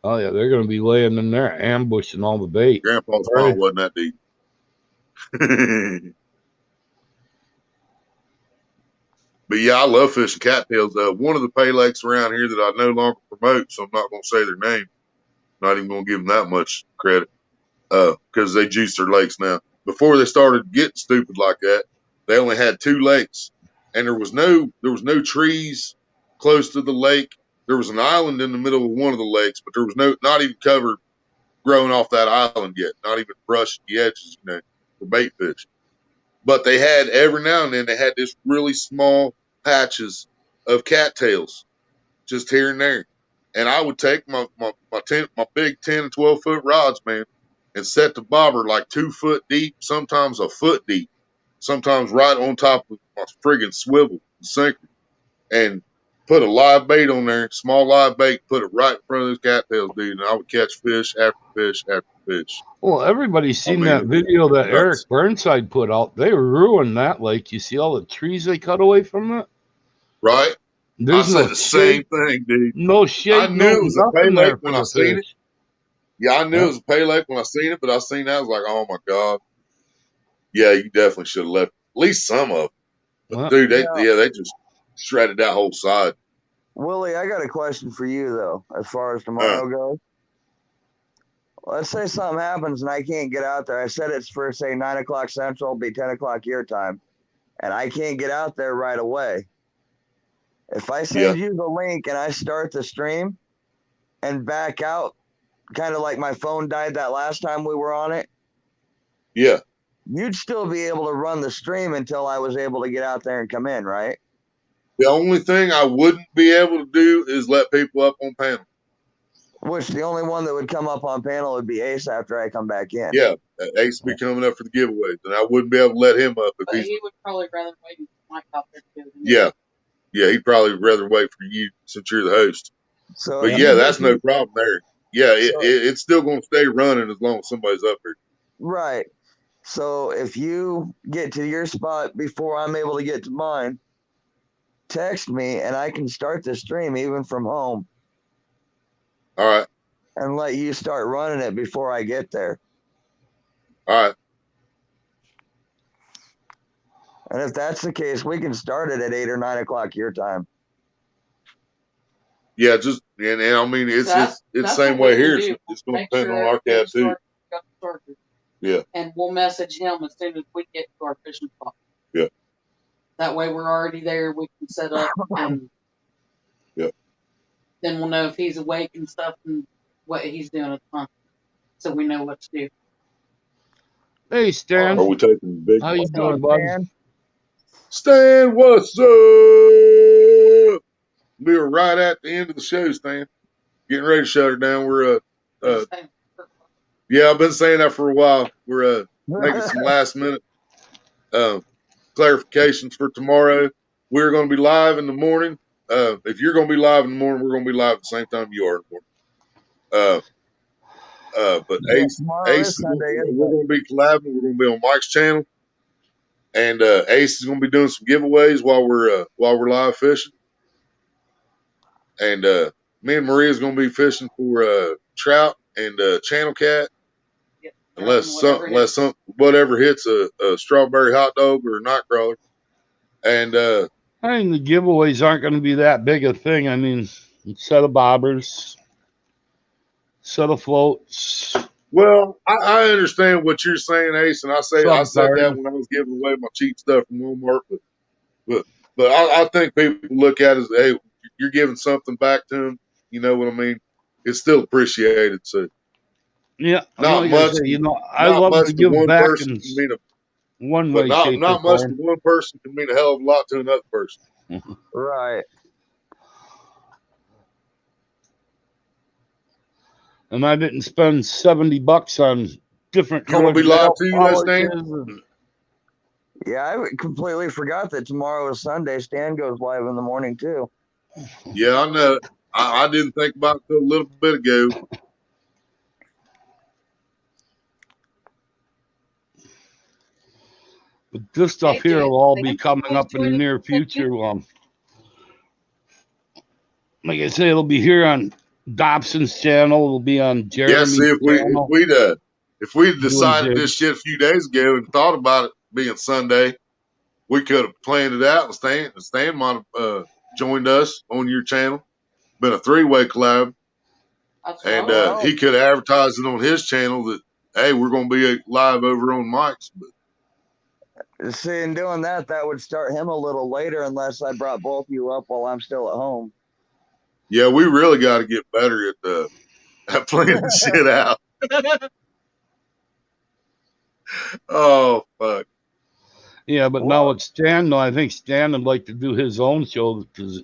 Oh yeah, they're going to be laying in there ambushing all the bait. Grandpa's pond wasn't that deep. But yeah, I love fishing cattails. One of the pay lakes around here that I no longer promote, so I'm not going to say their name. Not even going to give them that much credit, because they juice their lakes now. Before they started getting stupid like that, they only had 2 lakes, and there was no trees close to the lake. There was an island in the middle of one of the lakes, but there was not even cover growing off that island yet. Not even brush at the edges, for bait fish. But they had every now and then they had this really small patches of cattails just here and there. And I would take my big 10 and 12 foot rods, man, and set the bobber like 2 foot deep, sometimes a foot deep, sometimes right on top of my friggin' swivel sinker, and put a live bait on there, small live bait, put it right in front of those cattails, dude, and I would catch fish after fish after fish. Well, everybody's seen that video that Eric Burnside put out. They ruined that lake. You see all the trees they cut away from it? Right? There's I said the same thing, dude. No shade. I knew it was a pay lake when I seen it. Yeah, I knew it was a pay lake when I seen it, but I seen that, I was like, oh my God. Yeah, you definitely should have left at least some of it. But dude, they just shredded that whole side. Willie, I got a question for you though, as far as tomorrow goes. Let's say something happens and I can't get out there. I said it's for, say, 9 o'clock Central, be 10 o'clock your time, and I can't get out there right away. If I send you the link and I start the stream and back out, kind of like my phone died that last time we were on it, you'd still be able to run the stream until I was able to get out there and come in, right? The only thing I wouldn't be able to do is let people up on panel. Which the only one that would come up on panel would be Ace after I come back in. Yeah, Ace would be coming up for the giveaways, and I wouldn't be able to let him up. But he would probably rather wait and Mike out there too. Yeah, he'd probably rather wait for you since you're the host. So, but yeah, that's no problem there. Yeah, it's still going to stay running as long as somebody's up here. Right. So if you get to your spot before I'm able to get to mine, text me and I can start the stream even from home. All right. And let you start running it before I get there. All right. And if that's the case, we can start it at 8 or 9 o'clock your time. Yeah, just and I mean it's the same way here. It's going to depend on our cat too. Yeah. And we'll message him as soon as we get to our fishing spot. Yeah. That way we're already there. We can set up and Yep. then we'll know if he's awake and stuff and what he's doing at the time. So we know what to do. Hey, Stan. Are we taking big? How you What's doing, up, bud? man? Stan, what's up? We are right at the end of the show, Stan. Getting ready to shut her down. We're yeah, I've been saying that for a while. We're making some last minute clarifications for tomorrow. We're going to be live in the morning. If you're going to be live in the morning, we're going to be live at the same time you are in the morning. But Yeah, tomorrow is Sunday, isn't we're it? going to be collabing. We're going to be on Mike's channel, and Ace is going to be doing some giveaways while we're live fishing. And me and Maria's going to be fishing for trout and channel cat, Yep. unless whatever hits a strawberry hot dog or a nightcrawler. And I mean, the giveaways aren't going to be that big a thing. I mean, set of bobbers, set of floats. well, I understand what you're saying, Ace, and I said Subcard. that when I was giving away my cheap stuff from Walmart, but I think people look at it as, hey, you're giving something back to them. You know what I mean? It's still appreciated. So Yeah, not like much, I say, I not love much to to give one back person in can mean one but way, shape, or not much to form. one person can mean a hell of a lot to another person. Right. And I didn't spend $70 on different You want colored to be live nail too, Stan? polishes. Yeah, I completely forgot that tomorrow is Sunday. Stan goes live in the morning too. Yeah, I know. I didn't think about it till a little bit ago. But this stuff Hey, here will all be Stan, coming up in the join us near on YouTube. future. Like I say, it'll be here on Dobson's channel. It'll be on Jeremy's Yeah, see channel. if we'd Doing decided this jigs. shit a few days ago and thought about it being Sunday, we could have planned it out, and Stan might have joined us on your channel. Been a 3-way collab, That's and right. Oh, he could have advertised it on his channel that, hey, we're going to be live over on Mike's. But see, in doing that, that would start him a little later unless I brought both you up while I'm still at home. yeah, we really got to get better at planning shit out. Oh fuck. Yeah, but now Well, it's Stan. No, I think Stan would like to do his own show because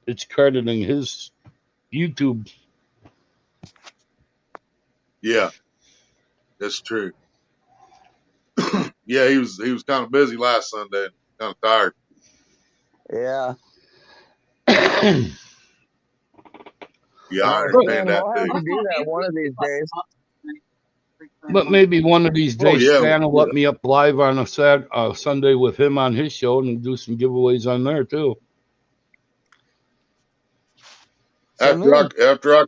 it's crediting his YouTube. Yeah, that's true. Yeah, he was kind of busy last Sunday, kind of tired. yeah. Yeah, I Well, understand Stan, that we'll have too. to do that one of these days. But maybe one of these Oh days, yeah, Stan will let me up live on a Sunday with him on his show and do some giveaways on there too. So me and After I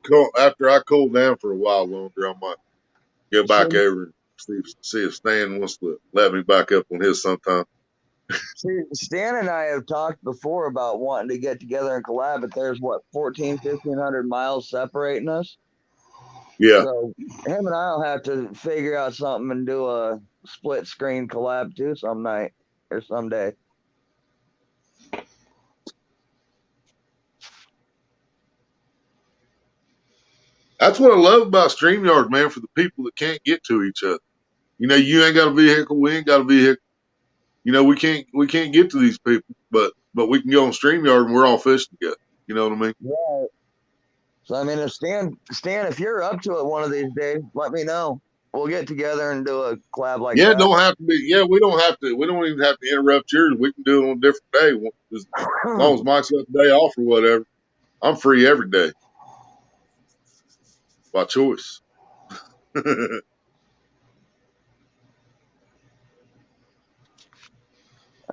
cool down for a while longer, I might go back so, over and see if Stan wants to let me back up on his sometime. see, Stan and I have talked before about wanting to get together and collab, but there's what 1,500 miles separating us. Yeah, So him and I'll have to figure out something and do a split screen collab too some night or someday. that's what I love about StreamYard, man. For the people that can't get to each other, you ain't got a vehicle, we ain't got a vehicle. We can't get to these people, but we can go on StreamYard and we're all fishing together. You know what I mean? Yeah. So I mean, if Stan, if you're up to it one of these days, let me know. We'll get together and do a collab like Yeah, it that. don't have to be. Yeah, we don't have to. We don't even have to interrupt yours. We can do it on a different day. As long as Mike's got the day off or whatever, I'm free every day by choice.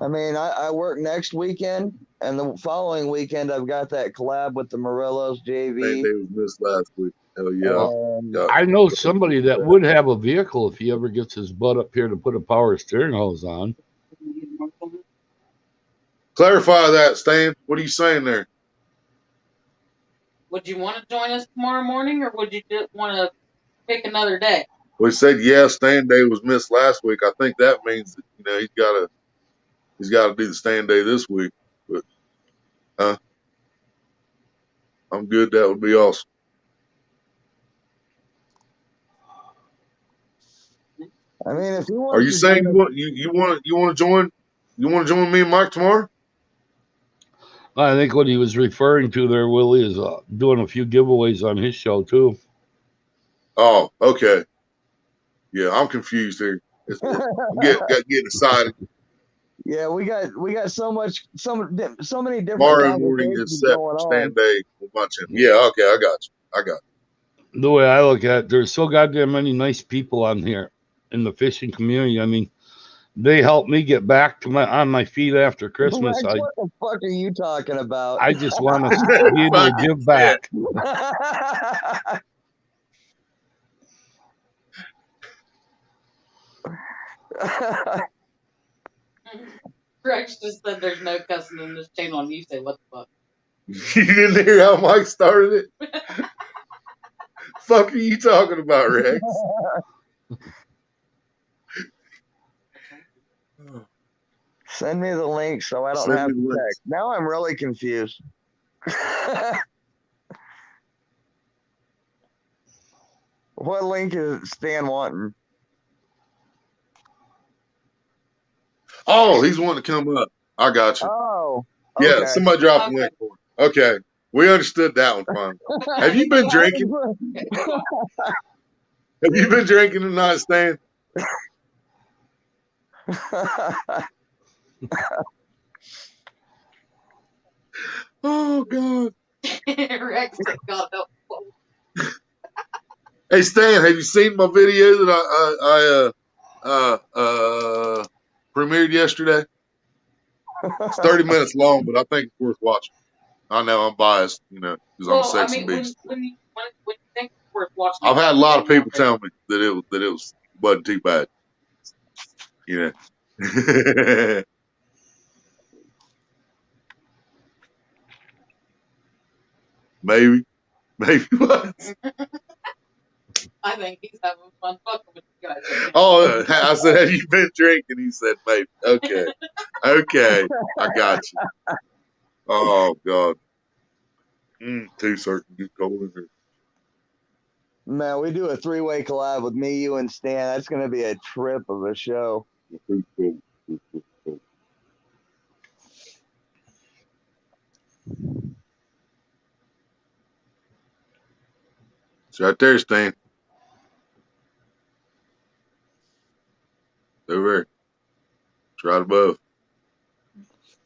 I mean, I work next weekend, and the following weekend I've got that collab with the Morelos Same JV. day was missed last week. Hell yeah. And I know somebody that would have a vehicle if he ever gets his butt up here to put a power steering hose on. Clarify that, Stan. What are you saying there? Would you want to join us tomorrow morning, or would you just want to pick another day? We said, yeah, Stan Day was missed last week. I think that means that, he's got to He's got to do the stand day this week. But I'm good. That would be awesome. I mean, if he Are wants you to saying join you want to join? You want to join me and Mike tomorrow? I think what he was referring to there, Willie, is doing a few giveaways on his show too. Oh, okay. Yeah, I'm confused here. I'm getting excited. Yeah, we got so many different Tomorrow morning conversations is set going for on. stand day with my channel. Yeah, okay, I got you. The way I look at it, there's so goddamn many nice people on here in the fishing community. I mean, they helped me get back to on my feet after Christmas. Rex, what the fuck are you talking about? I just want to be able to Fucking give back. Rex just said there's no cussing in this channel, and you say, what the fuck? You didn't hear how Mike started it? Fuck are you talking about, Rex? Send me the link so I don't Send have me the to links. text. Now I'm really confused. What link is Stan wanting? Oh, he's wanting to come up. I got you. Oh, Yeah, okay. somebody drop a link for him. Okay, we understood that one fine. Have you been drinking? Have you been drinking tonight, Stan? Oh God. Rex said, God help. Hey Stan, have you seen my video that I premiered yesterday? It's 30 minutes long, but I think it's worth watching. I know I'm biased, because I'm a Well, I sex and mean, beast. when you think it's worth watching, I've had a lot of people tell me that it wasn't too bad. Maybe what? I think he's having fun fucking with you guys. Oh, I said, have you been drinking? He said, maybe. Okay, I got you. Oh God, too certain get cold in here. Man, we do a 3-way collab with me, you, and Stan. That's going to be a trip of a show. Too cold. It's right there, Stan. Over there. It's right above.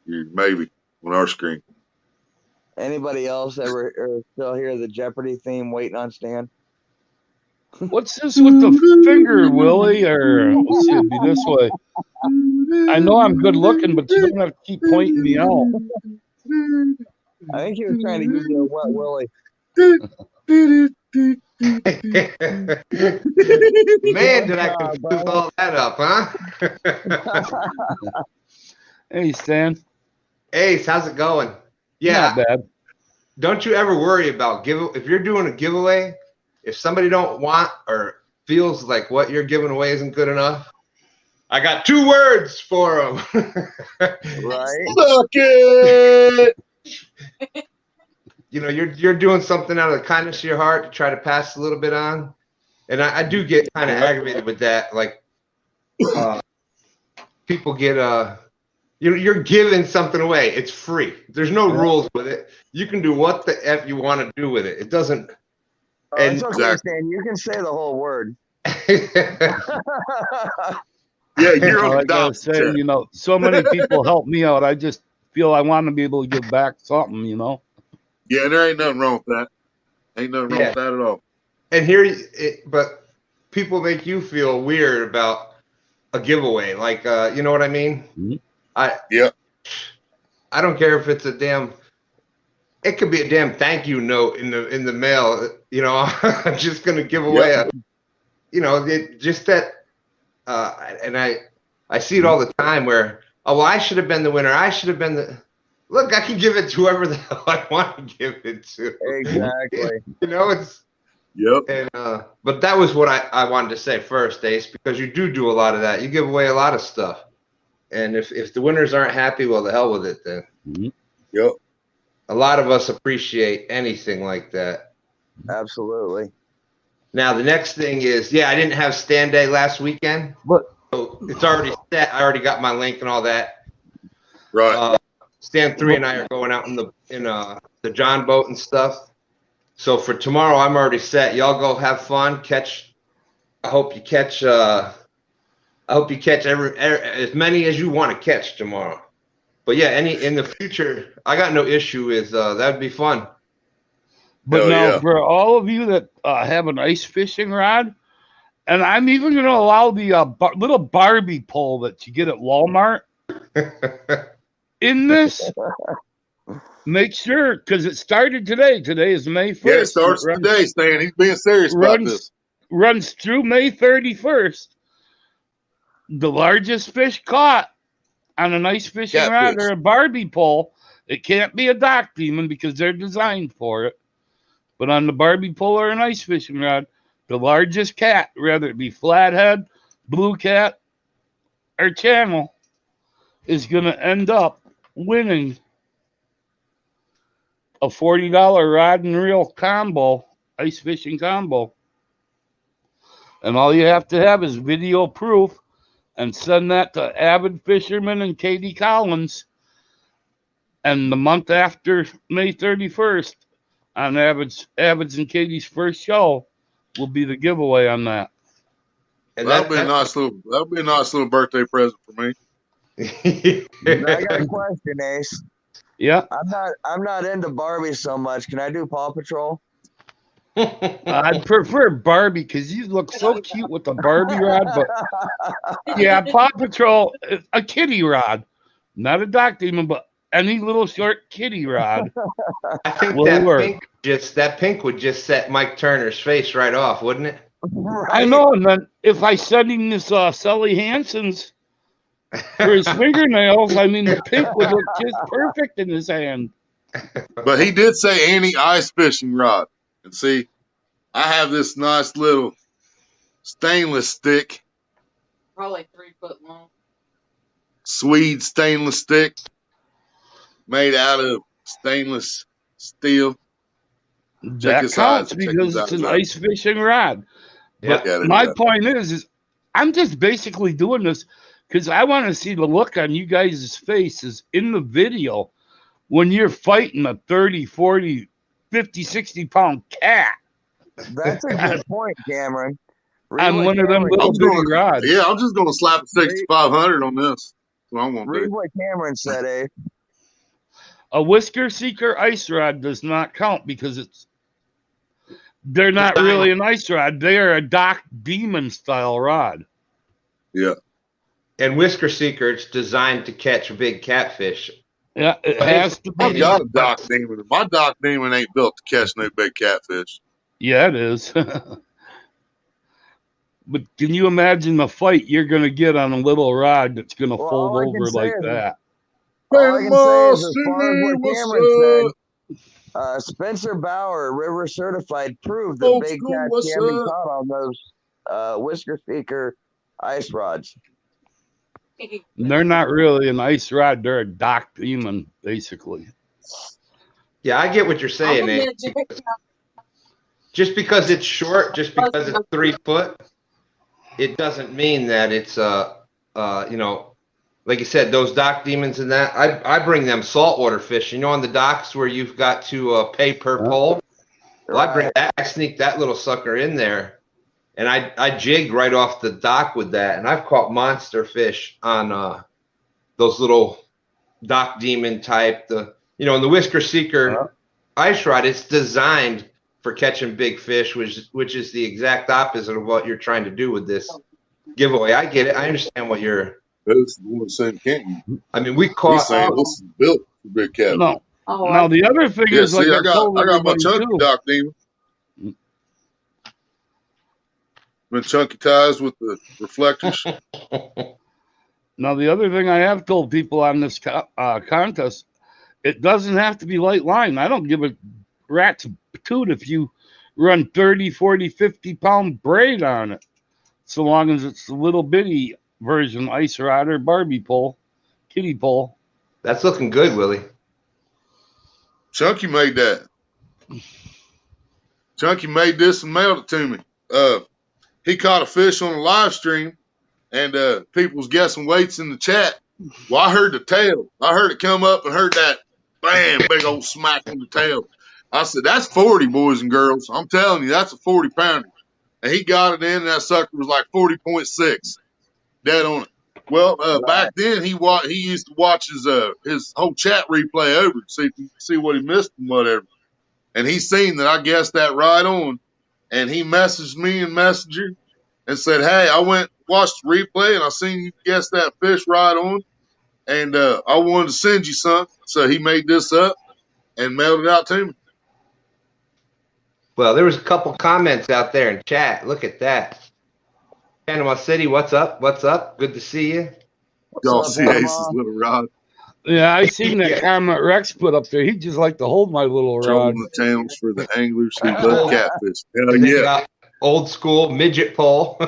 Maybe on our screen. Anybody else ever still hear the Jeopardy theme waiting on Stan? What's this with the finger, Willie? Or let's see, it'd be this way. I know I'm good looking, but you don't have to keep pointing me out. I think he was trying to give you a wet willy. Man, did I confuse all that up, huh? Hey, Stan. Ace, how's it going? Not bad. Don't you ever worry about if you're doing a giveaway, if somebody don't want or feels like what you're giving away isn't good enough, I got 2 words for them. Right? Suck it. You're doing something out of the kindness of your heart to try to pass a little bit on, and I do get kind of aggravated with that. Like, people get you're giving something away. It's free. There's no rules with it. You can do what the F you want to do with it. It doesn't. It's okay, Stan. You can say the whole word. Yeah, you're on Like I was saying, so many people help me out. I just feel I want to be able to give back something, Yeah, there ain't nothing wrong with that. Ain't nothing wrong with that at all. And but people make you feel weird about a giveaway. Like, you know what I mean? Mm-hmm. I don't care if it's it could be a damn thank you note in the mail. I'm just gonna give away just that. And I see it all the time where, I should have been the winner. I should have been look. I can give it to whoever the hell I want to give it to. Exactly. It's. Yep. And but that was what I wanted to say first, Ace, because you do a lot of that. You give away a lot of stuff. And if the winners aren't happy, well, the hell with it then. Mhm. Yep. A lot of us appreciate anything like that. Absolutely. Now, the next thing is, I didn't have stand day last weekend. But So it's already set. I already got my link and all that. Right. Stand 3 and I are going out in the John boat and stuff. So for tomorrow, I'm already set. Y'all go have fun. I hope you catch as many as you want to catch tomorrow. But yeah, in the future, I got no issue with that'd be fun. But Hell now, yeah. for all of you that have an ice fishing rod, and I'm even going to allow the little Barbie pole that you get at Walmart in this. Make sure, because it started today. Today is May 1st. Yeah, it starts today, Stan. He's being serious about this. Runs through May 31st. The largest fish caught on an ice fishing rod or a Barbie pole, it can't be a dock demon because they're designed for it. But on the Barbie pole or an ice fishing rod, the largest cat, whether it be flathead, blue cat, or channel, is going to end up winning a $40 rod and reel combo, ice fishing combo. And all you have to have is video proof and send that to Avid Fisherman and Katie Collins. And the month after May 31st, on Avid's and Katie's first show, will be the giveaway on that. And that'll be a nice little birthday present for me. I got a question, Ace. Yeah. I'm not into Barbie so much. Can I do Paw Patrol? I'd prefer Barbie because you look so cute with the Barbie rod. But yeah, Paw Patrol, a kitty rod, not a dock demon, but any little short kitty rod. I think that pink would just set Mike Turner's face right off, wouldn't it? Right. I know. And then if I send him this Sully Hansen's for his fingernails, I mean, the pink would look just perfect in his hand. But he did say any ice fishing rod. And see, I have this nice little stainless stick. Probably 3 foot long. Swede stainless stick made out of stainless steel. That counts because it's an ice fishing rod. But my point is I'm just basically doing this because I want to see the look on you guys' faces in the video when you're fighting a 30, 40, 50, 60-pound cat. That's a good point, Cameron. I'm one of them little bitty rods. Yeah, I'm just going to slap a 6500 on this. So I'm gonna read what Cameron said, eh? A Whisker Seeker ice rod does not count because they're not really an ice rod. They are a Doc Demon style rod. Yeah. And Whisker Seeker, it's designed to catch big catfish. Yeah, it has to be. I've got a Doc Demon. My Doc Demon ain't built to catch no big catfish. Yeah, it is. But can you imagine the fight you're going to get on a little rod that's going to fold over like that? All I can say is, as far as what Cameron said, Spencer Bauer, River Certified, proved that big cats can be caught on those Whisker Seeker ice rods. They're not really an ice rod. They're a Doc Demon, basically. Yeah, I get what you're saying, Nate. Just because it's short, just because it's 3 foot, it doesn't mean that it's like you said, those dock demons and that. I bring them saltwater fish. On the docks where you've got to pay per pole. Well, I bring that. I sneak that little sucker in there, and I jig right off the dock with that. And I've caught monster fish on those little dock demon type. And the Whisker Seeker ice rod. It's designed for catching big fish, which is the exact opposite of what you're trying to do with this giveaway. I get it. I understand what you're. I mean, we caught. Saying this is built for big cat. No. Now the other thing is, like I got my chunky Doc Demon. Been chunky ties with the reflectors. Now the other thing I have told people on this contest, it doesn't have to be light line. I don't give a rat's toot if you run 30, 40, 50-pound braid on it, so long as it's a little bitty version ice rod or Barbie pole, kiddie pole. That's looking good, Willie. Chunky made that. Chunky made this and mailed it to me. He caught a fish on a live stream, and people was guessing weights in the chat. Well, I heard the tail. I heard it come up and heard that bam, big old smack on the tail. I said, that's 40, boys and girls. I'm telling you, that's a 40-pounder. And he got it in, and that sucker was like 40.6. Dead on it. Well, back then he used to watch his whole chat replay over to see what he missed and whatever. And he seen that I guessed that right on, and he messaged me in Messenger and said, "Hey, I went watched the replay and I seen you guess that fish right on, and I wanted to send you something." So he made this up and mailed it out to me. Well, there was a couple comments out there in chat. Look at that. Panama City, what's up? What's up? Good to see you. Y'all see Ace's little rod. Yeah, I seen that Yeah. comment Rex put up there. He'd just like to hold my little rod. Trolling the channels for the anglers who love catfish. Hell And then you yeah. got old school midget pole.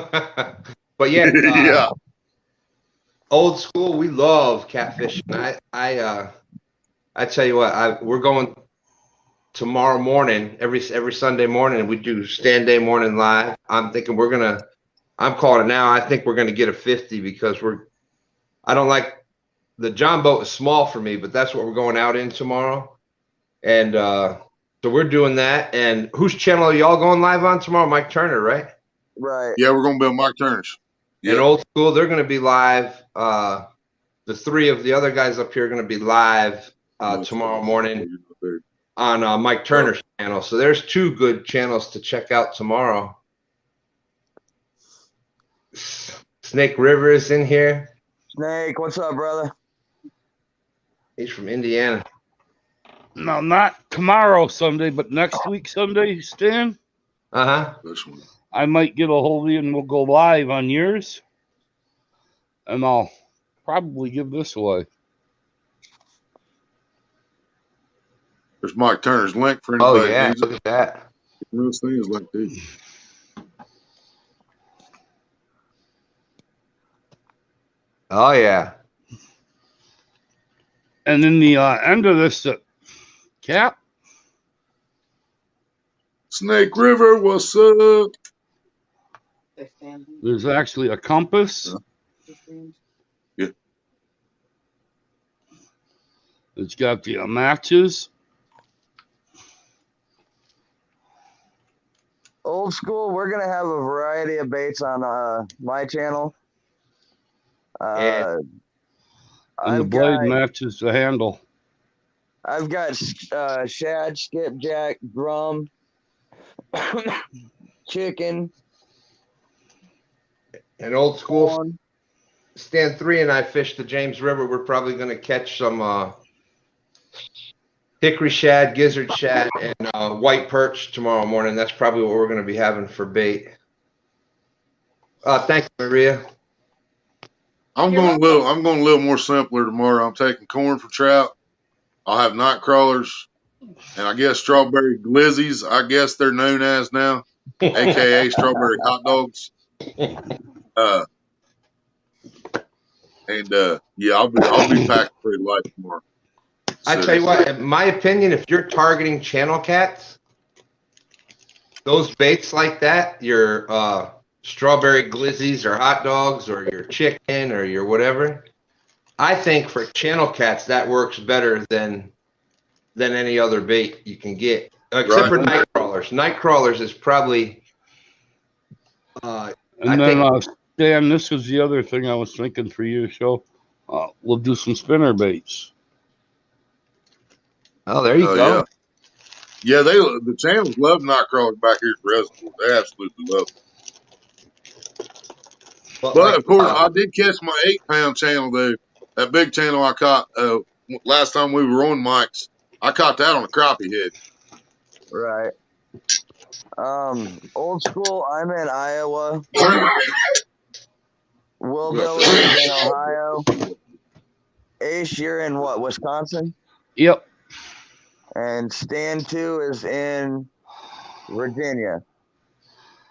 But yeah, Yeah. old school, we love catfishing. I tell you what, we're going tomorrow morning, every Sunday morning, we do stand day morning live. I'm thinking I'm calling it now. I think we're gonna get a 50 because I don't like the John boat is small for me, but that's what we're going out in tomorrow. And so we're doing that. And whose channel are y'all going live on tomorrow? Mike Turner, right? Right. Yeah, we're gonna be on Mike Turner's. And old school, they're gonna be live. The three of the other guys up here are gonna be live tomorrow morning on Mike Turner's channel. So there's two good channels to check out tomorrow. Snake River is in here. Snake, what's up, brother? He's from Indiana. No, not tomorrow Sunday, but next week Sunday, Stan. Uh-huh. I might get a hold of you and we'll go live on yours. And I'll probably give this away. There's Mike Turner's link for anybody. Oh yeah, look at that. Those things like this. Oh yeah. And then the end of this cap. Snake River, what's up? There's actually a compass. Yeah. It's got the matches. Old school, we're gonna have a variety of baits on my channel. And the blade matches the handle. I've got shad, skipjack, drum, chicken, and old school. Stan 3 and I fished the James River. We're probably going to catch some hickory shad, gizzard shad, and white perch tomorrow morning. That's probably what we're going to be having for bait. Thanks, Maria. I'm going a little more simpler tomorrow. I'm taking corn for trout. I'll have night crawlers, and I guess strawberry glizzies. I guess they're known as now, aka strawberry hot dogs. Yeah, I'll be packed pretty light tomorrow. I tell you what, in my opinion, if you're targeting channel cats, those baits like that, your strawberry glizzies or hot dogs or your chicken or your whatever, I think for channel cats that works better than any other bait you can get, except for night crawlers. Night crawlers is probably. Dan, this was the other thing I was thinking for you. So we'll do some spinner baits. Oh, there you go. Yeah, the channels love night crawlers back here at the reservoir. They absolutely love it. But of course, I did catch my 8-pound channel though. That big channel I caught last time we were on Mike's. I caught that on a crappie head. Right. Old school, I'm in Iowa. Willville is in Ohio. Ace, you're in what, Wisconsin? Yep. And Stan 2 is in Virginia.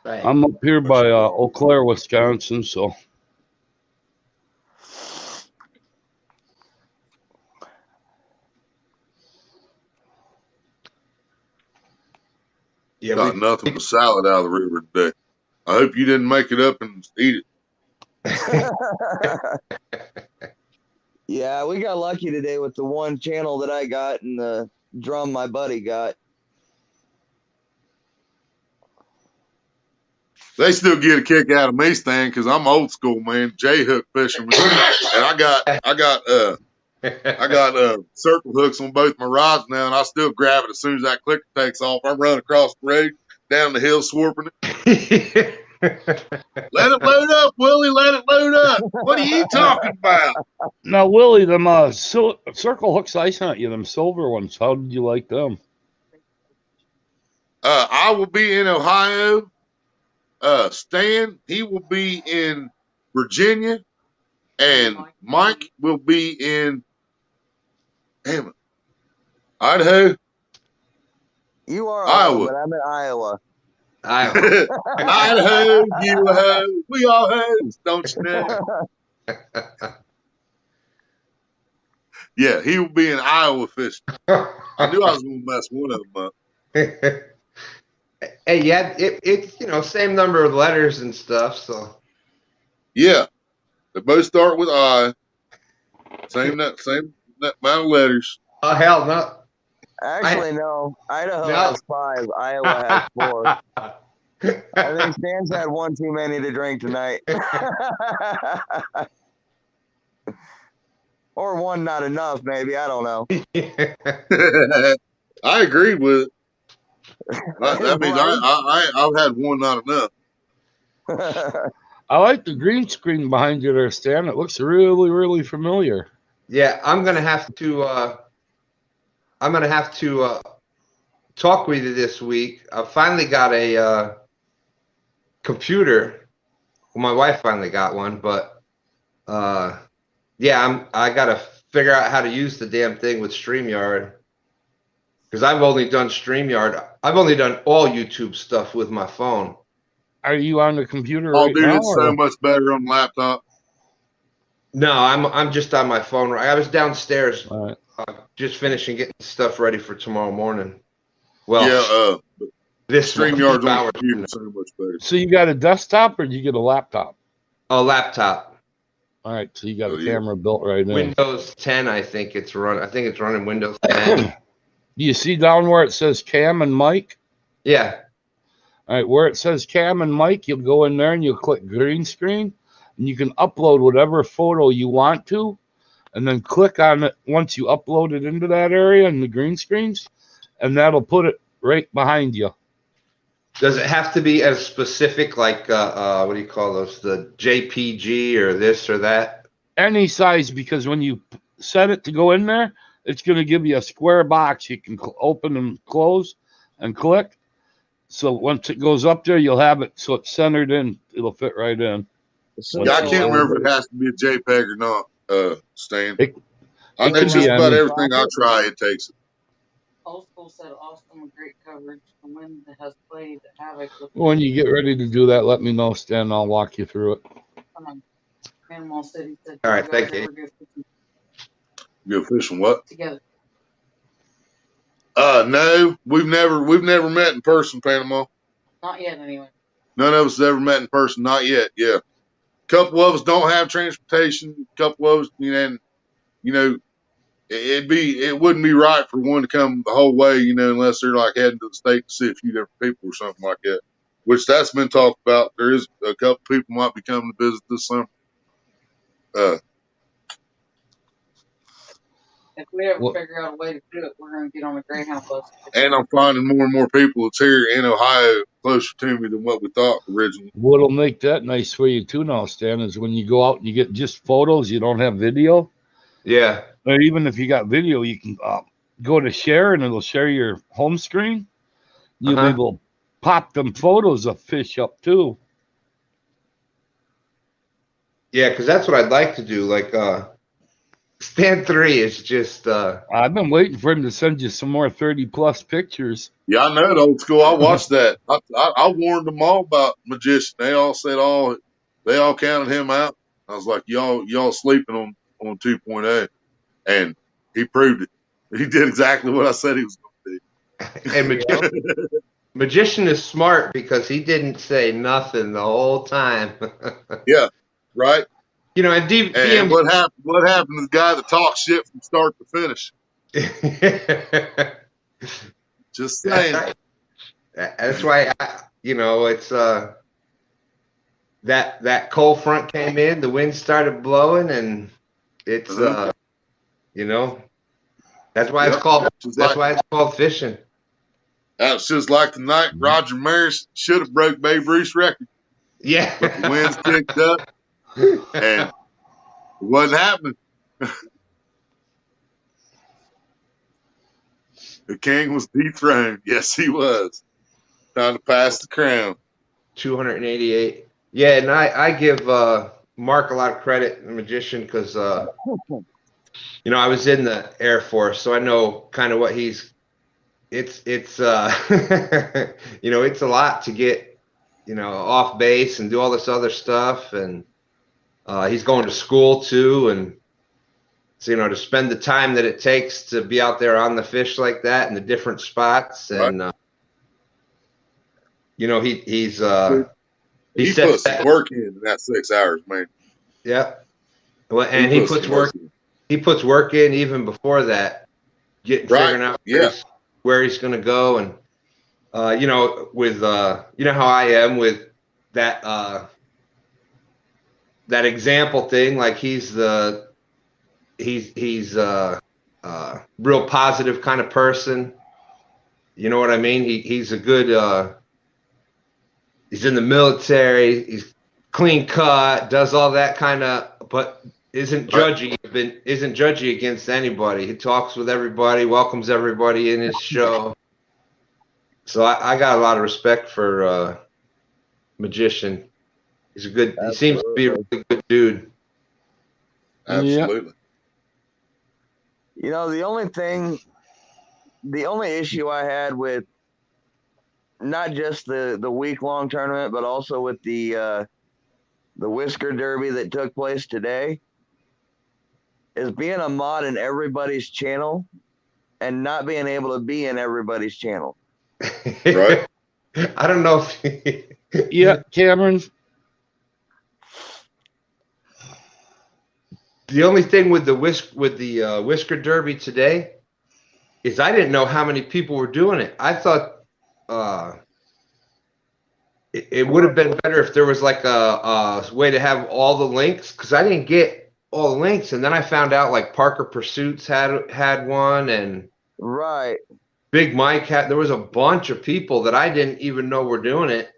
Right. I'm up here by Eau Claire, Wisconsin, so. Yeah, Got nothing but salad out of the river today. I hope you didn't make it up and eat it. Yeah, we got lucky today with the one channel that I got and the drum my buddy got. They still get a kick out of me, Stan, because I'm old school, man. J hook fishing, and I got circle hooks on both my rods now, and I still grab it as soon as that clicker takes off. I run across the road, down the hill, swarping it. Let it load up, Willie. Let it load up. What are you talking about? Now, Willie, them circle hooks I sent you, them silver ones. How did you like them? I will be in Ohio. Stan, he will be in Virginia, and Mike will be in Idaho. You are Iowa. but I'm in Iowa. Idaho, you ho, we all hoes, don't you know? Yeah, he will be in Iowa fishing. I knew I was going to mess one of them up. Hey, yeah, it's same number of letters and stuff. So yeah, they both start with I. Same amount of letters. Oh hell no! Actually, no. Idaho has 5. Iowa has 4. I think Stan's had one too many to drink tonight. Or one not enough, maybe. I don't know. I agree with it. That means I've had one not enough. I like the green screen behind you there, Stan. It looks really, really familiar. Yeah, I'm gonna have to talk with you this week. I finally got a computer. Well, my wife finally got one, but yeah, I gotta figure out how to use the damn thing with StreamYard. Because I've only done StreamYard. I've only done all YouTube stuff with my phone. Are you on the computer Oh, right dude, now? it's so much better on the laptop. No, I'm just on my phone. I was downstairs, Right. just finishing getting stuff ready for tomorrow morning. Well, yeah, this StreamYard's on hours the computer so much better. So you got a desktop or did you get a laptop? A laptop. All right, so you got a camera built right in. Windows 10, I think it's running Windows 10. Do you see down where it says Cam and Mike? Yeah. All right, where it says Cam and Mike, you'll go in there and you'll click green screen, and you can upload whatever photo you want to, and then click on it once you upload it into that area in the green screens, and that'll put it right behind you. Does it have to be as specific, like what do you call those? The JPG or this or that? Any size, because when you set it to go in there, it's going to give you a square box you can open and close and click. So once it goes up there, you'll have it so it's centered in. It'll fit right in. Yeah, I can't remember if it has to be a JPEG or not, Stan. I know just about everything I try, it takes it. Old School said awesome and great coverage. The wind has played havoc with When you get ready to do that, let me know, Stan. I'll walk you through it. Animal City said, all right, thank you. Go fishing what? Together. No, we've never met in person, Panama. Not yet, anyway. None of us has ever met in person, not yet. Yeah, a couple of us don't have transportation. A couple of us, it wouldn't be right for one to come the whole way, unless they're like heading to the state to see a few different people or something like that. Which that's been talked about. There is a couple people might be coming to visit this summer. If we ever figure out a way to do it, we're going to get on a Greyhound bus. And I'm finding more and more people that's here in Ohio closer to me than what we thought originally. What'll make that nice for you too now, Stan, is when you go out and you get just photos, you don't have video. Yeah. Or even if you got video, you can go to share and it'll share your home screen. You'll be able to pop them photos of fish up too. Yeah, because that's what I'd like to do. Like Stand 3 is just I've been waiting for him to send you some more 30+ pictures. Yeah, I know it, Old School. I watched that. I warned them all about Magician. They all said they all counted him out. I was like, y'all sleeping on 2.0. And he proved it. He did exactly what I said he was going to do. And Magician is smart because he didn't say nothing the whole time. Yeah, right. You know, and And DM. what happened? What happened to the guy that talks shit from start to finish? Just saying. That's why you know, it's that cold front came in, the wind started blowing, and it's you know, that's why it's Yep. called fishing. That's just like the night Roger Maris should have broke Babe Ruth's record, Yeah. but the winds kicked up and it wasn't happening. The king was dethroned. Yes, he was. Time to pass the crown. 288. Yeah, and I give Mark a lot of credit, the magician, because you know, I was in the Air Force, so I know kind of what he's. It's you know, it's a lot to get, you know, off base and do all this other stuff, and he's going to school too, and so, you know, to spend the time that it takes to be out there on the fish like that in the different spots, Right. and you know, he He sets put some that. work in that 6 hours, man. Yeah. Well, and he puts work. He puts work in even before that, figuring out where he's going to go, and you know, with you know how I am with that that example thing. Like he's real positive kind of person. You know what I mean? He's a good. He's in the military. He's clean cut. Does all that kind of, but isn't judgy. Isn't judgy against anybody. He talks with everybody. Welcomes everybody in his show. So I got a lot of respect for magician. He's a good. He seems to be a really good dude. Absolutely. You know, the only issue I had with not just the week-long tournament, but also with the Whisker Derby that took place today, is being a mod in everybody's channel and not being able to be in everybody's channel. Right. I don't know if. Yeah, Cameron. The only thing with the Whisker Derby today is I didn't know how many people were doing it. I thought it would have been better if there was like a way to have all the links, because I didn't get all the links, and then I found out like Parker Pursuits had one, and right, Big Mike had. There was a bunch of people that I didn't even know were doing it.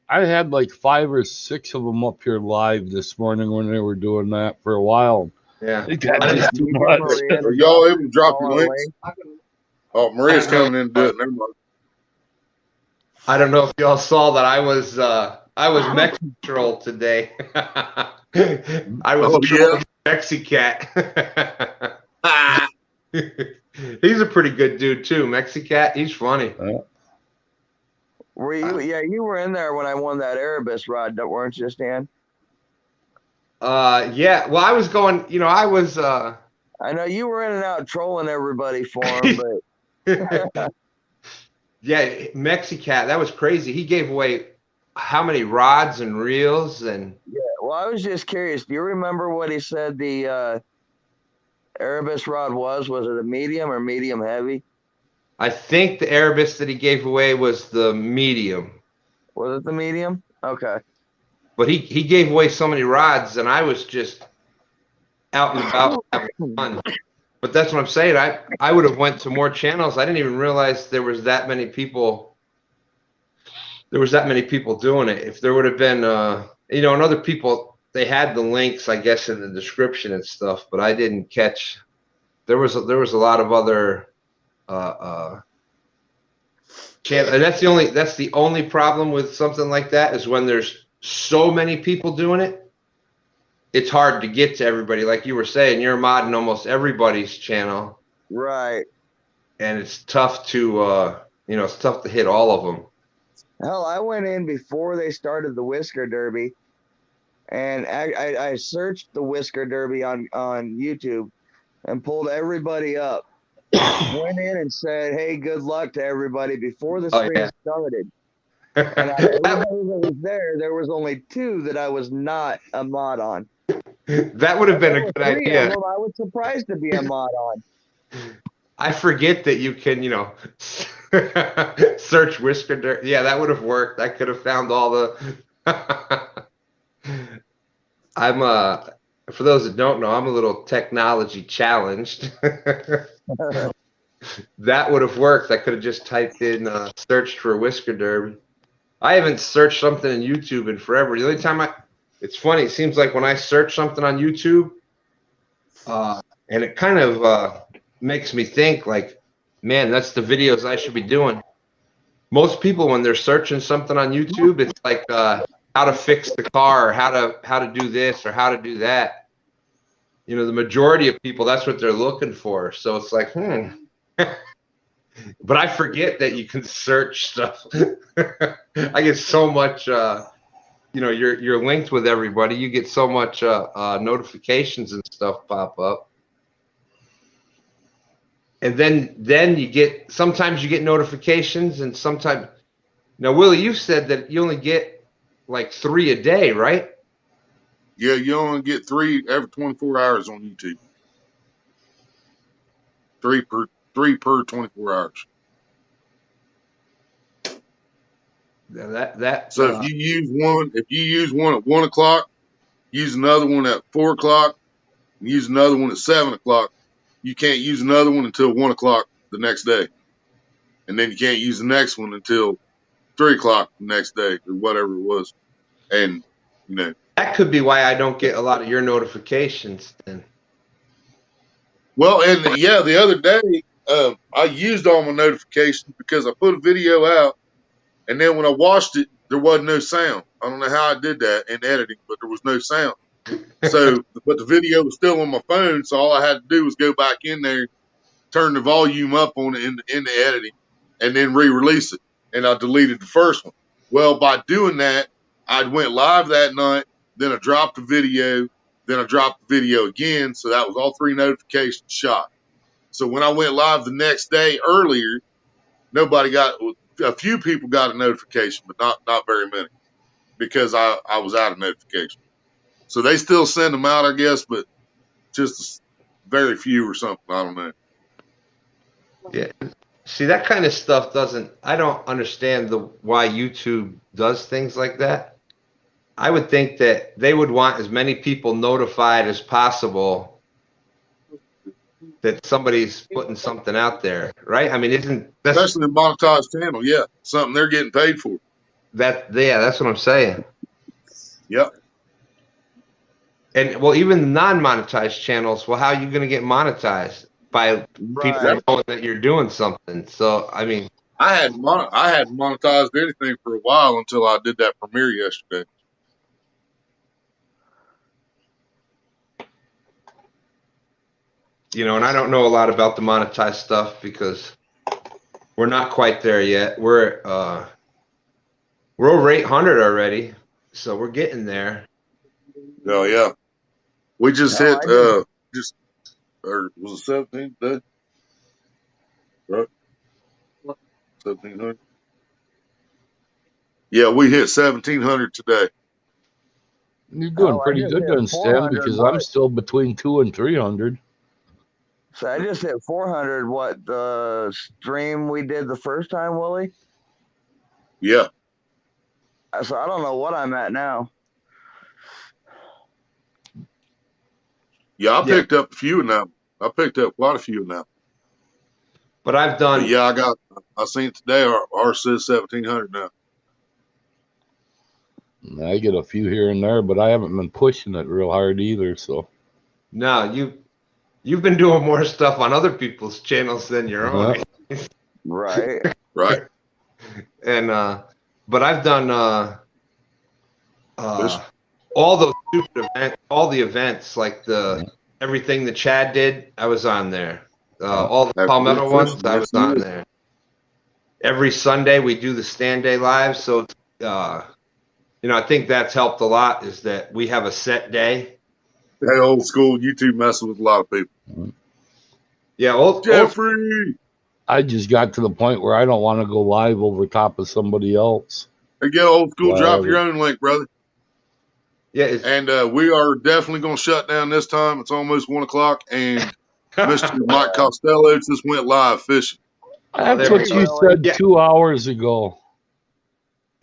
I had like 5 or 6 of them up here live this morning when they were doing that for a while. Yeah, It got just too much. Are y'all able to drop your links? Oh, Maria's coming in to do it. Never mind. I don't know if y'all saw that I was Mexican today. I was trolling Mexicat. He's a pretty good dude too, Mexicat. He's funny. Were you? Yeah, you were in there when I won that Erebus rod, weren't you, Stan? Yeah. Well, I was going. You know, I was. I know you were in and out trolling everybody for him, but. Yeah, Mexicat, that was crazy. He gave away how many rods and reels and. Yeah, well, I was just curious. Do you remember what he said the Erebus rod was? Was it a medium or medium heavy? I think the Erebus that he gave away was the medium. Was it the medium? Okay. But he gave away so many rods, and I was just out and about having fun. But that's what I'm saying. I would have went to more channels. I didn't even realize there was that many people. There was that many people doing it. If there would have been, you know, and other people, they had the links, I guess, in the description and stuff. But I didn't catch. There was a lot of other channels, and that's the only problem with something like that is when there's so many people doing it. It's hard to get to everybody. Like you were saying, you're modding almost everybody's channel. Right. And it's tough to, you know, it's tough to hit all of them. Hell, I went in before they started the Whisker Derby, and I searched the Whisker Derby on YouTube and pulled everybody up. went in and said, "Hey, good luck to everybody" before the Oh stream yeah. started. And out of everybody that was there was only 2 that I was not a mod on. That would have And been there a were good 3 of idea. them I was surprised to be a mod on. I forget that you can, search Whisker Dirt. Yeah, that would have worked. I could have found all the. I'm for those that don't know, I'm a little technology challenged. That would have worked. I could have just typed in searched for Whisker Derby. I haven't searched something in YouTube in forever. The only time it's funny, it seems like when I search something on YouTube, and it kind of makes me think like, man, that's the videos I should be doing. Most people, when they're searching something on YouTube, it's like how to fix the car, or how to do this, or how to do that. The majority of people, that's what they're looking for. So it's like, but I forget that you can search stuff. I get so much, you're linked with everybody. You get so much notifications and stuff pop up. And then sometimes you get notifications, and sometimes, now, Willie, you said that you only get like 3 a day, right? Yeah, you only get 3 every 24 hours on YouTube. 3 per 24 hours. So if you use one at 1 o'clock, use another one at 4 o'clock, and use another one at 7 o'clock, you can't use another one until 1 o'clock the next day. And then you can't use the next one until 3 o'clock the next day or whatever it was. And, that could be why I don't get a lot of your notifications then. well, and yeah, the other day, I used all my notifications because I put a video out, and then when I watched it, there wasn't no sound. I don't know how I did that in editing, but there was no sound. So, but the video was still on my phone, so all I had to do was go back in there, turn the volume up on it in the editing, and then re-release it. And I deleted the first one. Well, by doing that, I went live that night, then I dropped the video, then I dropped the video again, so that was all 3 notifications shot. So when I went live the next day earlier, a few people got a notification, but not very many, because I was out of notification. So they still send them out, I guess, but just very few or something. I don't know. Yeah. See, that kind of stuff I don't understand why YouTube does things like that. I would think that they would want as many people notified as possible that somebody's putting something out there, right? I mean, Especially a monetized channel, yeah, something they're getting paid for. That's what I'm saying. Yep. And well, even the non-monetized channels, well, how are you going to get monetized? By people knowing that you're doing something. So, I mean, I hadn't monetized anything for a while until I did that premiere yesterday. and I don't know a lot about the monetized stuff because we're not quite there yet. We're over 800 already, so we're getting there. Oh yeah, we just hit or was it 17th day? Right, 1700. Yeah, we hit 1700 today. You're doing pretty good then, Stan, because I'm still between 200 and 300. So I just hit 400. What, the stream we did the first time, Willie? Yeah. So I don't know what I'm at now. Yeah, I picked up a few now. I picked up quite a few now. But I've done. But yeah, I seen today ours says 1700 now. I get a few here and there, but I haven't been pushing it real hard either. So no, you've been doing more stuff on other people's channels than your own. Right. Right. And but I've done all those stupid events, all the events, like everything that Chad did, I was on there. All the Palmetto ones, I was on there. Every Sunday we do the stand day live, so I think that's helped a lot. Is that we have a set day. Hey, old school YouTube messing with a lot of people. Yeah, old Jeffrey. I just got to the point where I don't want to go live over top of somebody else. Again, old school, Wow. drop your own link, brother. yeah. And we are definitely going to shut down this time. It's almost 1 o'clock, and Mr. Mike Costello just went live fishing. That's there what we you go. said Yeah. 2 hours ago.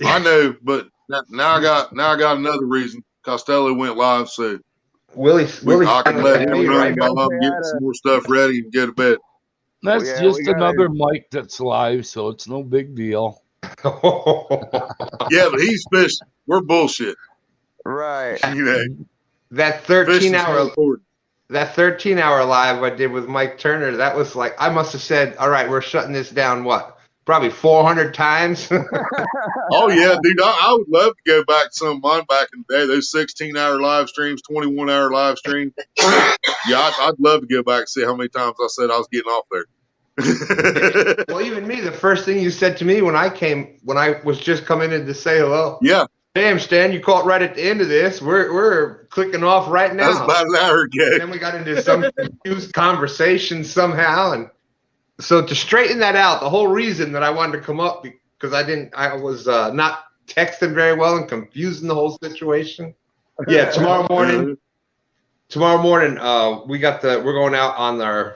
I know, but now I got another reason. Costello went live, so Willie I can let him we run gotta while I'm say getting some more stuff ready and go to bed. That's yeah, just we gotta- another mic that's live, so it's no big deal. Yeah, but he's fishing. We're bullshit. Right. You know, that fishing's 13 more hour important. that 13-hour live I did with Mike Turner, that was like, I must have said, all right, we're shutting this down, what, probably 400 times? Oh yeah, dude, I would love to go back to some of mine back in the day. Those 16-hour live streams, 21-hour live streams. Yeah, I'd love to go back and see how many times I said I was getting off there. Well, even me, the first thing you said to me when I was just coming in to say hello. Yeah, Damn, Stan, you caught right at the end of this. We're clicking off right that was now. about an hour ago. And then we got into some confused conversation somehow. And so to straighten that out, the whole reason that I wanted to come up, because I was not texting very well and confusing the whole situation. Yeah, tomorrow morning, we're going out on the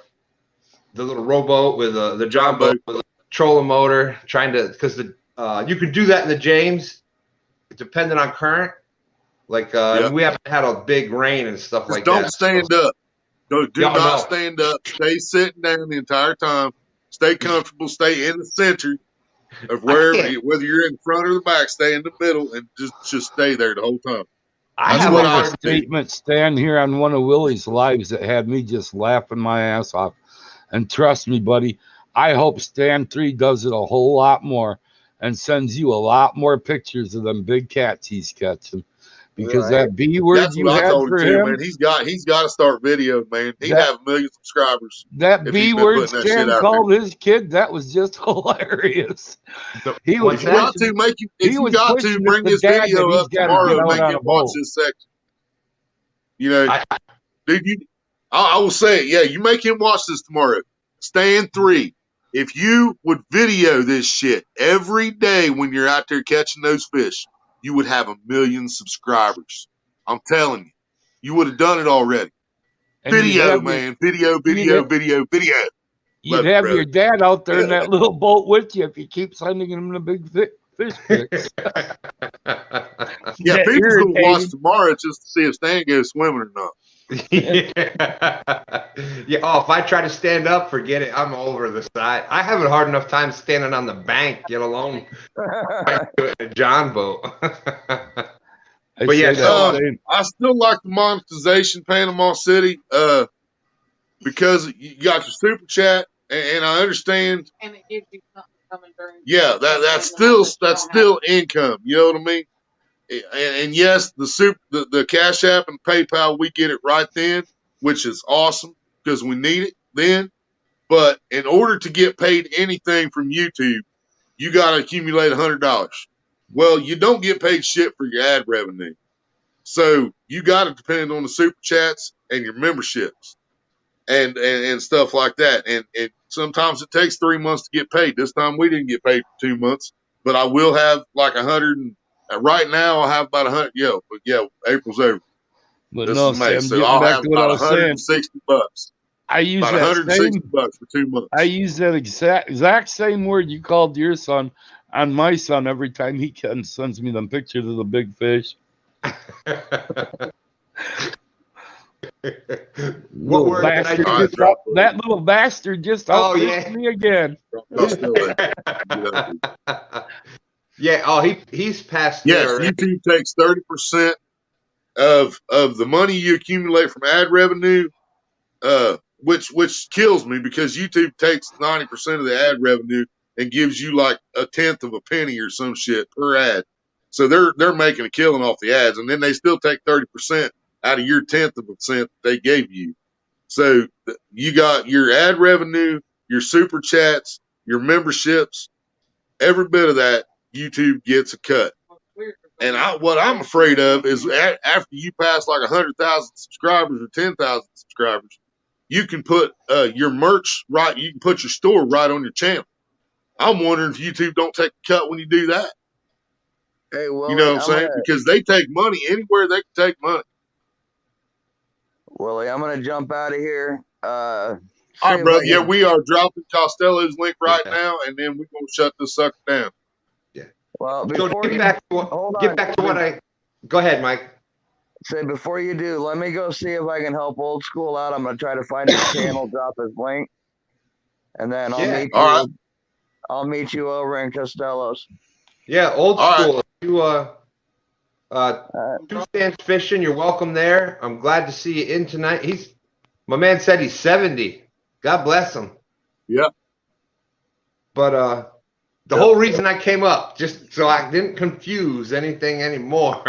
little rowboat with the John boat with a trolling motor, trying to, because you can do that in the James, depending on current. Like we haven't had a big rain and stuff Just like don't that. stand up. Do Yeah, not no. stand up. Stay sitting down the entire time. Stay comfortable. Stay in the center of wherever, whether you're in front or the back. Stay in the middle and just stay there the whole time. I That's have what a I do. statement stand here on one of Willie's lives that had me just laughing my ass off. And trust me, buddy, I hope Stan 3 does it a whole lot more and sends you a lot more pictures of them big cats he's catching. Because that B word That's you what I had told him for too, him, man. He's got to start video, man. He'd have 1 million subscribers that if B he'd been word putting that shit Stan out called his kid, that was just hilarious. He was If you got to make you, if he you was got to pushing bring the this dad video that he's up got to tomorrow get and out make on him a watch boat. this section. You know, dude, I will say it. Yeah, you make him watch this tomorrow. Stand 3. If you would video this shit every day when you're out there catching those fish, you would have 1 million subscribers. I'm telling you, you would have done it already. And you'd Video, have man. Video. You'd Love you, have brother. your dad out there in that little boat with you if you keep sending him the big fish pics. Yeah, That people's gonna watch irritating. tomorrow just to see if Stan goes swimming or not. Yeah. Oh, if I try to stand up, forget it. I'm over the side. I have a hard enough time standing on the bank, let alone a John boat. But yeah, so I still like the monetization Panama City, because you got your super chat, and I understand. And it gives you something coming during. Yeah, that's still income. You know what I mean? And yes, the Cash App and PayPal, we get it right then, which is awesome because we need it then. But in order to get paid anything from YouTube, you got to accumulate $100. Well, you don't get paid shit for your ad revenue. So you got to depend on the super chats and your memberships and stuff like that. And sometimes it takes 3 months to get paid. This time we didn't get paid for 2 months, but I will have like 100. Right now I have about 100. Yeah, April's over. But This no, is May, Sam, so getting I'll back have to what I about was saying, $160. I use About that $160 same. for 2 months. I use that exact same word you called your son on my son every time he sends me them pictures of the big fish. What word did I use? That little bastard just outfished me again. Yeah. Oh, he's passed. Yes, YouTube takes 30% of the money you accumulate from ad revenue, which kills me because YouTube takes 90% of the ad revenue and gives you like 1/10 of a penny or some shit per ad. So they're making a killing off the ads, and then they still take 30% out of your 1/10 of a cent they gave you. So you got your ad revenue, your super chats, your memberships, every bit of that YouTube gets a cut. And what I'm afraid of is after you pass like 100,000 subscribers or 10,000 subscribers, you can put your merch right. You can put your store right on your channel. I'm wondering if YouTube don't take a cut when you do that. Hey, You know Willie, what I'm saying? Because they take money anywhere they can take money. I'm gonna jump out of here. All See right, if I brother. Yeah, can. we are dropping Costello's link right Yeah. now, and then we're gonna shut this sucker down. Yeah. Well, So before get you back to hold get on, back to what I. Go ahead, Mike. say before you do, let me go see if I can help Old School out. I'm gonna try to find his channel, drop his link, and then I'll Yeah. meet All right. you. I'll meet you over in Costello's. Yeah. Old All right. school. If you two stands fishing, you're welcome there. I'm glad to see you in tonight. My man said he's 70. God bless him. Yeah. But the Yeah. whole reason I came up, just so I didn't confuse anything anymore.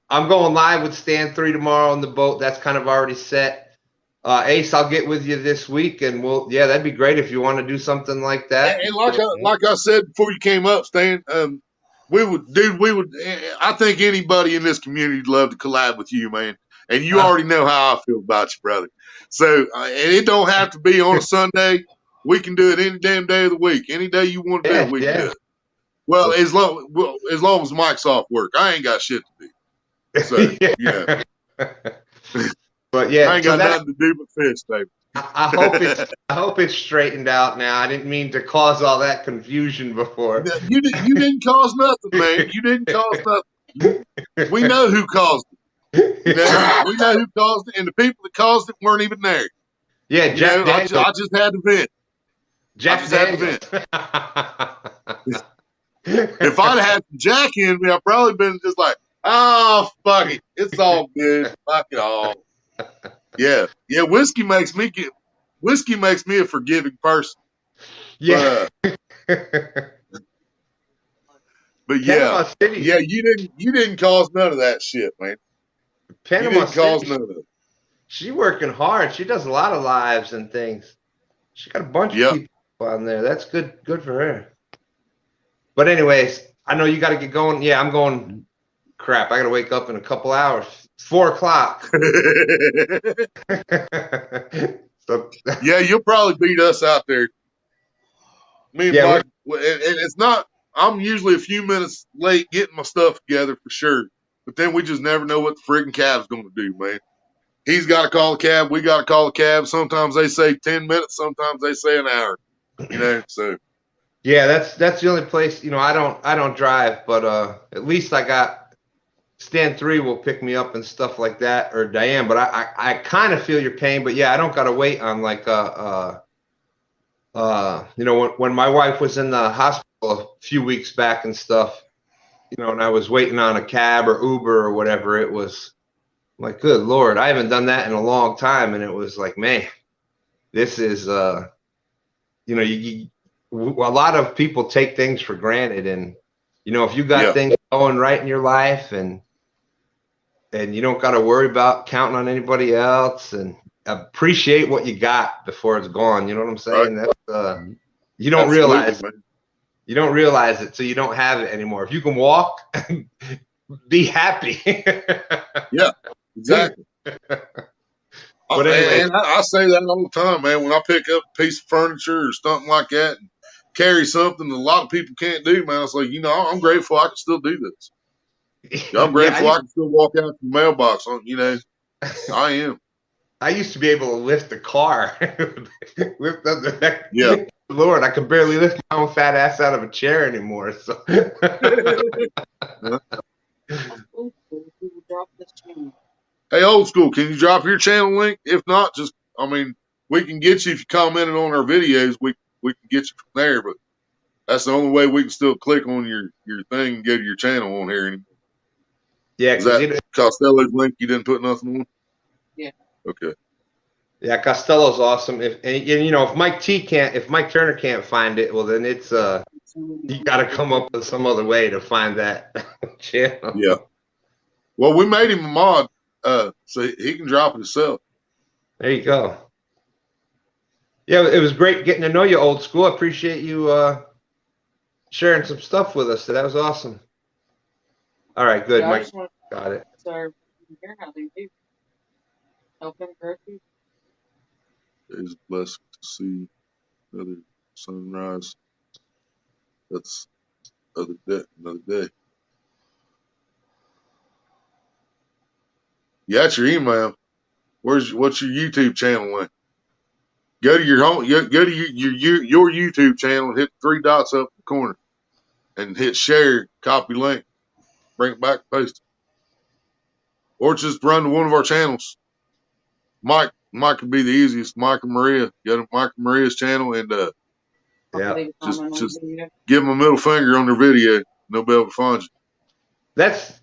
I'm going live with Stand 3 tomorrow on the boat. That's kind of already set. Ace, I'll get with you this week, and that'd be great if you want to do something like that. And like I said before you came up, Stan, we would. I think anybody in this community would love to collab with you, man. And you already know how I feel about you, brother. So, and it don't have to be on a Sunday. We can do it any damn day of the week. Any day you want to do it, we can do it. Well, as long as Mike's off work, I ain't got shit to do. So, yeah. But yeah, I ain't got nothing to do but fish, baby. I hope it's straightened out now. I didn't mean to cause all that confusion before. You didn't cause nothing, man. You didn't cause nothing. We know who caused it. You know, we know who caused it, and the people that caused it weren't even there. Yeah, Jack Daniels. I just had to vent. Jack Daniels. If I'd had Jack in me, I'd probably been just like, oh, fuck it. It's all good. Fuck it all. Yeah. Yeah, whiskey makes me a forgiving person. Yeah. But yeah. City. Yeah, you didn't cause none of that shit, man. Panama Cause City. none of it. She's working hard. She does a lot of lives and things. She got a bunch of people on there. That's good for her. But anyways, I know you got to get going. Yeah, I'm going. Crap, I got to wake up in a couple hours. 4 o'clock. So, yeah, you'll probably beat us out there. Me and Mike, and it's not. I'm usually a few minutes late getting my stuff together for sure. But then we just never know what the friggin' cab's going to do, man. He's got to call the cab. We got to call the cab. Sometimes they say 10 minutes. Sometimes they say an hour. You know, so. Yeah, that's the only place. You know, I don't drive, but at least I got Stand 3 will pick me up and stuff like that, or Diane. But I kind of feel your pain. But yeah, I don't got to wait on like you know, when my wife was in the hospital a few weeks back and stuff, you know, and I was waiting on a cab or Uber or whatever, it was like, good Lord, I haven't done that in a long time. And it was like, man, this is, you know, a lot of people take things for granted. And, you know, if you got things going right in your life and you don't got to worry about counting on anybody else and appreciate what you got before it's gone. You know what I'm saying? Right. That's, you don't realize it. You don't realize it, so you don't have it anymore. If you can walk, be happy. Yeah, exactly. But anyway, and I say that all the time, man. When I pick up a piece of furniture or something like that and carry something that a lot of people can't do, man, it's like, you know, I'm grateful I can still do this. I'm grateful I can still walk out to the mailbox. You know, I am. I used to be able to lift the car. Lift up the yeah. Lord, I could barely lift my own fat ass out of a chair anymore. So. Hey, Old School, can you drop your channel link? If not, just, I mean, we can get you if you commented on our videos. We can get you from there, but that's the only way we can still click on your thing and go to your channel on here anymore. Yeah, because Costello's link, you didn't put nothing on? Yeah. Okay. Yeah, Costello's awesome. And you know, if Mike Turner can't find it, well then it's you got to come up with some other way to find that channel. Yeah. Well, we made him a mod, so he can drop it himself. There you go. Yeah, it was great getting to know you, Old School. I appreciate you sharing some stuff with us. That was awesome. All right, good, Mike. Got it. So, hear how they do. Help him grow too. It's a blessing to see another sunrise. That's another day. You got your email. What's your YouTube channel link? Go to your home. Go to your YouTube channel and hit 3 dots up in the corner, and hit share. Copy link. Bring it back. Paste it. Or just run to one of our channels. Mike could be the easiest. Mike and Maria. Go to Mike and Maria's channel and Yeah. just give them a middle finger on their video. And they'll be able to find you. That's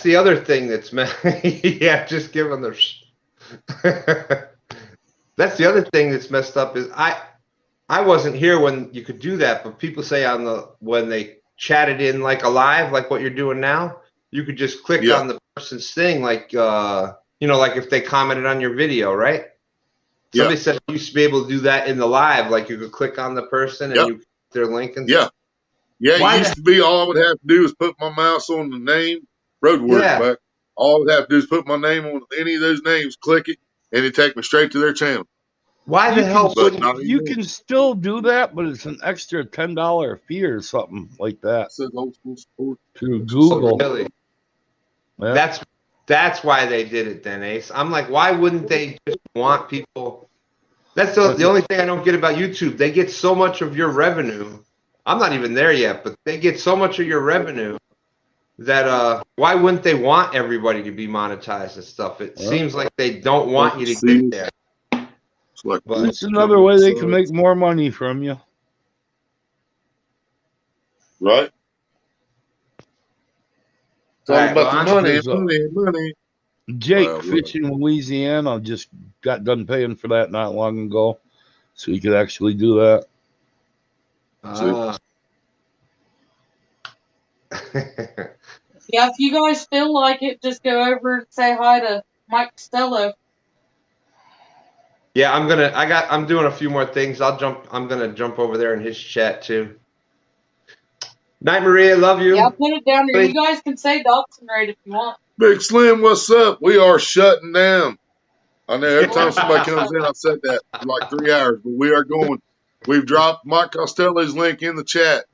the other thing that's yeah, just give them their. That's the other thing that's messed up is I wasn't here when you could do that, but people say when they chatted in like a live, like what you're doing now, you could just click on the person's thing, like like if they commented on your video, right? Somebody said you used to be able to do that in the live, like you could click on the person and you put their link and stuff. Yeah, it used to be all I would have to do is put my mouse on the name, Roadwork back. All I would have to do is put my name on any of those names, click it, and it take me straight to their channel. Why the hell wouldn't you can still do that, but it's an extra $10 fee or something like that. It says old school support. Through Google. Really? Yeah. That's why they did it then, Ace. I'm like, why wouldn't they just want people? That's the only thing I don't get about YouTube. They get so much of your revenue. I'm not even there yet, but they get so much of your revenue that why wouldn't they want everybody to be monetized and stuff? It seems like they don't want you to get there. But it's another way they can make more money from you. Right? It's all about the money. Jake Fishing Louisiana just got done paying for that not long ago, so you could actually do that. Yeah, if you guys feel like it, just go over and say hi to Mike Costello. Yeah, I'm doing a few more things. I'm gonna jump over there in his chat too. Night, Maria, love you. Yeah, I'll put it down there. You guys can say Dawson Raid if you want. Big Slim, what's up? We are shutting down. I know every time somebody comes in, I've said that for like 3 hours, but we are going. We've dropped Mike Costello's link in the chat.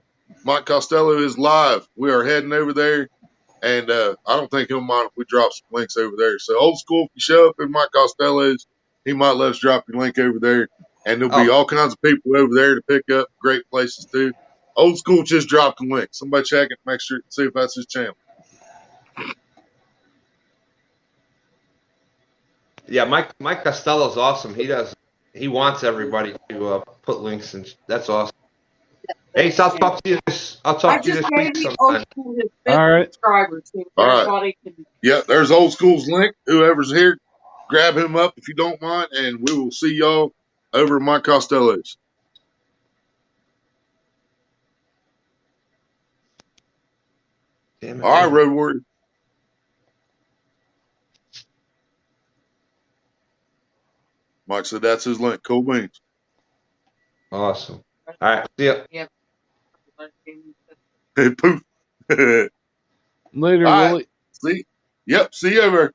Mike Costello is live. We are heading over there, and I don't think he'll mind if we drop some links over there. So old school, if you show up in Mike Costello's, he might let us drop your link over there, and there'll be all kinds of people over there to pick up. Great places too. Old school just dropped the link. Somebody check it, make sure, see if that's his channel. Yeah, Mike Costello's awesome. He wants everybody to put links in. That's awesome. Ace, I'll talk to you this week sometime. All right. Subscribers. All right. Yeah, there's old school's link. Whoever's here, grab him up if you don't mind, and we will see y'all over at Mike Costello's. Damn it, all right, Road Warrior. Mike said that's his link. Cool beans. Awesome. All right. See ya. Yep. Poof. Later, all Willie. right. See you over.